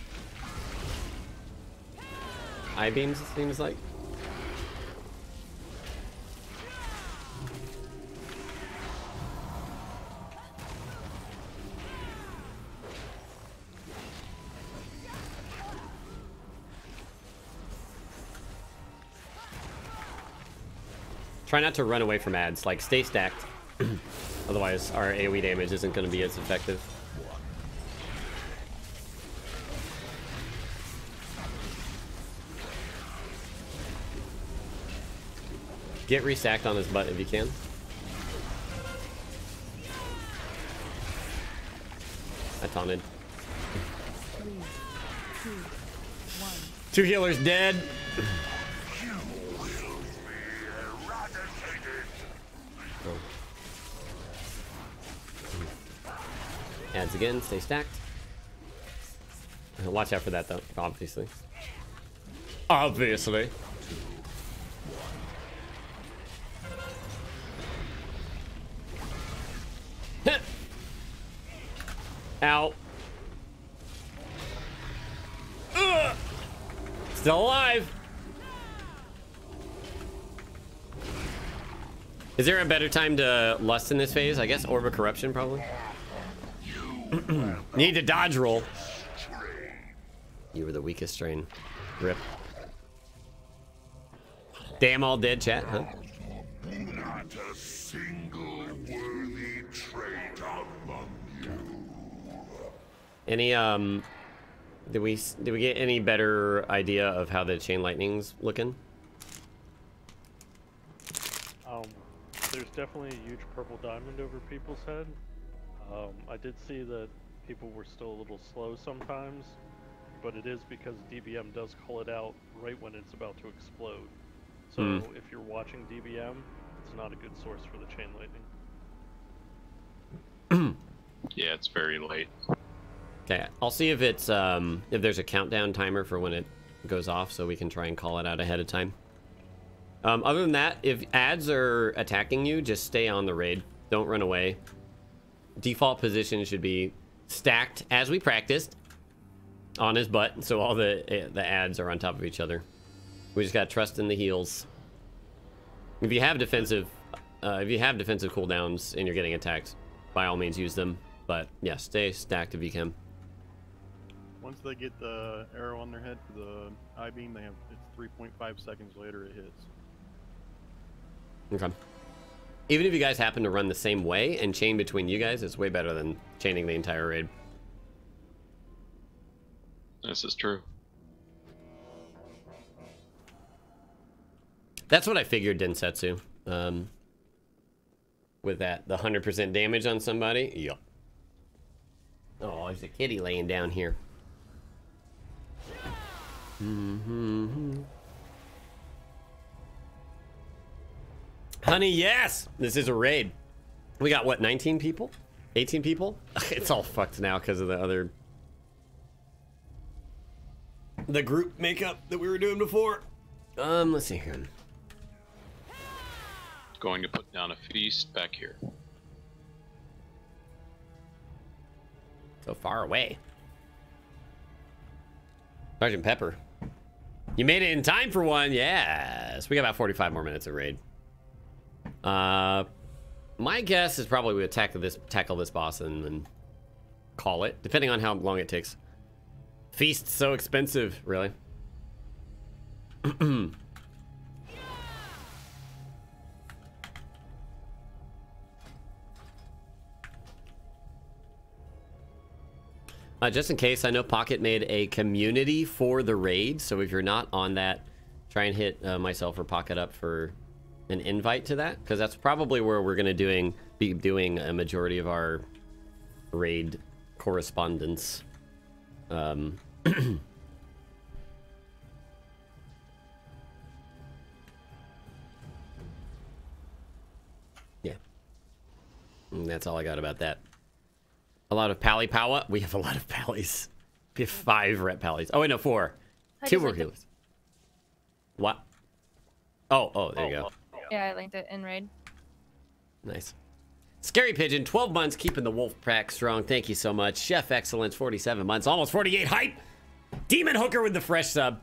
I-beams, it seems like. Try not to run away from ads. Like, stay stacked. Otherwise, our AoE damage isn't going to be as effective. Get restacked on his butt if you can. I taunted. 3, 2, 1. 2 healers dead. Oh. Adds again, stay stacked. Watch out for that though, obviously. Obviously. Ow. Ugh. Still alive. Is there a better time to lust in this phase? I guess Orb of Corruption, probably. Need to dodge roll. You were the weakest strain. Rip. Damn, all dead, chat, huh? Not a single worthy trait among you. Any did we get any better idea of how the chain lightning's looking? There's definitely a huge purple diamond over people's head. I did see that people were still a little slow sometimes, but it is because DBM does call it out right when it's about to explode. So if you're watching DBM, it's not a good source for the chain lightning. Yeah, it's very late. Okay, I'll see if it's if there's a countdown timer for when it goes off, so we can try and call it out ahead of time. Other than that, if ads are attacking you, just stay on the raid. Don't run away. Default position should be stacked as we practiced on his butt, so all the ads are on top of each other. We just got to trust in the heals. If you have defensive cooldowns and you're getting attacked, by all means use them. But yeah, stay stacked if you can. Once they get the arrow on their head for the I-beam, they have it's 3.5 seconds later it hits. Okay. Even if you guys happen to run the same way and chain between you guys, it's way better than chaining the entire raid. This is true. That's what I figured, Densetsu. With that, the 100% damage on somebody. Yup. Oh, there's a kitty laying down here. Honey, yes! This is a raid. We got, what, 19 people? 18 people? It's all fucked now because of the group makeup that we were doing before. Let's see here. Going to put down a feast back here. So far away. Sergeant Pepper. You made it in time for one. Yes. We got about 45 more minutes of raid. My guess is probably we tackle this boss and then call it, depending on how long it takes. Feast's so expensive, really. Just in case, I know Pocket made a community for the raid, so if you're not on that, try and hit myself or Pocket up for an invite to that, because that's probably where we're going to be doing a majority of our raid correspondence. Yeah. And that's all I got about that. A lot of pally power. We have a lot of pallies. We have 5 rep pallies. Oh wait, no, 4. 2 were healers. What? Oh, there you go. Yeah, I linked it in raid. Nice. Scary Pigeon, 12 months, keeping the wolf pack strong. Thank you so much. Chef Excellence, 47 months, almost 48 hype. Demon Hooker with the fresh sub.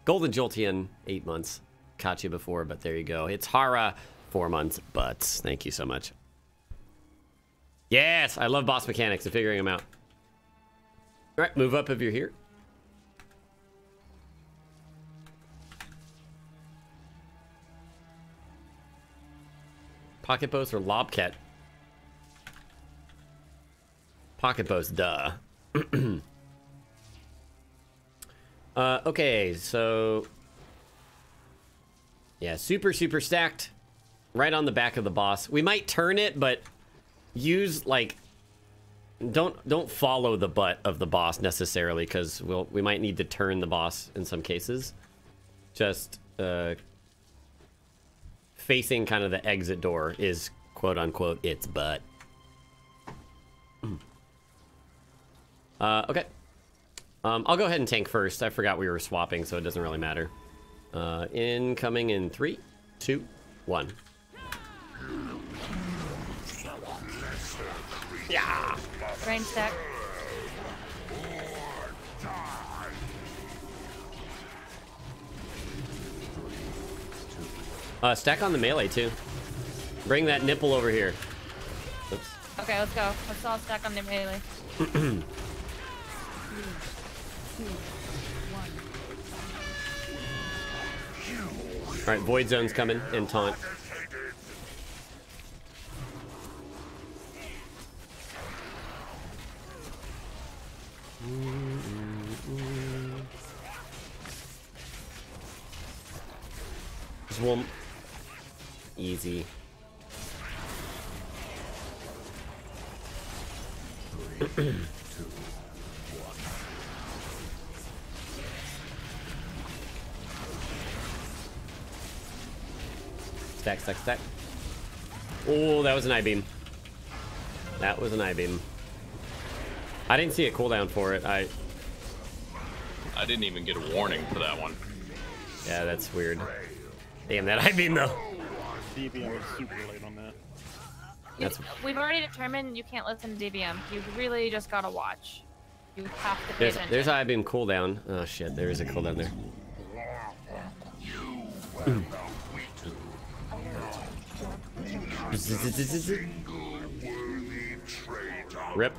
Golden Jolteon, 8 months. Caught you before, but there you go. It's Hara, 4 months, butts. Thank you so much. Yes, I love boss mechanics and figuring them out. All right, move up if you're here. Pocket bows or lobcat? Pocket bows, duh. Okay, so Yeah, super stacked. Right on the back of the boss. We might turn it, but use like don't follow the butt of the boss necessarily, because we might need to turn the boss in some cases. Just facing kind of the exit door is quote unquote its butt. Okay. I'll go ahead and tank first. I forgot we were swapping, so it doesn't really matter. Incoming in 3, 2, 1. Yeah. Range stack. Stack on the melee too. Bring that nipple over here. Oops. Okay, let's go. Let's all stack on the melee. 3, 2, 1. All right, void zone's coming and taunt. Just one. Easy. Stack, stack, stack. Oh, that was an I-beam. That was an I-beam. I didn't see a cooldown for it. I didn't even get a warning for that one. Yeah, that's weird. Damn, that I-beam though. DBM is super late on that. We've already determined you can't listen to DBM. You really just gotta watch. You have to pay attention. There's I-beam cooldown. Oh shit, there is a cooldown there. Rip.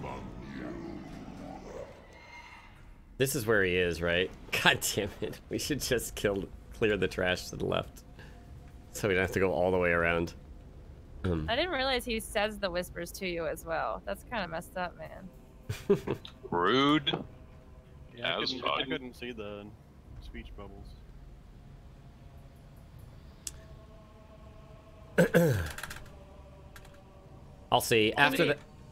This is where he is, right? God damn it. We should just clear the trash to the left, so we don't have to go all the way around. I didn't realize he says the whispers to you as well. That's kind of messed up, man. Rude. Yeah, I couldn't see the speech bubbles. I'll see.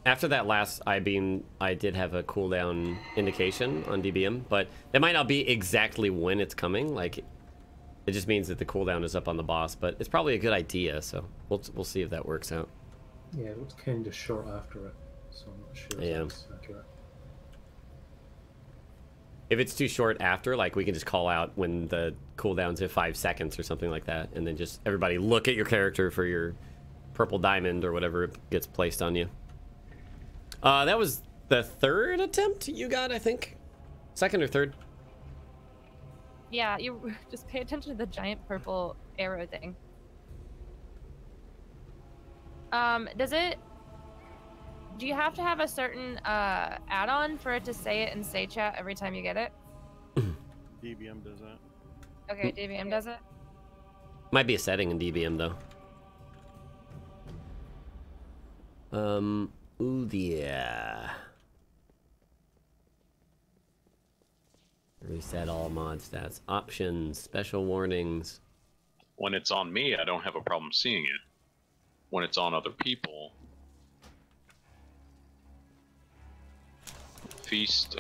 After that last I-beam, I did have a cooldown indication on DBM, but that might not be exactly when it's coming. Like, it just means that the cooldown is up on the boss, but it's probably a good idea, so we'll see if that works out. Yeah, it was kind of short after it, so I'm not sure if that's accurate. If it's too short after, like, we can just call out when the cooldown's at 5 seconds or something like that, and then just everybody look at your character for your purple diamond or whatever gets placed on you. That was the third attempt you got, I think. Second or third. Yeah, you just pay attention to the giant purple arrow thing. Do you have to have a certain add-on for it to say it in Say Chat every time you get it? DBM does that. Okay, DBM does it? Might be a setting in DBM though. Uldir. Reset all mod stats. Options. Special warnings. When it's on me, I don't have a problem seeing it. When it's on other people... Feast,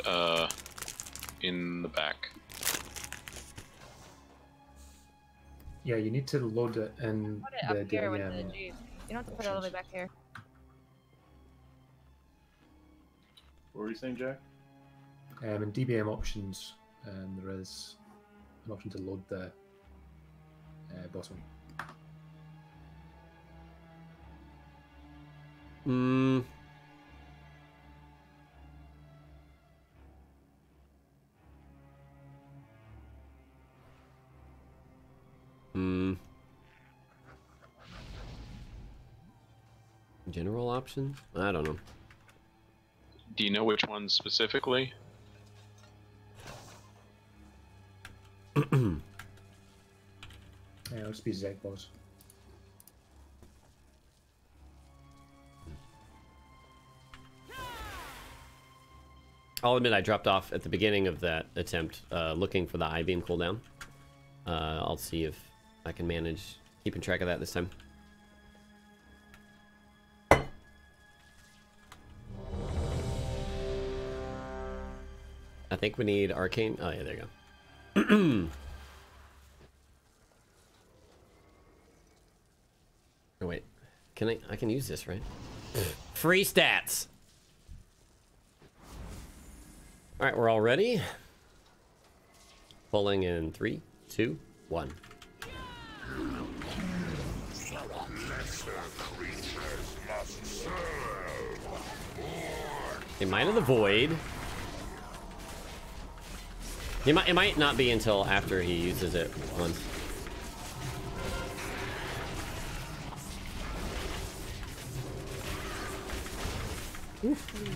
in the back. Yeah, you need to load it in Put it the up here with the DBM. G. You don't have to put it all the way back here. What were you saying, Jack? In DBM options, there is an option to load the bottom. General option? I don't know. Do you know which one specifically? Yeah, it'll just be Zekboss. I'll admit I dropped off at the beginning of that attempt looking for the I-beam cooldown. I'll see if I can manage keeping track of that this time. I think we need arcane. Oh yeah, there you go. Oh wait, can I can use this, right? Free stats. All right, we're all ready. Pulling in 3, 2, 1. Okay, Mine of the Void. It might not be until after he uses it once. Oof. 3, 2,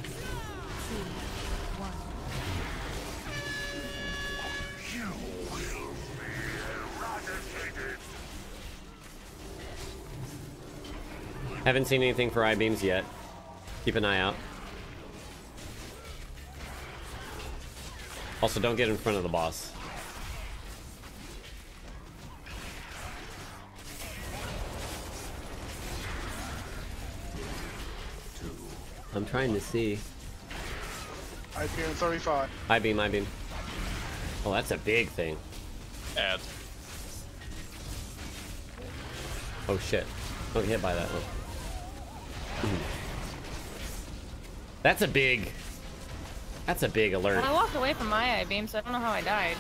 1. You will be eradicated. Haven't seen anything for I-beams yet. Keep an eye out. Also, don't get in front of the boss. I'm trying to see. IPM 35. I-beam, I-beam. Oh, that's a big thing. Add. Oh shit. Don't get hit by that one. That's a big alert. Well, I walked away from my I-beam, so I don't know how I died.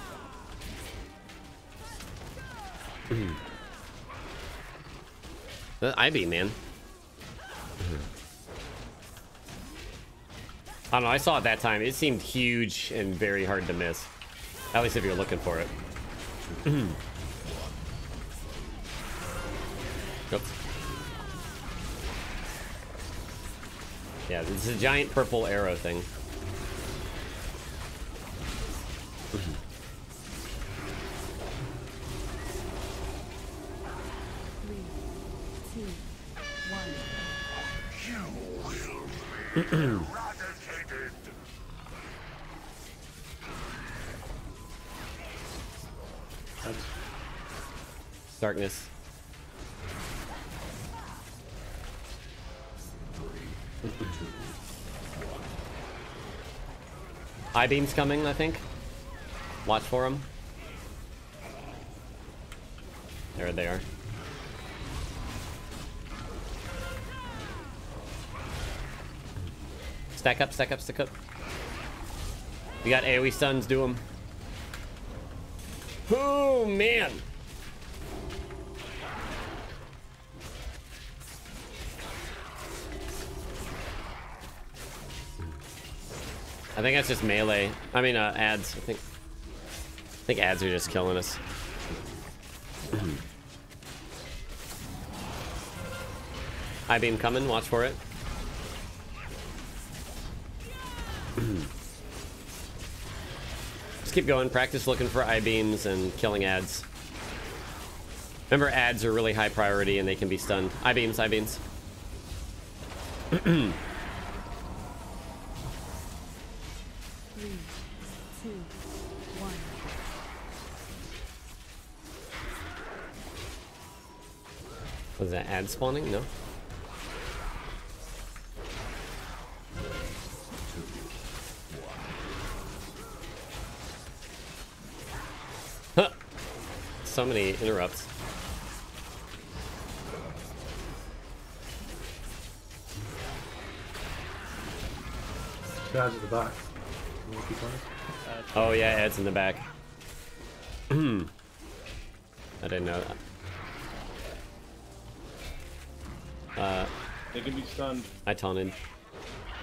The I-beam, man. I don't know, I saw it that time. It seemed huge and very hard to miss. At least if you're looking for it. Oops. Yeah, this is a giant purple arrow thing. 3, 2, 1. You will be eradicated. Darkness. I-beam's coming, I think. Watch for them. There they are. Stack up, stack up, stack up. We got AoE stuns, do them. Oh, man. I think that's just melee. I mean, ads. I think ads are just killing us. I-beam coming. Watch for it. Just keep going. Practice looking for I-beams and killing ads. Remember, ads are really high priority and they can be stunned. I-beams, I-beams. 3, 2, 1. Was that ad spawning? No. Huh. So many interrupts. Guys at the back. Oh yeah, ads in the back. I didn't know that. They can be stunned. I taunted.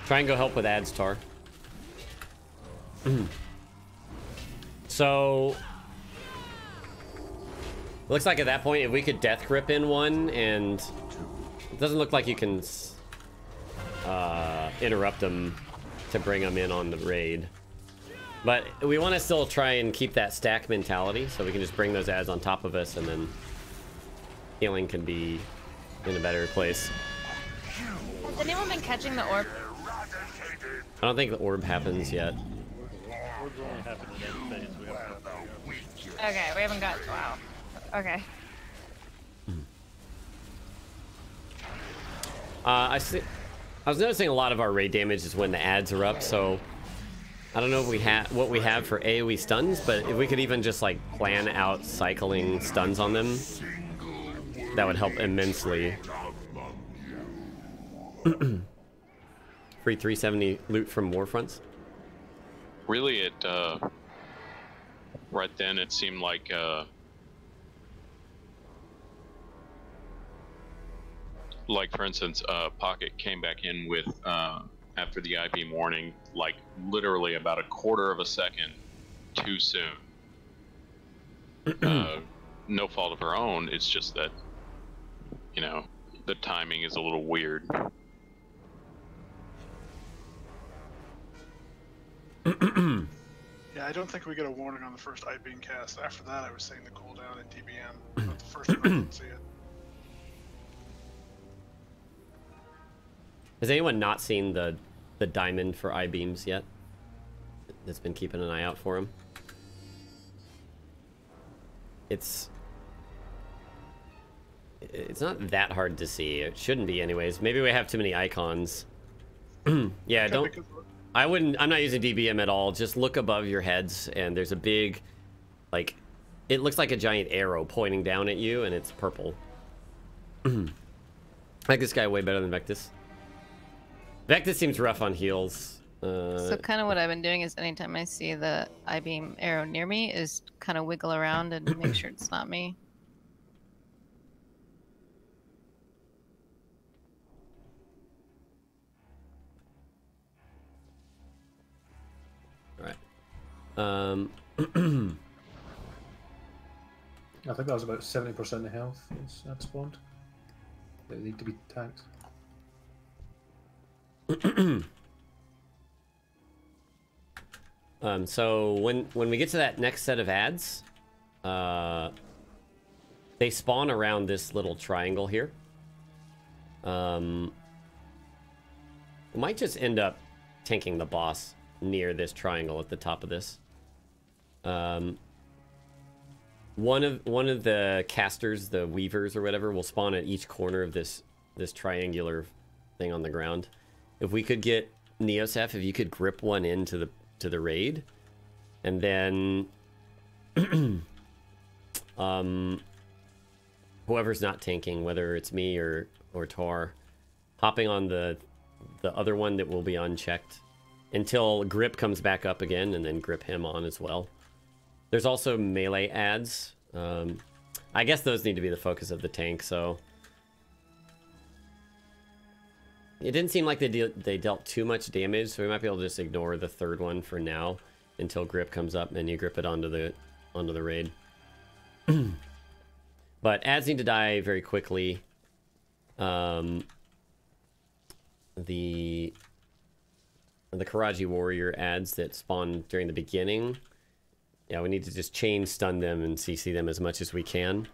Try and go help with ads, Tar. So looks like at that point, if we could death grip in one, and it doesn't look like you can interrupt them to bring them in on the raid. But we want to still try and keep that stack mentality, so we can just bring those ads on top of us, and then healing can be in a better place. Has anyone been catching the orb? I don't think the orb happens yet. Orbs only happen in end phase. We haven't got there yet. Okay, we haven't got. Wow. Okay. I was noticing a lot of our raid damage is when the ads are up, so I don't know if we have what we have for AoE stuns, but if we could even just like plan out cycling stuns on them, that would help immensely. Free 370 loot from Warfronts. Really, it right then it seemed like for instance, Pocket came back in with after the IB warning, like literally about a quarter of a second too soon. No fault of her own. It's just that, you know, the timing is a little weird. Yeah, I don't think we get a warning on the first I-beam cast. After that, I was saying the cooldown in DBM, but the first one I didn't see it. Has anyone not seen the diamond for I-beams yet? That's been keeping an eye out for him. It's not that hard to see. It shouldn't be anyways. Maybe we have too many icons. Yeah, don't. I'm not using DBM at all. Just look above your heads, and there's a big, like, it looks like a giant arrow pointing down at you, and it's purple. I like this guy way better than Vectus. Vectus seems rough on heals. So kind of what I've been doing is anytime I see the I-beam arrow near me is kind of wiggle around and make sure it's not me. All right. I think that was about 70% of health that spawned. They need to be tanked. So when we get to that next set of ads, they spawn around this little triangle here. We might just end up tanking the boss near this triangle at the top of this. One of the casters, the weavers or whatever, will spawn at each corner of this triangular thing on the ground. If we could get Neosef, if you could grip one into the raid, and then whoever's not tanking, whether it's me or Tor, hopping on the other one that will be unchecked until grip comes back up again, and then grip him on as well. There's also melee ads. I guess those need to be the focus of the tank, so it didn't seem like they dealt too much damage, so we might be able to just ignore the third one for now until grip comes up and you grip it onto the raid. But ads need to die very quickly. The Karaji Warrior ads that spawn during the beginning, yeah, we need to just chain stun them and CC them as much as we can.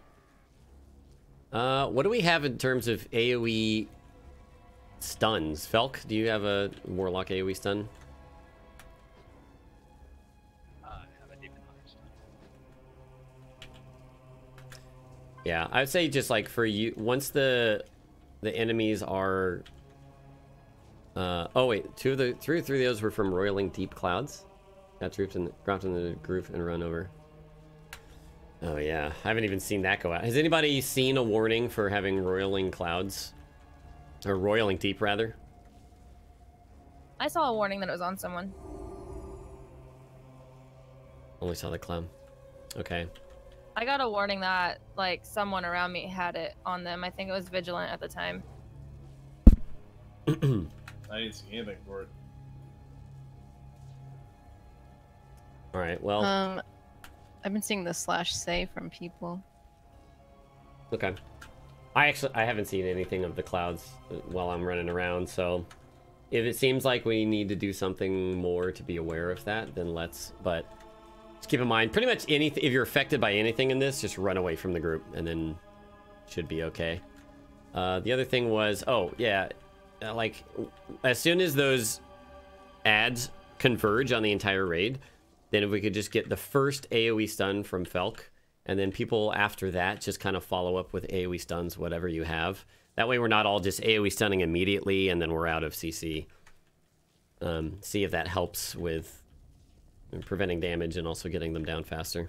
What do we have in terms of AoE stuns? Felk, do you have a Warlock AoE stun? I have a Demon Hunter stun. Yeah, I would say just like for you, once the enemies are oh wait, three of those were from roiling deep clouds. Got dropped in the groove and run over. Oh yeah, I haven't even seen that go out. Has anybody seen a warning for having roiling clouds? Or roiling deep, rather? I saw a warning that it was on someone. Only saw the cloud. Okay. I got a warning that, like, someone around me had it on them. I think it was Vigilant at the time. I didn't see anything for it. Alright, well... I've been seeing the /say from people. Okay. I haven't seen anything of the clouds while I'm running around, so if it seems like we need to do something more to be aware of that, then let's, but just keep in mind, pretty much anything, if you're affected by anything in this, just run away from the group, and then should be okay. The other thing was, oh, yeah, like, as soon as those ads converge on the entire raid, then if we could just get the first AoE stun from Felk, and then people after that just kind of follow up with AoE stuns, whatever you have. That way we're not all just AoE stunning immediately and then we're out of CC. See if that helps with preventing damage and also getting them down faster.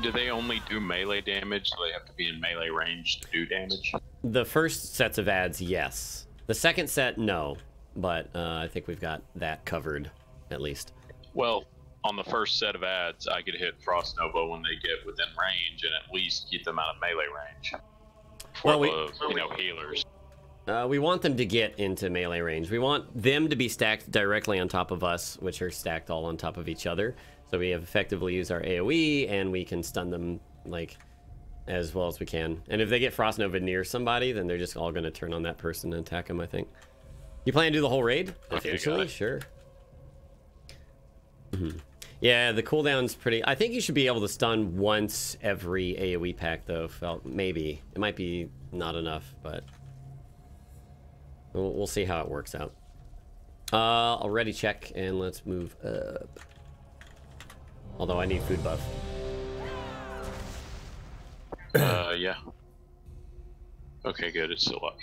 Do they only do melee damage? Do they have to be in melee range to do damage? The first sets of ads, yes. The second set, no. But I think we've got that covered, at least. Well, on the first set of ads, I could hit Frost Nova when they get within range and at least keep them out of melee range. For the, healers. We want them to get into melee range. We want them to be stacked directly on top of us, which are stacked all on top of each other. So we have effectively used our AoE, and we can stun them, like, as well as we can. And if they get Frost Nova near somebody, then they're just all going to turn on that person and attack them, I think. You plan to do the whole raid? Okay, eventually? Sure. Yeah, the cooldown's pretty... I think you should be able to stun once every AoE pack, though. Maybe. It might be not enough, but... We'll see how it works out. I'll ready check, and let's move up. Although I need food buff. Yeah. Okay, good. It's still up.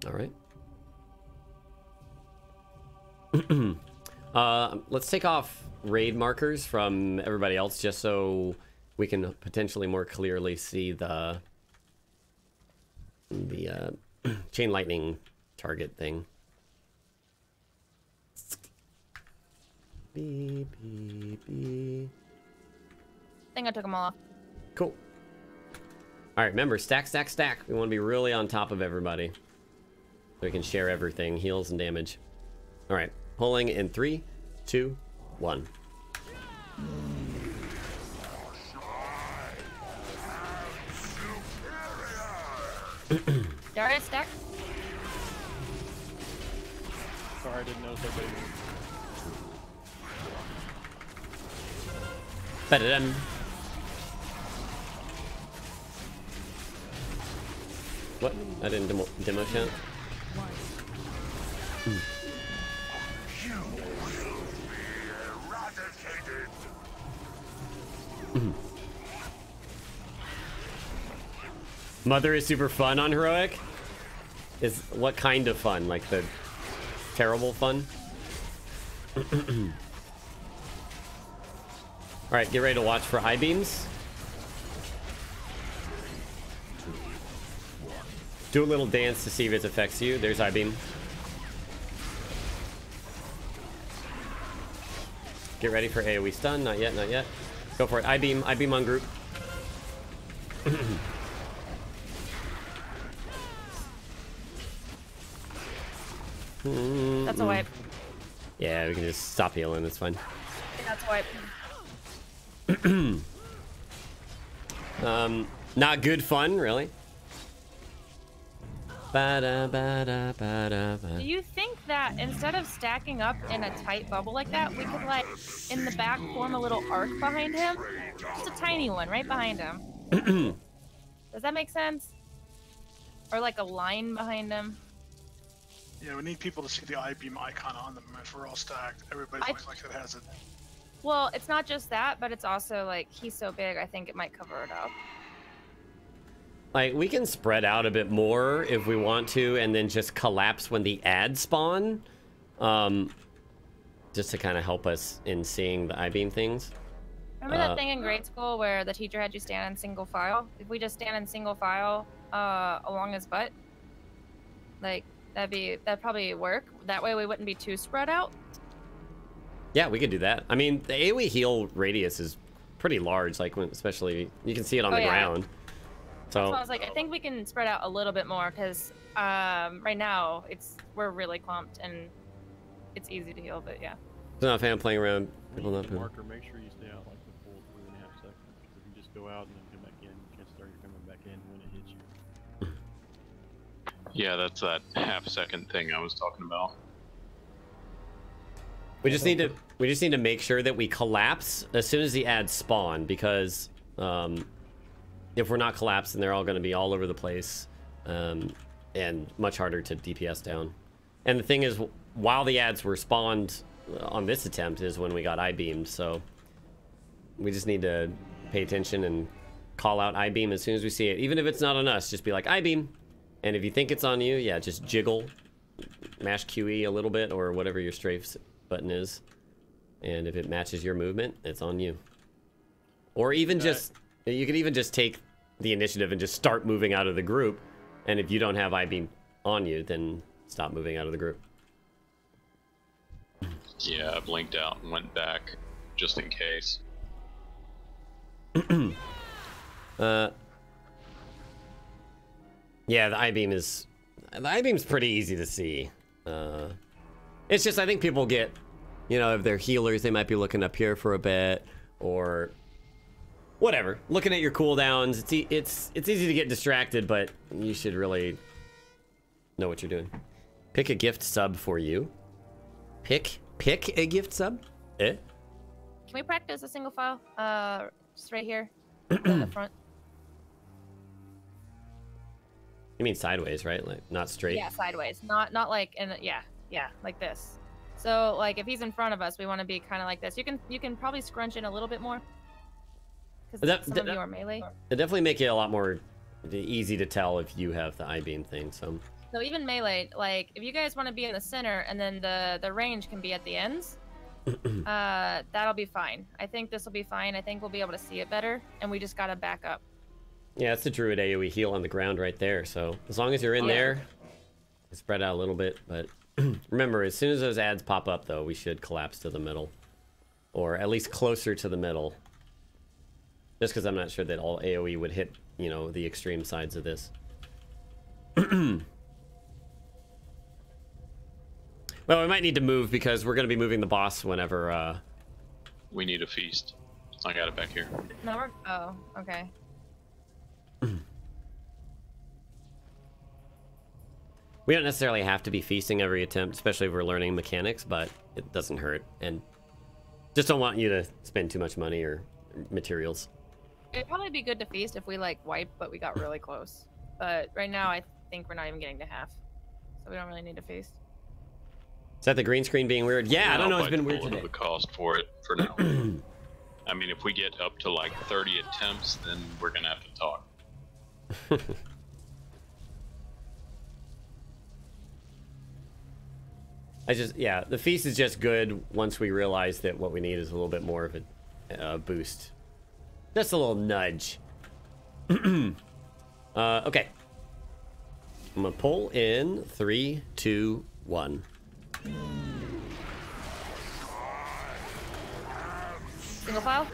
All right. Let's take off raid markers from everybody else just so we can potentially more clearly see the chain lightning target thing. Beep, beep, beep. I think I took them all off. Cool. All right, remember, stack, stack, stack. We want to be really on top of everybody so we can share everything, heals and damage. All right, pulling in 3, 2, 1. Darius, stack. Sorry, I didn't know somebody. Ba-da-dum. What? I didn't demo chat? You will be eradicated. Mother is super fun on Heroic? Is what kind of fun? Like the terrible fun? Alright, get ready to watch for I-beams. Do a little dance to see if it affects you. There's I-beam. Get ready for AoE stun. Not yet, not yet. Go for it. I-beam. I-beam on group. That's a wipe. Yeah, we can just stop healing. It's fine. That's a wipe. Not good fun, really. Ba-da-ba-da-ba-da-ba. Do you think that instead of stacking up in a tight bubble like that, we could, like, in the back form a little arc behind him? Just a tiny one right behind him. Does that make sense? Or like a line behind him? Yeah, we need people to see the I-beam icon on them if we're all stacked. Everybody looks like it has it. Well, it's not just that, but it's also like he's so big, I think it might cover it up. Like, we can spread out a bit more if we want to, and then just collapse when the ads spawn. Just to kind of help us in seeing the I-beam things. Remember that thing in grade school where the teacher had you stand in single file? If we just stand in single file along his butt, like, that'd probably work. That way we wouldn't be too spread out. Yeah, we could do that. I mean, the AoE heal radius is pretty large, like when, especially you can see it on the ground. So that's why I was like, I think we can spread out a little bit more because right now we're really clumped and it's easy to heal, but yeah. I'm not a fan of playing around. People not Marker, make sure you stay out like the full 3.5 seconds. If you just go out and then come back in, chances are you're coming back in when it hits you. Yeah, that's that half-second thing I was talking about. We just need to make sure that we collapse as soon as the ads spawn, because if we're not collapsed, then they're all going to be all over the place, and much harder to DPS down. And the thing is, while the ads were spawned on this attempt is when we got I-beamed, so we just need to pay attention and call out I-beam as soon as we see it. Even if it's not on us, just be like, I-beam. And if you think it's on you, yeah, just jiggle, mash QE a little bit, or whatever your strafe button is. And if it matches your movement, it's on you. Or even just, you could even just take the initiative and just start moving out of the group. And if you don't have I-beam on you, then stop moving out of the group. Yeah, I blinked out and went back just in case. Yeah, the I-beam's pretty easy to see. It's just, I think people get, you know, if they're healers, they might be looking up here for a bit, or whatever, looking at your cooldowns. It's easy to get distracted, but you should really know what you're doing. Pick a gift sub for you. Pick a gift sub? Eh? Can we practice a single file? Just right here in the front. You mean sideways, right? Like not straight? Yeah, sideways. Not like yeah, like this. So like if he's in front of us, we want to be kind of like this. You can probably scrunch in a little bit more. Because some of you are melee. It definitely make it a lot more easy to tell if you have the I-beam thing. So even melee, like if you guys want to be in the center and then the range can be at the ends, that'll be fine. I think this will be fine. I think we'll be able to see it better, and we just gotta back up. Yeah, it's the druid AoE heal on the ground right there. So as long as you're in there, spread out a little bit. But remember, as soon as those ads pop up, though, we should collapse to the middle, or at least closer to the middle. Just because I'm not sure that all AoE would hit, you know, the extreme sides of this. Well, we might need to move because we're going to be moving the boss whenever. We need a feast. I got it back here. No, we're. Oh, okay. We don't necessarily have to be feasting every attempt, especially if we're learning mechanics, but it doesn't hurt. And just don't want you to spend too much money or materials. It'd probably be good to feast if we like wipe, but we got really close. But right now, I think we're not even getting to half, so we don't really need to feast. Is that the green screen being weird? Yeah, I don't know. It's been weird today. The cost for it for now. I mean, if we get up to like 30 attempts, then we're gonna have to talk. Yeah, the feast is just good once we realize that what we need is a little bit more of a boost. Just a little nudge. Okay. I'm gonna pull in 3, 2, 1. Single file.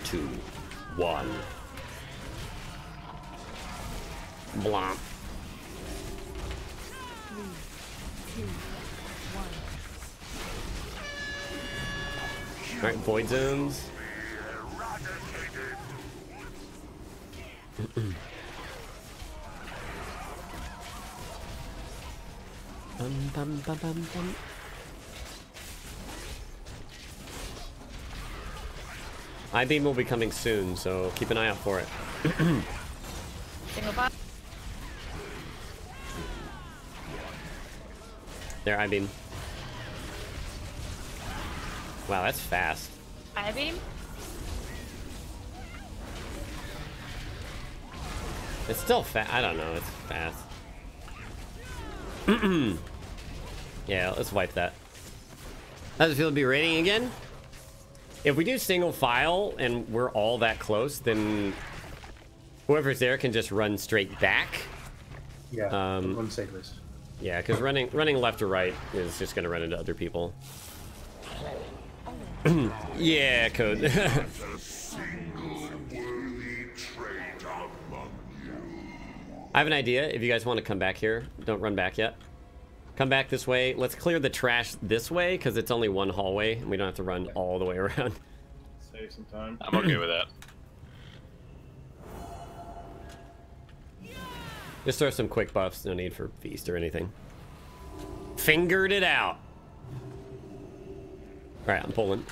Two, one. Blomp. 3, 2, 1. All right, void zones. Bum, bum, bum, bum, bum. I-beam will be coming soon, so keep an eye out for it. Single file. There, I-beam. Wow, that's fast. I-beam. It's still fast. I don't know. It's fast. Yeah, let's wipe that. How does it feel to be raiding again? If we do single file and we're all that close, then whoever's there can just run straight back. Yeah, run sideways. Yeah, because running left or right is just gonna run into other people. Yeah, code. I have an idea. If you guys want to come back here, don't run back yet. Come back this way. Let's clear the trash this way because it's only one hallway and we don't have to run all the way around. Save some time. I'm okay with that. Just throw some quick buffs. No need for feast or anything. Fingered it out. All right, I'm pulling.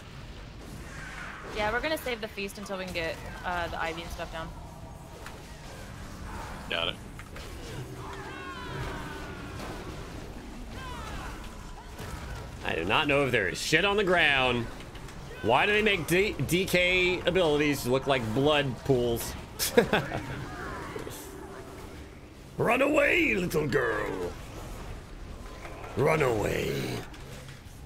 Yeah, we're gonna save the feast until we can get the IV and stuff down. Got it. I do not know if there is shit on the ground. Why do they make DK abilities look like blood pools? Run away, little girl. Run away.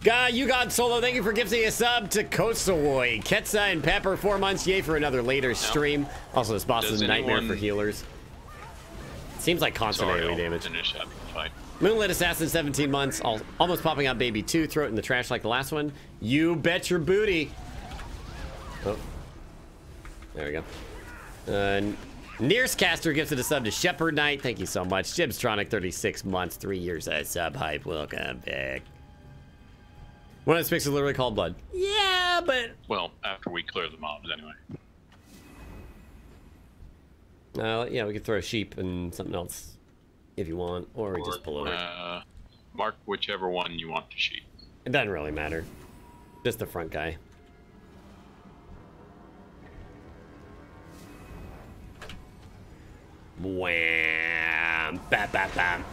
God, you got solo. Thank you for gifting a sub to Kosovoy. Ketsa and Pepper, 4 months. Yay for another later stream. Also, this boss is a nightmare for healers. Seems like constant AoE damage. Finish that fight. Moonlit Assassin, 17 months. Almost popping out baby 2. Throw it in the trash like the last one. You bet your booty. Oh. There we go. Nearscaster gifted a sub to Shepherd Knight. Thank you so much. Jibstronic, 36 months. 3 years as sub hype. Welcome back. One of the picks is literally called Blood. Yeah, but... Well, after we clear the mobs, anyway. Yeah, we could throw a sheep and something else if you want, or we just pull over. Mark whichever one you want to sheep. It doesn't really matter. Just the front guy. Wham! Bam, bam, bam.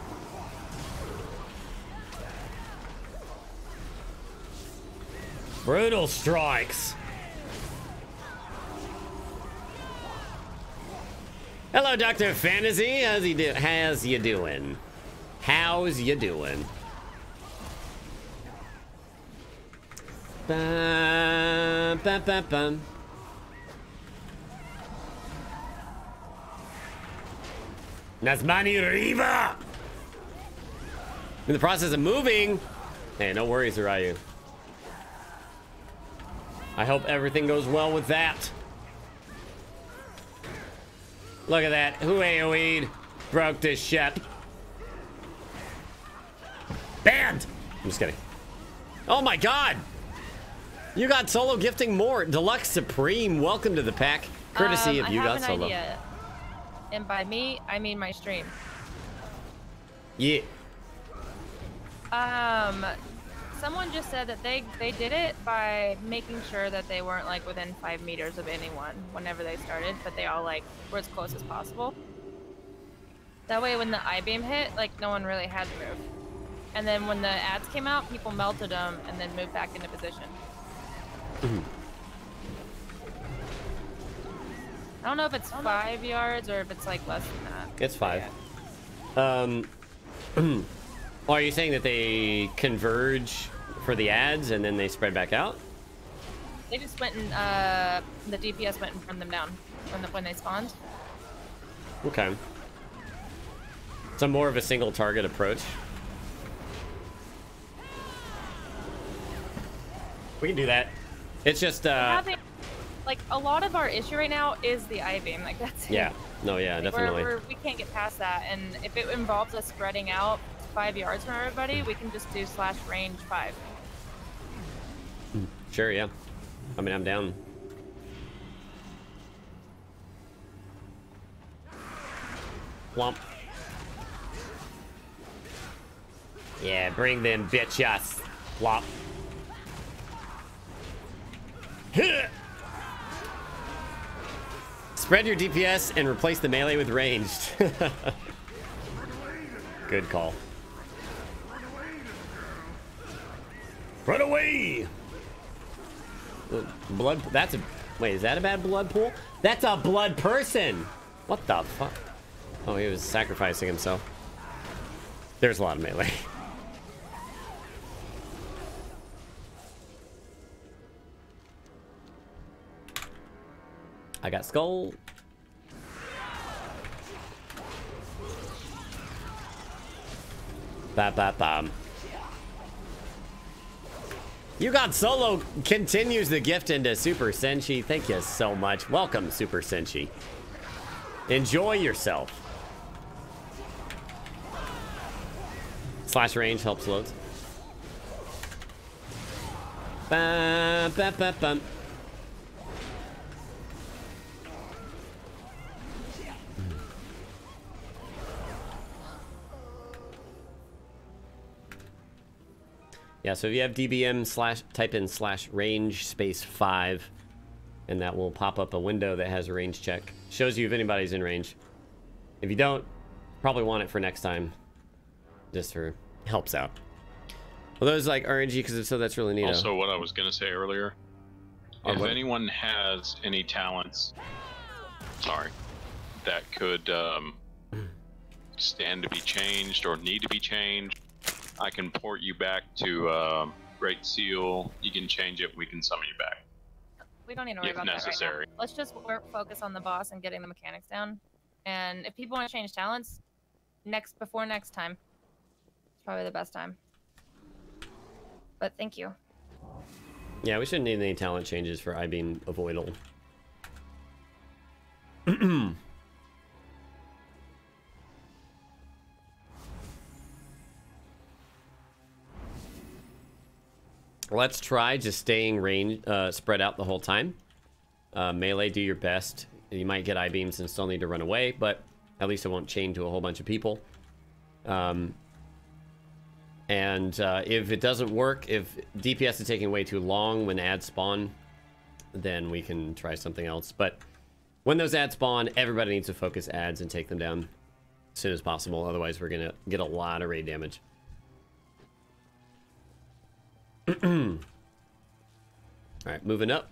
Brutal strikes. Hello, Dr. Fantasy. How's you doing? How's you doing? Bum, bum, bum, bum. Nazmani Riva! In the process of moving. Hey, no worries, Ryu. I hope everything goes well with that. Look at that. Who AoE'd? Broke this ship. Banned! I'm just kidding. Oh my god! You got solo gifting more. Deluxe Supreme, welcome to the pack. Courtesy of You Got Solo. Idea. And by me, I mean my stream. Yeah. Someone just said that they did it by making sure that they weren't like within 5 meters of anyone whenever they started, but they all like were as close as possible. That way when the I-beam hit, like no one really had to move. And then when the ads came out, people melted them and then moved back into position. I don't know if it's 5 yards or if it's like less than that. It's 5. Are you saying that they converge for the ads and then they spread back out? They just went and the DPS went and burned them down when they spawned. Okay. So more of a single target approach. We can do that. It's just like a lot of our issue right now is the I-beam. Like that's yeah. it. No, yeah, like, definitely. We can't get past that, and if it involves us spreading out 5 yards from everybody, we can just do /range 5. Sure, yeah. I mean, I'm down. Womp. Yeah, bring them bitches. Womp. Spread your DPS and replace the melee with ranged. Good call. Run away! Blood. That's a. Wait, is that a bad blood pool? That's a blood person! What the fuck? Oh, he was sacrificing himself. There's a lot of melee. I got skull. Ba-ba-bam. You Got Solo continues the gift into Super Senshi. Thank you so much. Welcome, Super Senshi. Enjoy yourself. /range helps loads. Ba-ba-ba-bum. Yeah, so if you have DBM type in /range space 5, and that will pop up a window that has a range check. Shows you if anybody's in range. If you don't, probably want it for next time. Just for helps out. Well, those like RNG because if so, that's really neat. Also, what I was gonna say earlier, if what? anyone has any talents, sorry, that could stand to be changed or need to be changed, I can port you back to Great Seal. You can change it. We can summon you back. We don't need to worry If about necessary. that right now. Let's just focus on the boss and getting the mechanics down. And if people want to change talents, before next time, it's probably the best time. But thank you. Yeah, we shouldn't need any talent changes for I-beam avoidal. Let's try just staying spread out the whole time. Melee, do your best. You might get I-beams and still need to run away, but at least it won't chain to a whole bunch of people. If it doesn't work, if DPS is taking way too long when ads spawn, then we can try something else. But when those ads spawn, everybody needs to focus ads and take them down as soon as possible. Otherwise, we're going to get a lot of raid damage. Alright, moving up.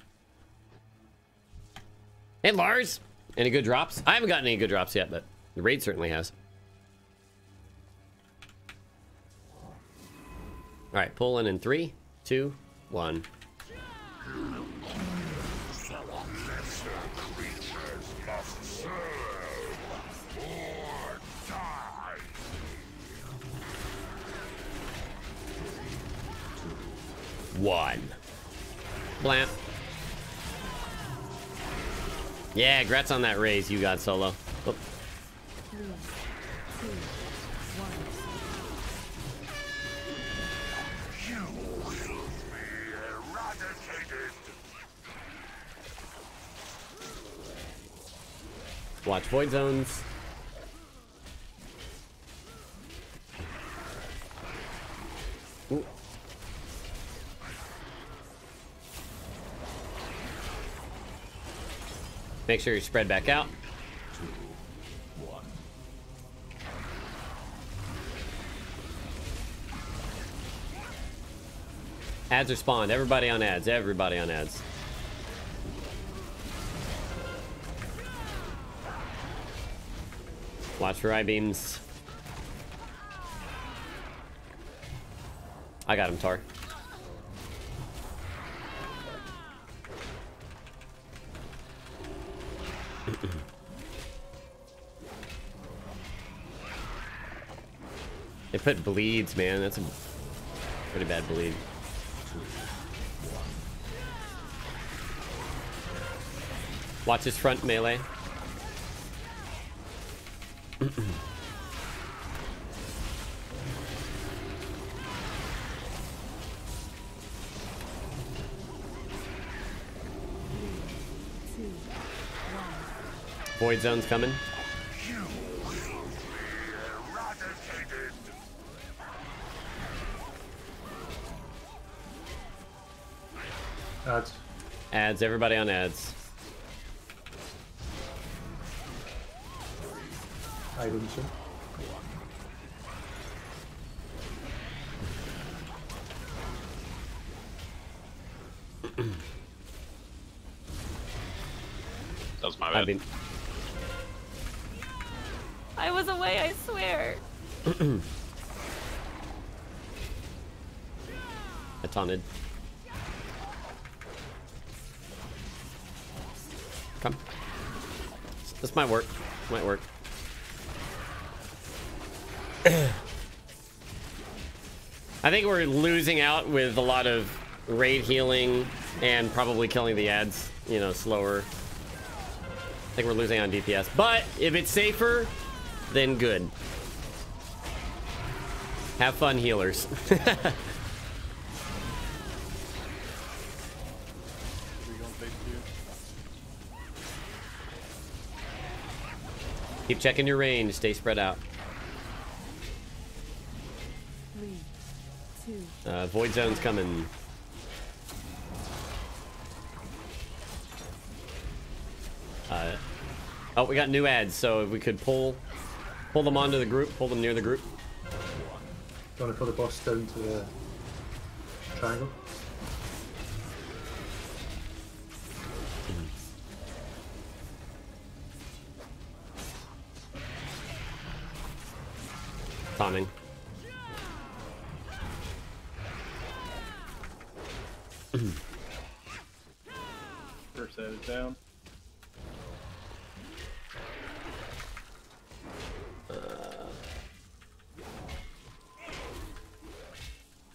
Hey, Lars! Any good drops? I haven't gotten any good drops yet, but the raid certainly has. Alright, pull in 3, 2, 1. One. Blamp. Yeah, grats on that raise you got, Solo. Oh. 3, 2, 1. You will be eradicated. Watch void zones. Ooh. Make sure you spread back out. 2, 1. Ads are spawned. Everybody on ads. Everybody on ads. Watch for I-beams. I got him, Tar. They put bleeds, man. That's a pretty bad bleed. Watch his front melee. Void zone's coming. You will be eradicated. Ads. Ads, everybody on ads. Items. That was my bad. I was away, I swear. I taunted. Come. This might work. Might work. I think we're losing out with a lot of raid healing and probably killing the ads, you know, slower. I think we're losing on DPS. But if it's safer, then good. Have fun, healers. Keep checking your range. Stay spread out. 3, 2. Void zone's coming. Oh, we got new ads, so if we could pull Pull them onto the group. Pull them near the group. Do you want to pull the boss down to the triangle? Taunting. First set is down.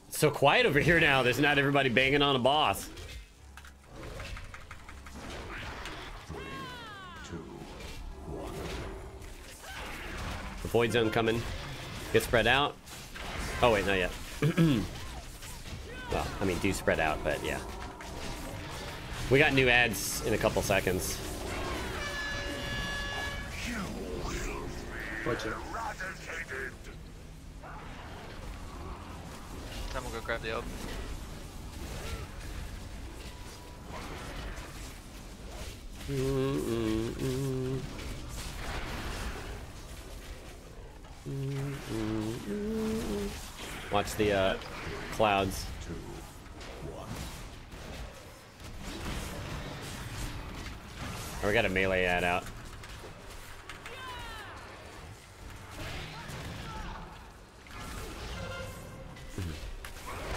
It's so quiet over here now. There's not everybody banging on a boss. 3, 2, 1. The void zone coming. Get spread out. Oh wait, not yet. Well, I mean, do spread out, but yeah. We got new ads in a couple seconds. Watch it. Someone go grab the orb. Watch the clouds. 2, 1. Oh, we got a melee ad out.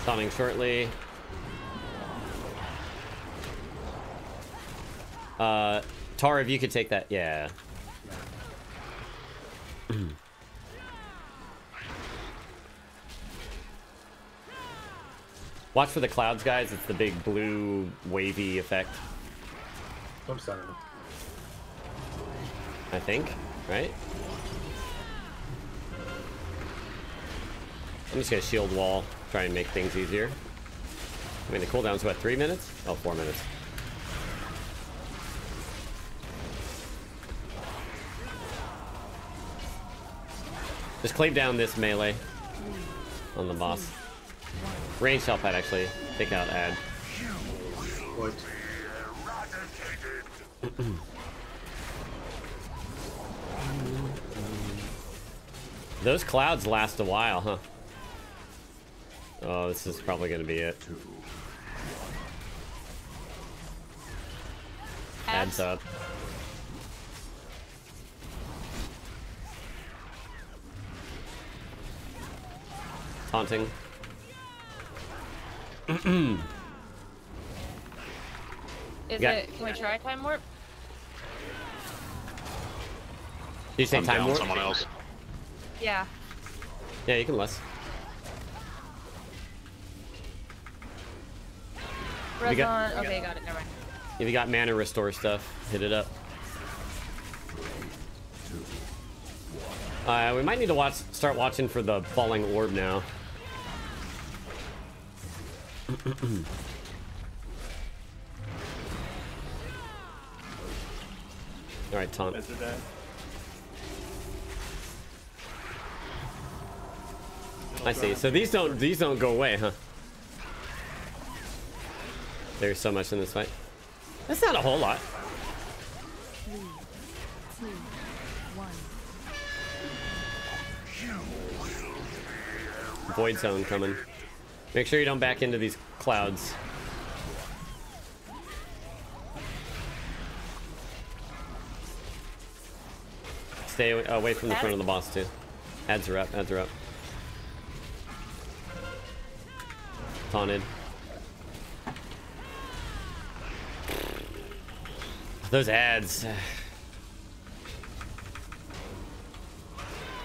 Coming shortly. Tara, if you could take that, yeah. Watch for the clouds, guys. It's the big blue wavy effect. I'm sorry. I think, right? I'm just gonna shield wall, try and make things easier. I mean, the cooldown's what, 3 minutes? Oh, 4 minutes. Just claim down this melee on the boss. Range help pad, actually. Take out ad. What? Those clouds last a while, huh? Oh, this is probably gonna be it. Adds up. Taunting. Is it? Can we try time warp? Did you say time warp? Someone else. Yeah. Yeah, you can less. Res got- on. Okay, got it. Never mind. If you got mana restore stuff, hit it up. We might need to start watching for the falling orb now. All right, taunt. I see. So these don't go away, huh? There's so much in this fight. That's not a whole lot. 3, 2, 1. Void zone coming. Make sure you don't back into these clouds. Stay away from the front of the boss too. Ads are up. Ads are up. Taunted. Those ads.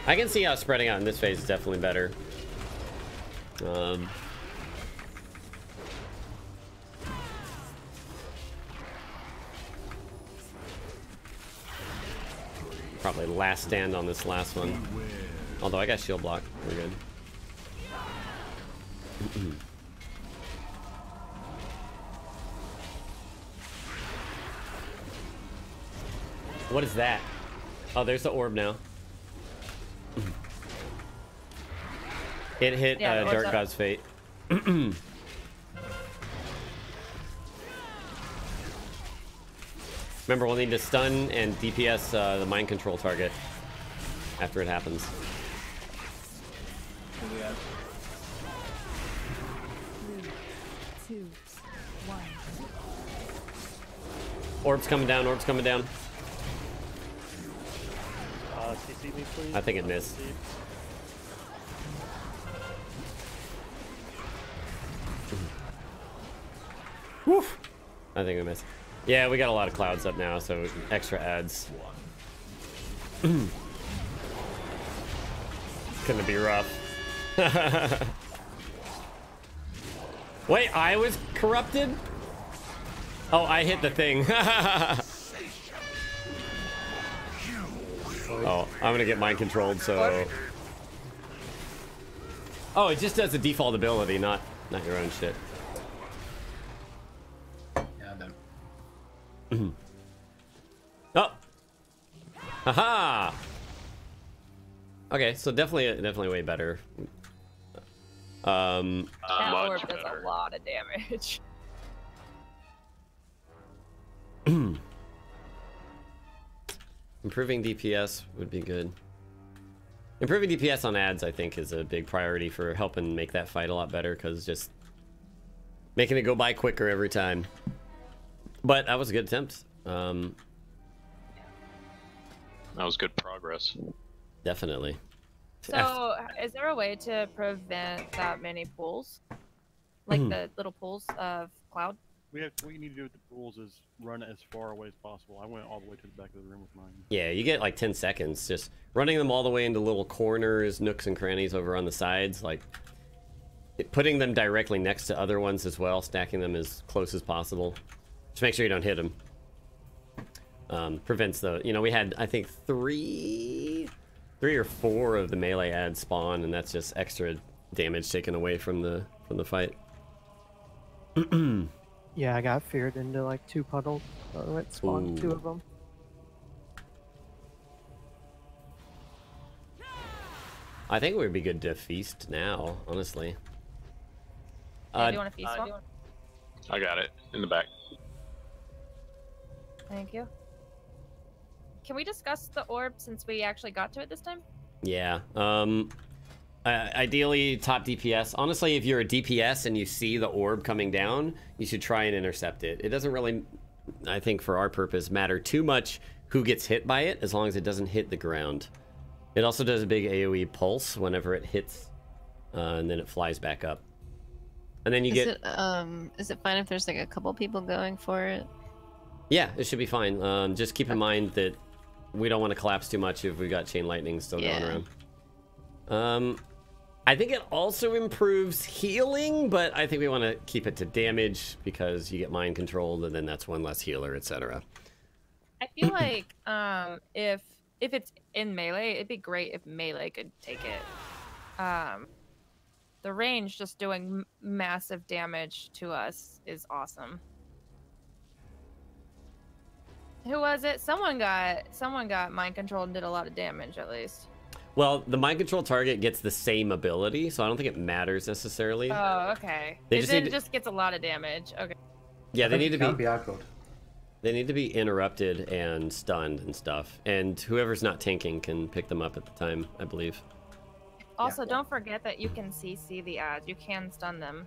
I can see how spreading out in this phase is definitely better. Probably last stand on this last one. Although I got shield block. We're good. What is that? Oh, there's the orb now. It hit Dark God's Fate. Remember, we'll need to stun and DPS the mind control target after it happens. 3, 2, 1. Orb's coming down, orb's coming down. CC me, please. I think it missed. Woof! I think we missed. Yeah, we got a lot of clouds up now, so extra adds. It's gonna be rough. Wait, I was corrupted? Oh, I hit the thing. Oh, I'm gonna get mind controlled, so... Oh, it just does the default ability, not your own shit. Yeah, no. Oh! Haha! Okay, so definitely way better. That Much orb does better. a lot of damage. Improving DPS would be good. Improving DPS on ads, I think, is a big priority for helping make that fight a lot better, because just making it go by quicker every time. But that was a good attempt. That was good progress. Definitely. So, is there a way to prevent that many pools? Like the little pools of cloud? What you need to do with the pools is run it as far away as possible. I went all the way to the back of the room with mine. Yeah, you get like 10 seconds. Just running them all the way into little corners, nooks and crannies over on the sides. Like, putting them directly next to other ones as well. Stacking them as close as possible. Just make sure you don't hit them. Prevents the... You know, we had, I think, three or four of the melee ads spawn, and that's just extra damage taken away from the fight. Yeah, I got feared into like 2 puddles, so it spawned 2 of them. I think it would be good to feast now, honestly. Yeah, do you want to feast one? I got it in the back. Thank you. Can we discuss the orb since we actually got to it this time? Yeah. Ideally, top DPS. Honestly, if you're a DPS and you see the orb coming down, you should try and intercept it. It doesn't really, I think for our purpose, matter too much who gets hit by it, as long as it doesn't hit the ground. It also does a big AoE pulse whenever it hits, and then it flies back up. And then you get... Is it fine if there's like a couple people going for it? Yeah, it should be fine. Just keep in mind that we don't want to collapse too much if we've got chain lightning still going around. I think it also improves healing, but I think we want to keep it to damage because you get mind controlled, and then that's one less healer, etc. I feel like if it's in melee, it'd be great if melee could take it. The range just doing massive damage to us is awesome. Who was it? Someone got mind controlled and did a lot of damage, at least. Well, the mind control target gets the same ability, so I don't think it matters necessarily. Oh, okay. It just gets a lot of damage. Okay. Yeah, they need to be aggroed. They need to be interrupted and stunned and stuff. And whoever's not tanking can pick them up at the time, I believe. Also, don't forget that you can CC the ads. You can stun them.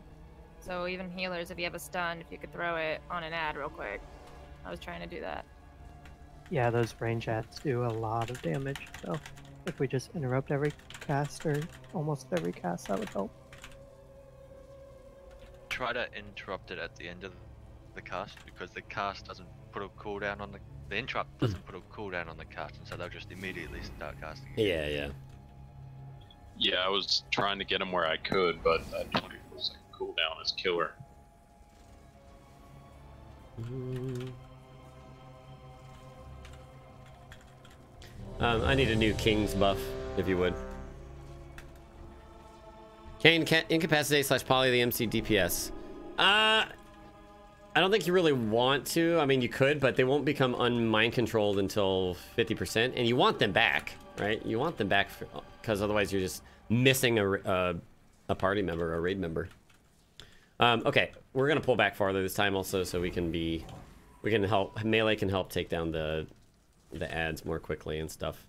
So even healers, if you have a stun, if you could throw it on an ad real quick. I was trying to do that. Yeah, those range ads do a lot of damage, so if we just interrupt every cast or almost every cast, that would help. Try to interrupt it at the end of the cast, because the cast doesn't put a cooldown on the interrupt doesn't put a cooldown on the cast, and so they'll just immediately start casting it. Yeah. Yeah, I was trying to get him where I could, but that 24-second cooldown is killer. I need a new King's buff, if you would. Can incapacitate / poly the MC DPS. I don't think you really want to. I mean, you could, but they won't become unmind controlled until 50%, and you want them back, right? You want them back because otherwise you're just missing a party member, a raid member. Okay, we're gonna pull back farther this time also, so we can help. Melee can help take down the ads more quickly and stuff.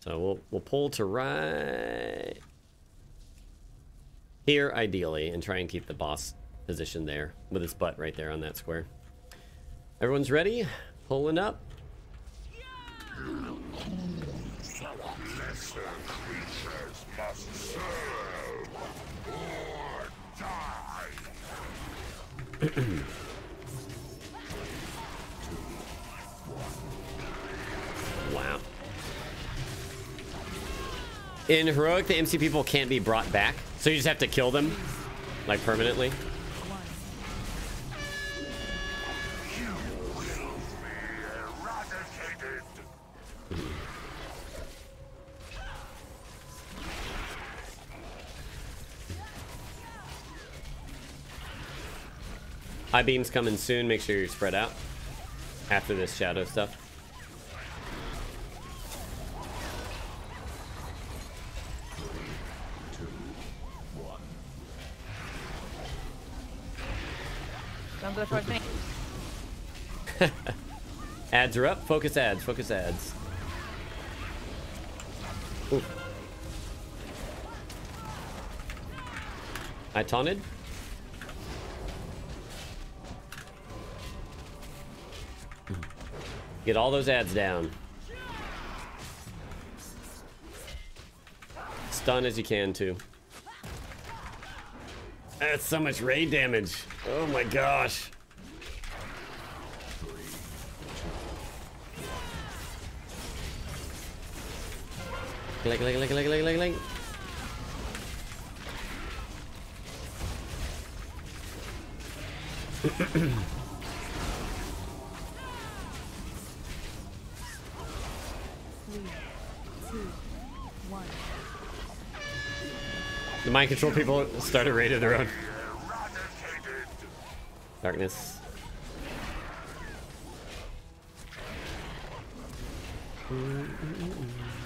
So we'll pull to right here, ideally, and try and keep the boss position there with his butt right there on that square. Everyone's ready? Pulling up. Lesser creatures must serve or die. Wow. In Heroic, the MC people can't be brought back, so you just have to kill them, like, permanently. High beam's coming soon. Make sure you're spread out after this shadow stuff. Don't go towards me. Ads are up. Focus ads. Focus ads. Ooh. I taunted. Get all those ads down. Stun as you can too. That's so much raid damage. Oh my gosh. Like. The mind control people started raid of their own. Darkness.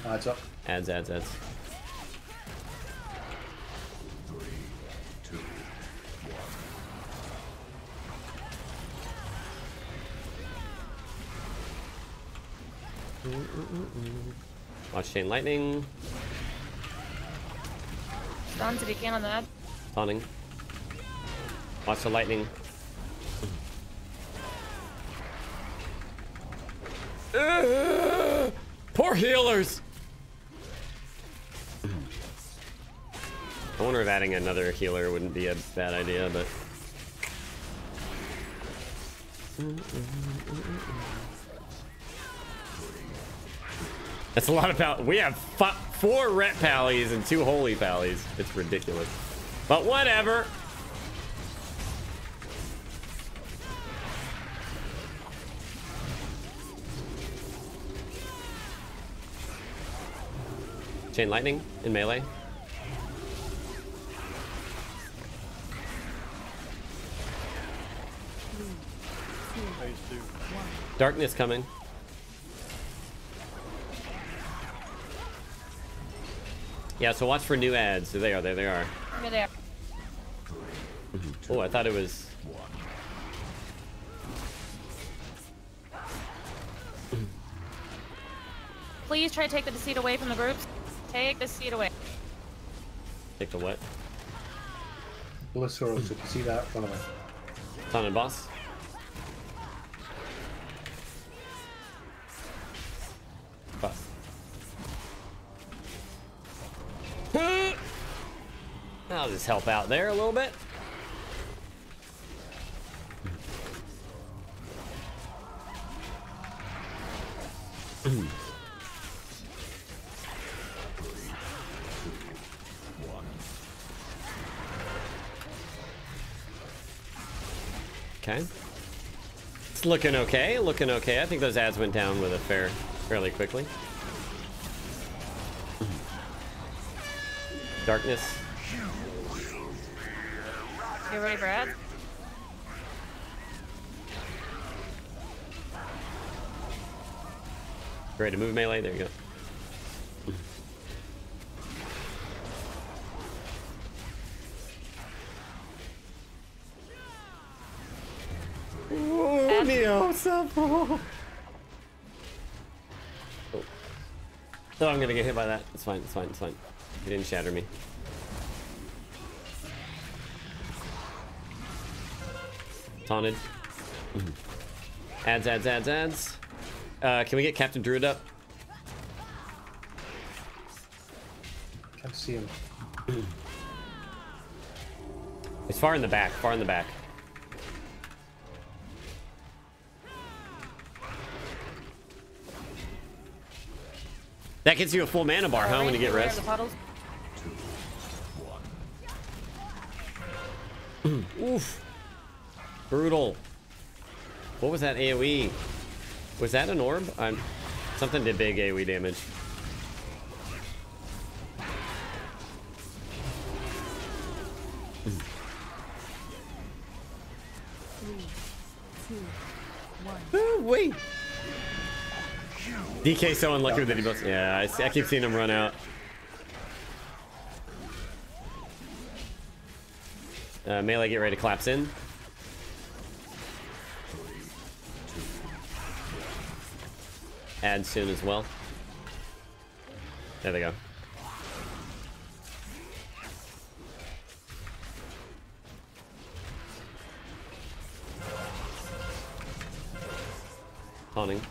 Ads up. Ads. 3, 2, 1. Watch chain lightning. Stuns if you can on that. Taunting. Watch the lightning. Poor healers! I wonder if adding another healer wouldn't be a bad idea, but... That's a lot of pal. We have 4 ret pallies and 2 holy pallies. It's ridiculous. But whatever. Chain lightning in melee. Phase 2. Darkness coming. Yeah, so watch for new ads. There they are. There they are. Over there. Oh, I thought it was. Please try to take the deceit away from the groups. Take the deceit away. Take the what? Blissor, so you can see that in front of me. Ton and boss. Boss. I'll just help out there a little bit. Okay. It's looking okay, looking okay. I think those ads went down with a fairly quickly. Darkness. You ready for ads? Ready to move melee? There you go. Oh, Neo, so Oh, I'm gonna get hit by that. It's fine, it's fine, it's fine. He didn't shatter me. Taunted. Ads. Can we get Captain Druid up? Can't see him. He's far in the back, That gets you a full mana bar, huh, when you get rest? Oof. Brutal. What was that AoE? Was that an orb? Something did big AoE damage. Wait. DK so unlucky with the debuffs. Yeah, I keep seeing him run out. Melee, get ready to collapse in. Add soon as well. There they go. Haunting.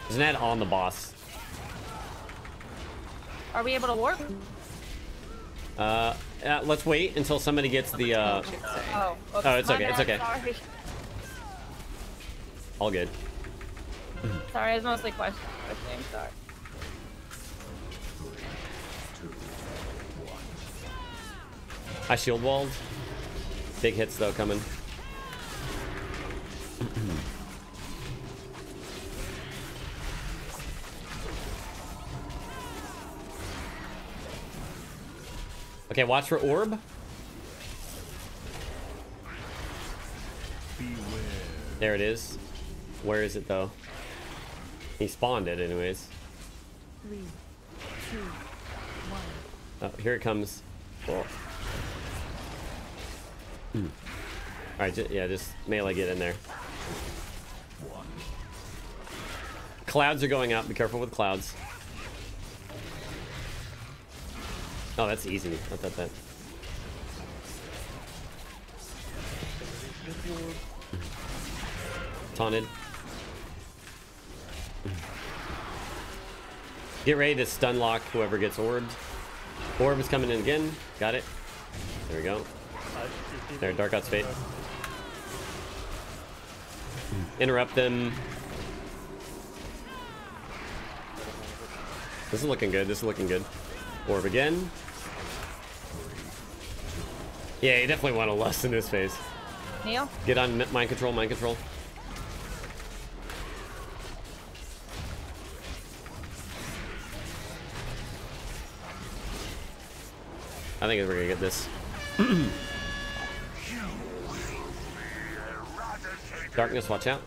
There's an ad on the boss. Are we able to warp? Let's wait until somebody gets the Oh, it's okay, it's okay. Sorry. All good. Sorry, I was mostly questioning. Sorry. I shield walled. Big hits though coming. Okay, watch for orb. There it is. Where is it though? He spawned it anyways. 3, 2, 1. Oh, here it comes. Whoa. Alright, yeah, just melee get in there. Clouds are going up. Be careful with clouds. Oh, that's easy. I thought that. Taunted. Get ready to stun lock whoever gets orbed. Orb is coming in again. Got it. There we go. There, Dark Out's fate. Interrupt them. This is looking good. This is looking good. Orb again. Yeah, you definitely want to lust in this phase. Neil? Get on mind control, mind control. I think we're gonna get this. Darkness, watch out.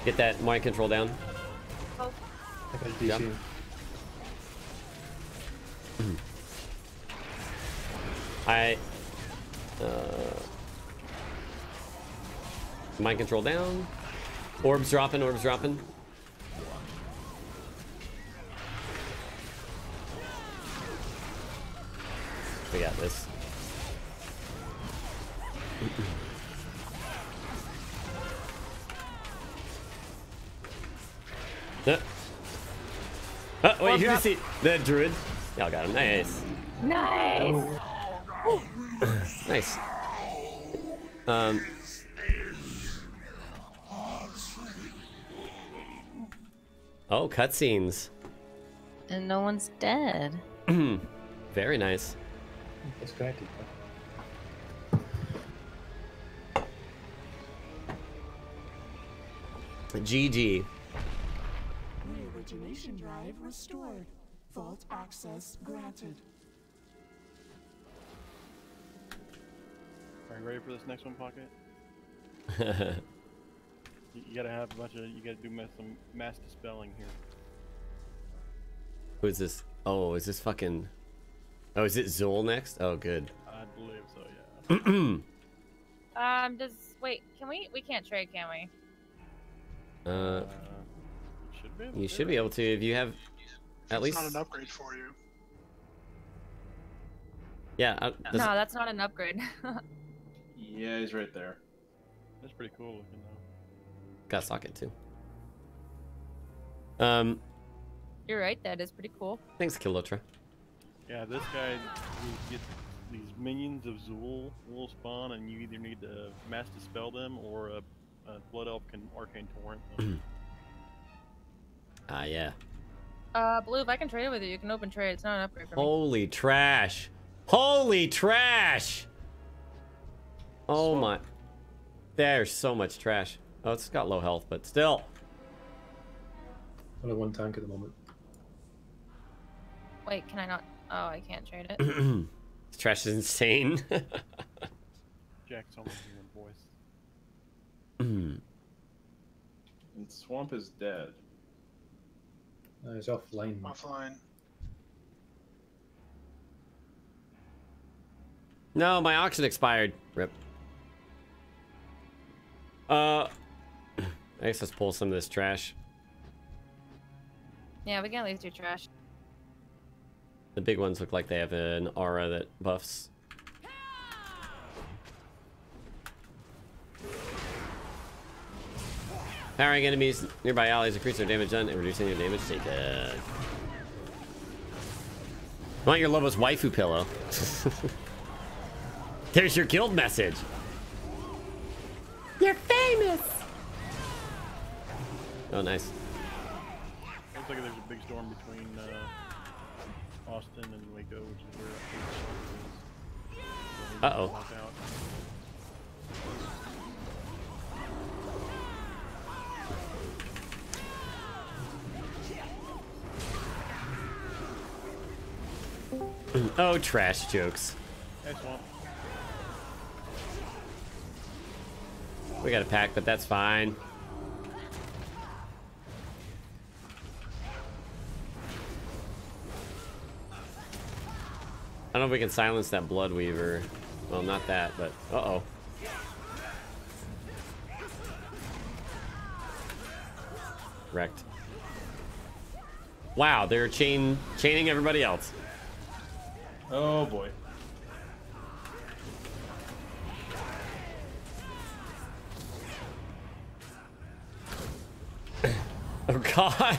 Get that mind control down. Oh. Jump. Mind control down. Orbs dropping, orbs dropping. We got this. Wait, who did you see? The druid. Y'all got him. Nice. Nice. Nice. Oh, cutscenes. And no one's dead. Very nice. It's great. GG. Re-origination drive restored. Vault access granted. Are you ready for this next one, Pocket? You gotta have a bunch of. You gotta do some mass dispelling here. Who is this? Oh, is this fucking... Oh, is it Zul next? Oh, good. I believe so, yeah. Wait, can we? We can't trade, can we? should be able You should be able to if you have at It's least. not an upgrade for you. Yeah. No, that's not an upgrade. Yeah, he's right there. That's pretty cool looking though. Got a socket too. You're right. That is pretty cool. Thanks, Kilotra. Yeah, this guy, you get these minions of Zool will spawn, and you either need to mass dispel them or a blood elf can arcane torrent them. Yeah. Blue, if I can trade it with you, you can open trade. It's not an upgrade for me. Holy trash! Holy trash! Oh my. There's so much trash. Oh, it's got low health, but still. Only one tank at the moment. Wait, can I not? Oh, I can't trade it. This trash is insane. Jack's almost human voice. And Swamp is dead. He's offline. Offline. No, my auction expired. Rip. I guess let's pull some of this trash. Yeah, we can at least do trash. The big ones look like they have an aura that buffs. Powering enemies nearby allies increase their damage done and reducing their damage taken. Want your Lobo's waifu pillow? There's your guild message. You're famous. Oh, nice. Looks like there's a big storm between Austin and Waco, which is where. Uh-oh. Oh, trash jokes. Hey, Swamp. We got a pack, but that's fine. I don't know if we can silence that Blood Weaver. Well, not that, but uh-oh. Wrecked. Wow, they're chaining everybody else. Oh boy. Oh god.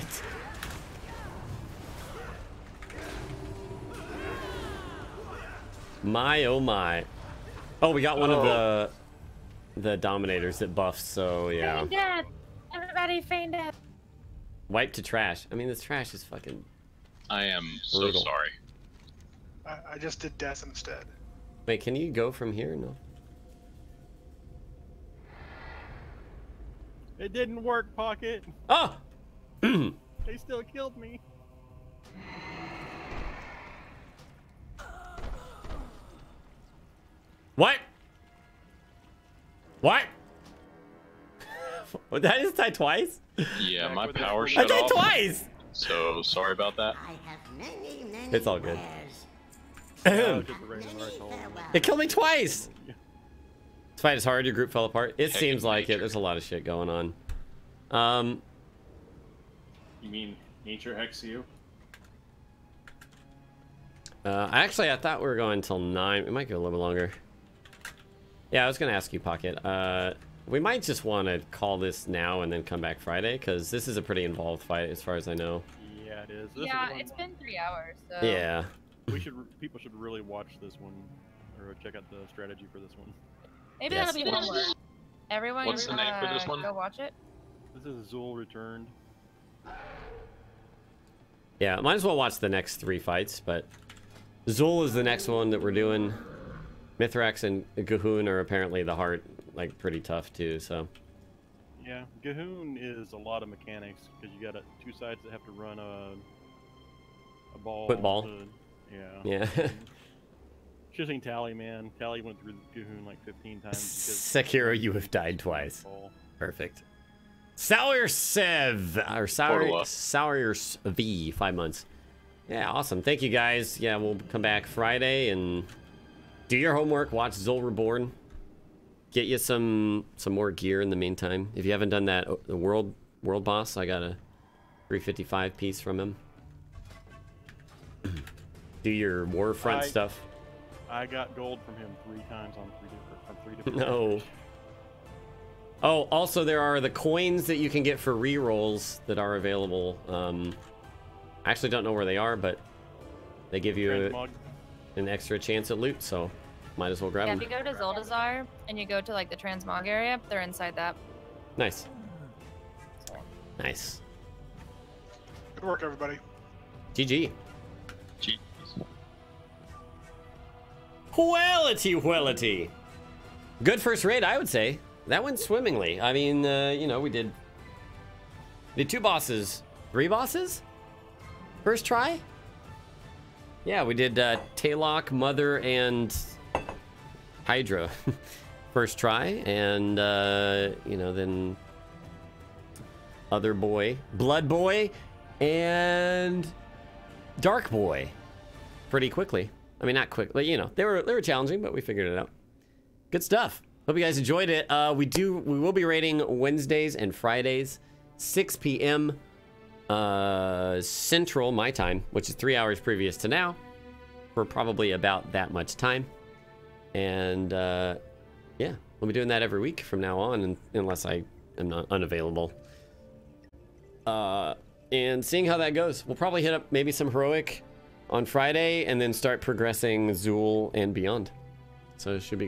My oh my. Oh, we got one of the dominators that buffs, so yeah. Feign death! Everybody feign death! Wipe to trash. I mean, this trash is fucking I am brutal. so sorry. I just did death instead. Wait, can you go from here? No. It didn't work, Pocket. Oh! They still killed me. What? What? Did I just die twice? Yeah, my power I shut died off. twice! So sorry about that. It's all good. It killed me twice! This fight is hard, your group fell apart. It seems like it. There's a lot of shit going on. You mean nature hex you? Actually, I thought we were going until 9. We might go a little bit longer. Yeah, I was going to ask you, Pocket. We might just want to call this now and then come back Friday, because this is a pretty involved fight as far as I know. Yeah, it is. Yeah, it's been 3 hours, so... Yeah. People should really watch this one, or check out the strategy for this one. Maybe that'll be homework. Everyone, What's the name for this one? Go watch it. This is Zool Returned. Yeah, might as well watch the next 3 fights, but Zool is the next one that we're doing. Mithrax and Gahoon are apparently the heart, like, pretty tough too, so. Yeah, Gahoon is a lot of mechanics, because you got 2 sides that have to run a ball. Football. Yeah. Yeah. Choosing Tally, man. Tally went through Gahoon like 15 times. Sekiro, you have died twice. Perfect. Sour Sev, or Sour V, 5 months. Yeah, awesome. Thank you guys. Yeah, we'll come back Friday and do your homework. Watch Zool Reborn. Get you some more gear in the meantime. If you haven't done that, the world boss, I gotta 355 piece from him. Do your Warfront stuff. I got gold from him 3 times on 3 different. No. Oh, also there are the coins that you can get for rerolls that are available. I actually don't know where they are, but they give you an extra chance at loot, so might as well grab them. If you go to Zoldazar and you go to like the transmog area, they're inside that. Nice. Nice. Good work, everybody. GG. Wellity. Good first raid, I would say. That went swimmingly. I mean, you know, we did 2 bosses. 3 bosses? First try? Yeah, we did Taylock, Mother, and Hydra. First try. And, you know, then Other Boy, Blood Boy, and Dark Boy. Pretty quickly. I mean, not quickly, you know, they were challenging, but we figured it out. Good stuff. Hope you guys enjoyed it. We will be raiding Wednesdays and Fridays, 6 p.m. Central, my time, which is 3 hours previous to now, for probably about that much time. And yeah, we'll be doing that every week from now on, unless I am not unavailable. And seeing how that goes. We'll probably hit up maybe some heroic on Friday, and then start progressing Zool and beyond. So it should be